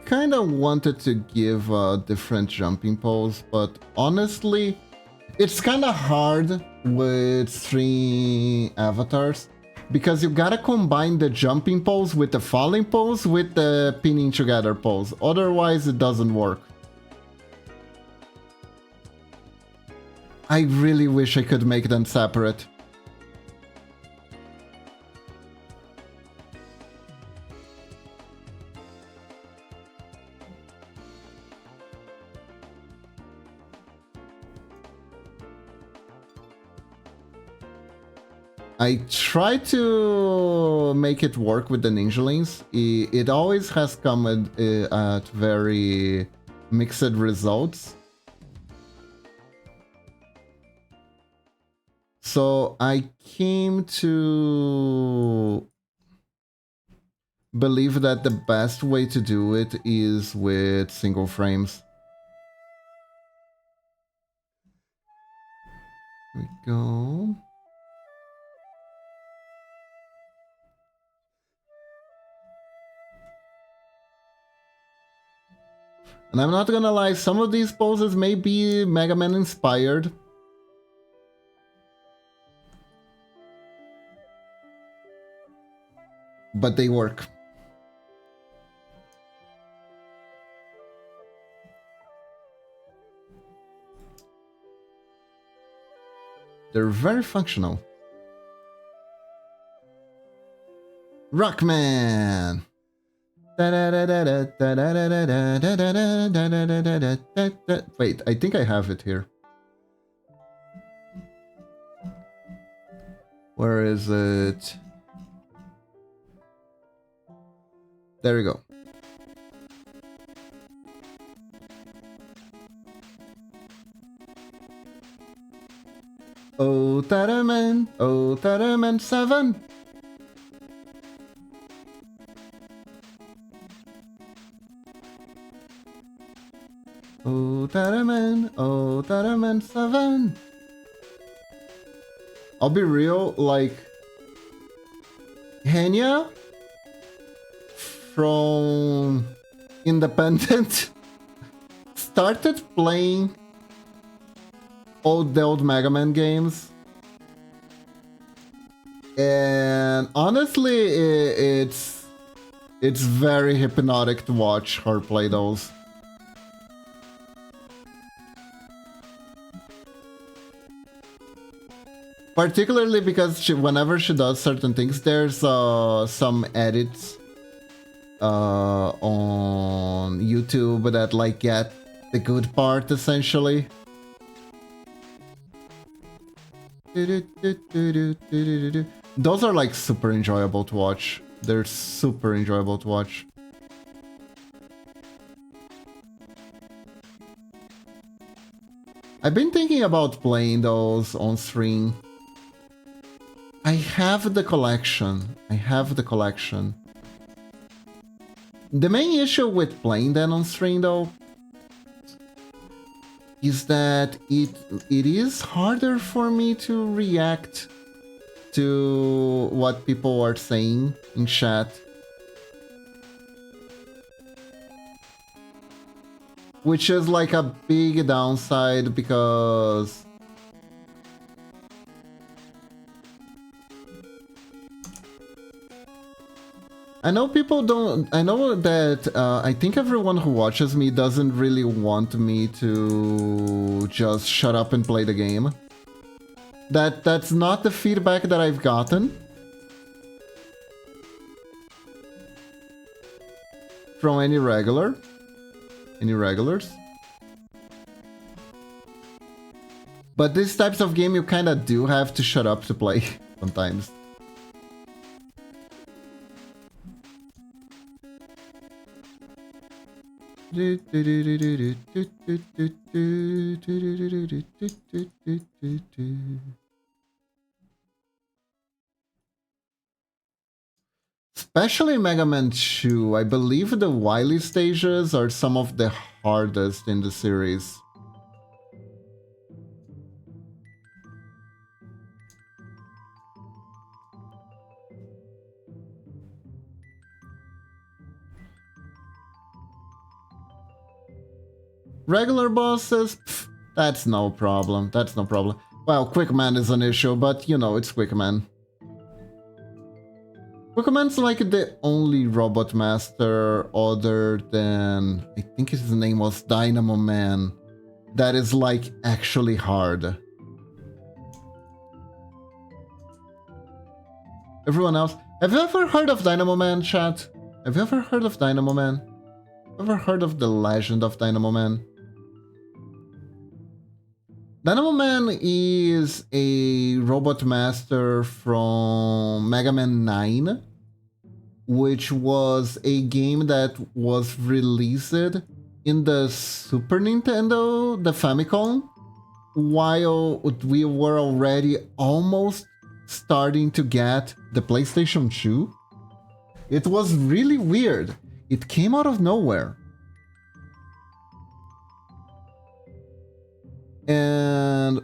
kind of wanted to give a different jumping pose, but honestly, it's kind of hard with 3 avatars because you gotta combine the jumping pose with the falling pose with the pinning together pose. Otherwise, it doesn't work. I really wish I could make them separate. I try to make it work with the ninjalings. It always has come at very mixed results. So I came to believe that the best way to do it is with single frames. Here we go. And I'm not gonna lie, some of these poses may be Mega Man inspired. But they work. They're very functional. Rockman! Wait, I think I have it here. Where is it? There we go. Oh, Taraman 7. Oh, Taraman 7. I'll be real, like, Henya from Independent started playing the old Mega Man games, and honestly, it's very hypnotic to watch her play those. Particularly because whenever she does certain things, there's some edits on YouTube that like get the good part essentially. Those are like super enjoyable to watch. They're super enjoyable to watch. I've been thinking about playing those on stream. I have the collection. The main issue with playing them on stream though is that it is harder for me to react to what people are saying in chat. Which is like a big downside because I know people don't. I know that I think everyone who watches me doesn't really want me to just shut up and play the game. That's not the feedback that I've gotten from any regulars. But these types of game you kind of do have to shut up to play sometimes. Especially Mega Man 2, I believe the Wily stages are some of the hardest in the series. Regular bosses, pff, that's no problem. That's no problem. Well, Quickman is an issue, but you know, it's Quickman. Quickman's like the only robot master other than, I think his name was Dynamo Man, that is like actually hard. Everyone else, have you ever heard of Dynamo Man, chat? Have you ever heard of Dynamo Man? Ever heard of the legend of Dynamo Man? Dynamo Man is a robot master from Mega Man 9, which was a game that was released in the Super Nintendo, the Famicom, while we were already almost starting to get the PlayStation 2. It was really weird. It came out of nowhere. And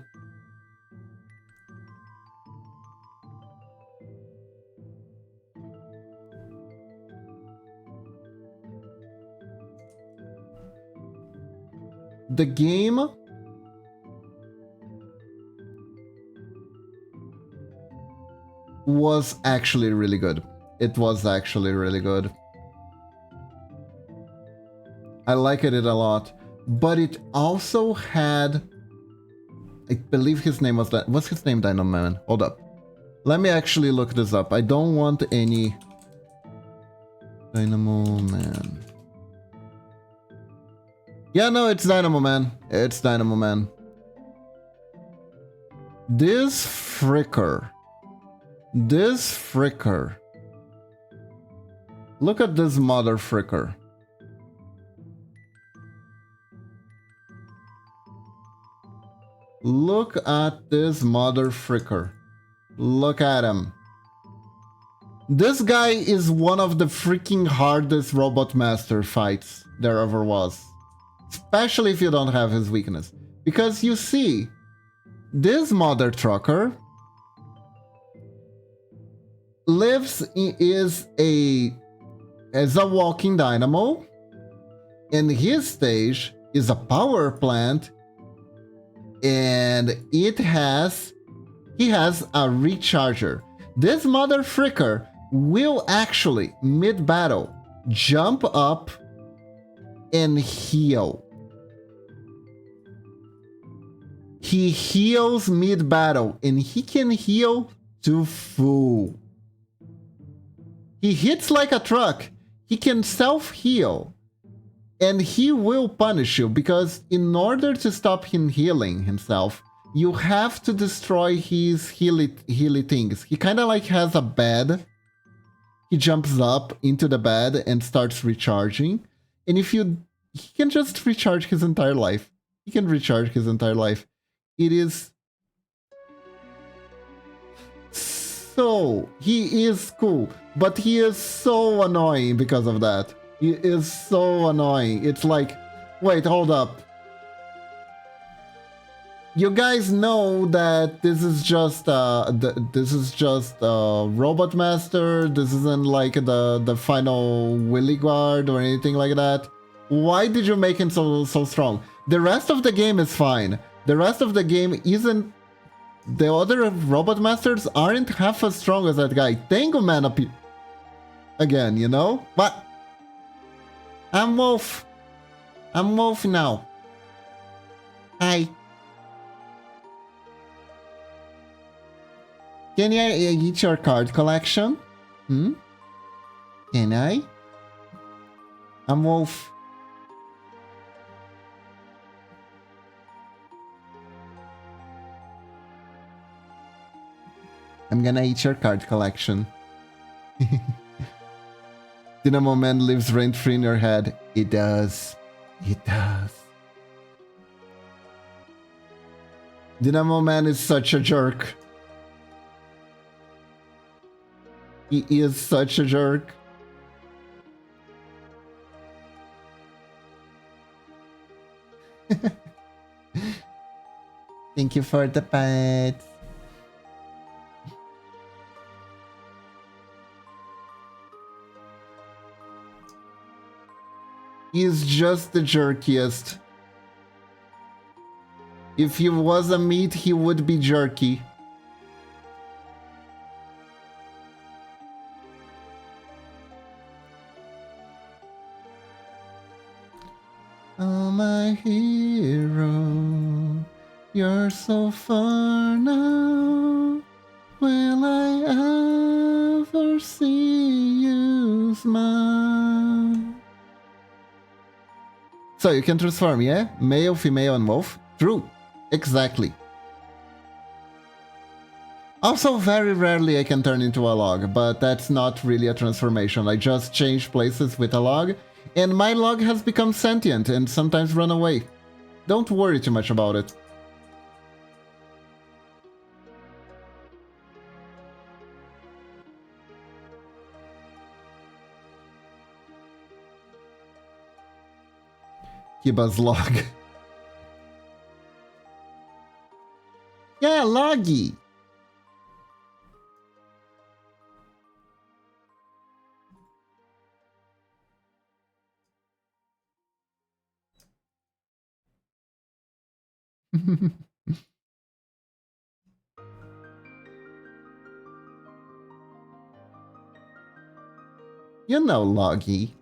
the game was actually really good. It was actually really good. I liked it a lot. But it also had, I believe his name was that. What's his name, Dynamo Man? Hold up. Let me actually look this up. I don't want any Dynamo Man. Yeah, no, it's Dynamo Man. It's Dynamo Man. This fricker. This fricker. Look at this mother fricker. Look at this mother fricker. Look at him. This guy is one of the freaking hardest robot master fights there ever was. Especially if you don't have his weakness. Because you see, this mother trucker is a walking dynamo, and his stage is a power plant, and he has a recharger. This mother fricker will actually, mid-battle, jump up and heal. He heals mid-battle, and he can heal to full. He hits like a truck. He can self-heal. And he will punish you, because in order to stop him healing himself, you have to destroy his healy things. He kind of like has a bed. He jumps up into the bed and starts recharging. And he can just recharge his entire life. He can recharge his entire life. It is... So, he is cool, but he is so annoying because of that. He is so annoying. It's like, wait, hold up. You guys know that this is just Robot Master. This isn't like the final Willy Guard or anything like that. Why did you make him so strong? The rest of the game is fine. The rest of the game isn't. The other Robot Masters aren't half as strong as that guy. Tango Man again, you know? But I'm Wolf. I'm Wolf now. Hi. Can I eat your card collection? Hmm? Can I? I'm Wolf. I'm gonna eat your card collection. Dynamo Man lives rent-free in your head. It does. It does. Dynamo Man is such a jerk. He is such a jerk. Thank you for the pets. He is just the jerkiest. If he was a meat, he would be jerky. Oh, my hero, you're so far now. Will I ever see you smile? So you can transform, yeah? Male, female, and wolf? True. Exactly. Also, very rarely I can turn into a log, but that's not really a transformation. I just change places with a log, and my log has become sentient and sometimes run away. Don't worry too much about it. Kiba's log. Yeah, loggy. You know, loggy.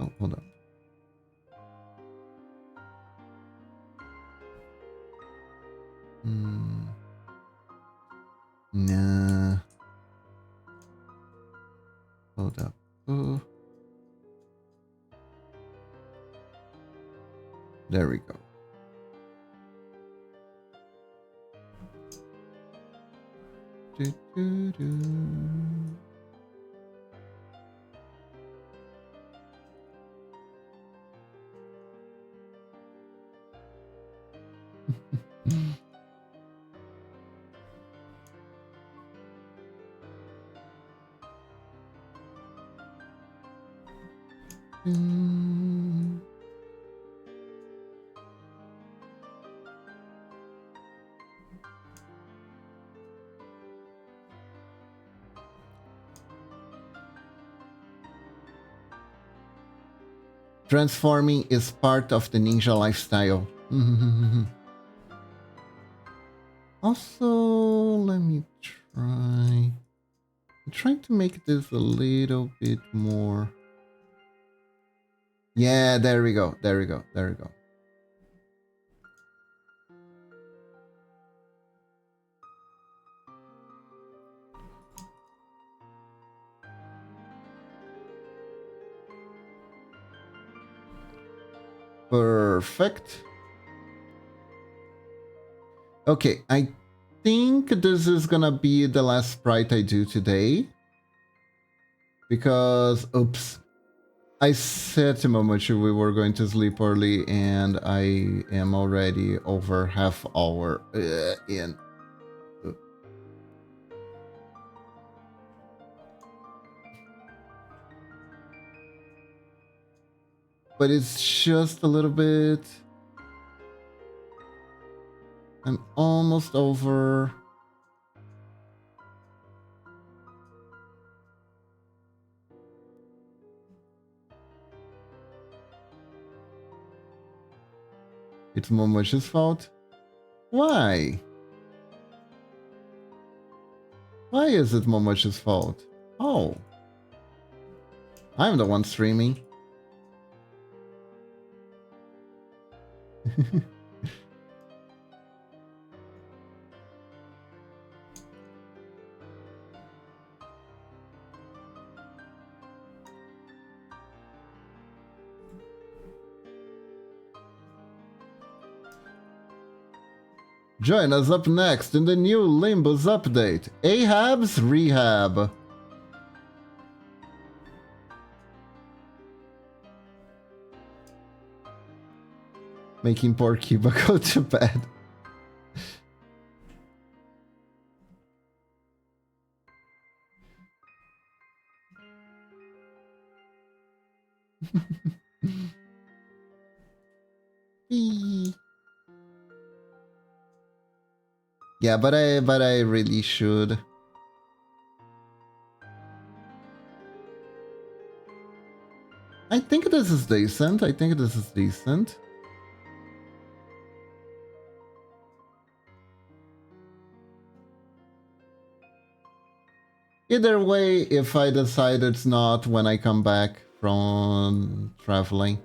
Oh, hold on. Nah. Hold up. Oh. There we go. Do, do, do. Transforming is part of the ninja lifestyle. Also, let me try. I'm trying to make this a little bit more. Yeah, there we go. There we go. There we go. Perfect. Okay, I think this is gonna be the last sprite I do today. Because, oops. I said to Momochi we were going to sleep early and I am already over half hour in. But it's just a little bit. I'm almost over. It's Momochi's fault? Why? Why is it Momochi's fault? Oh. I'm the one streaming. Join us up next in the new Limbus update, Ahab's Rehab. Making poor Kiba go to bed. Yeah, but I really should. I think this is decent. I think this is decent. Either way, if I decide it's not when I come back from traveling,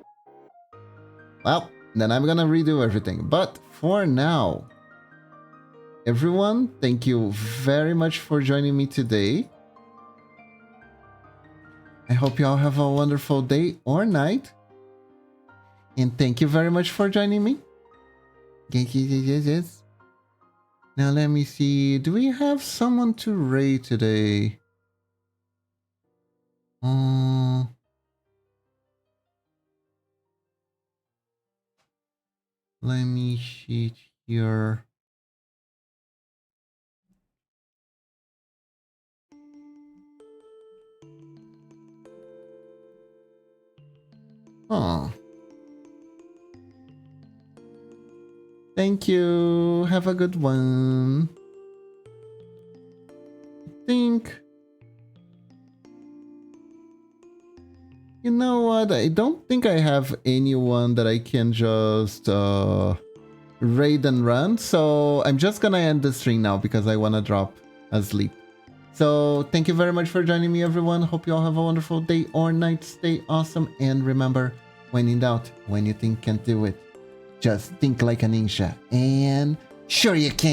well, then I'm gonna redo everything. But for now, everyone, thank you very much for joining me today. I hope you all have a wonderful day or night. And thank you very much for joining me. Yes. Now let me see. Do we have someone to raid today? Let me see here. Oh. Thank you. Have a good one. I think... You know what? I don't think I have anyone that I can just raid and run. So I'm just gonna end the stream now because I wanna drop asleep. So thank you very much for joining me, everyone. Hope you all have a wonderful day or night. Stay awesome. And remember, when in doubt, when you think can't do it, just think like a ninja. And sure you can.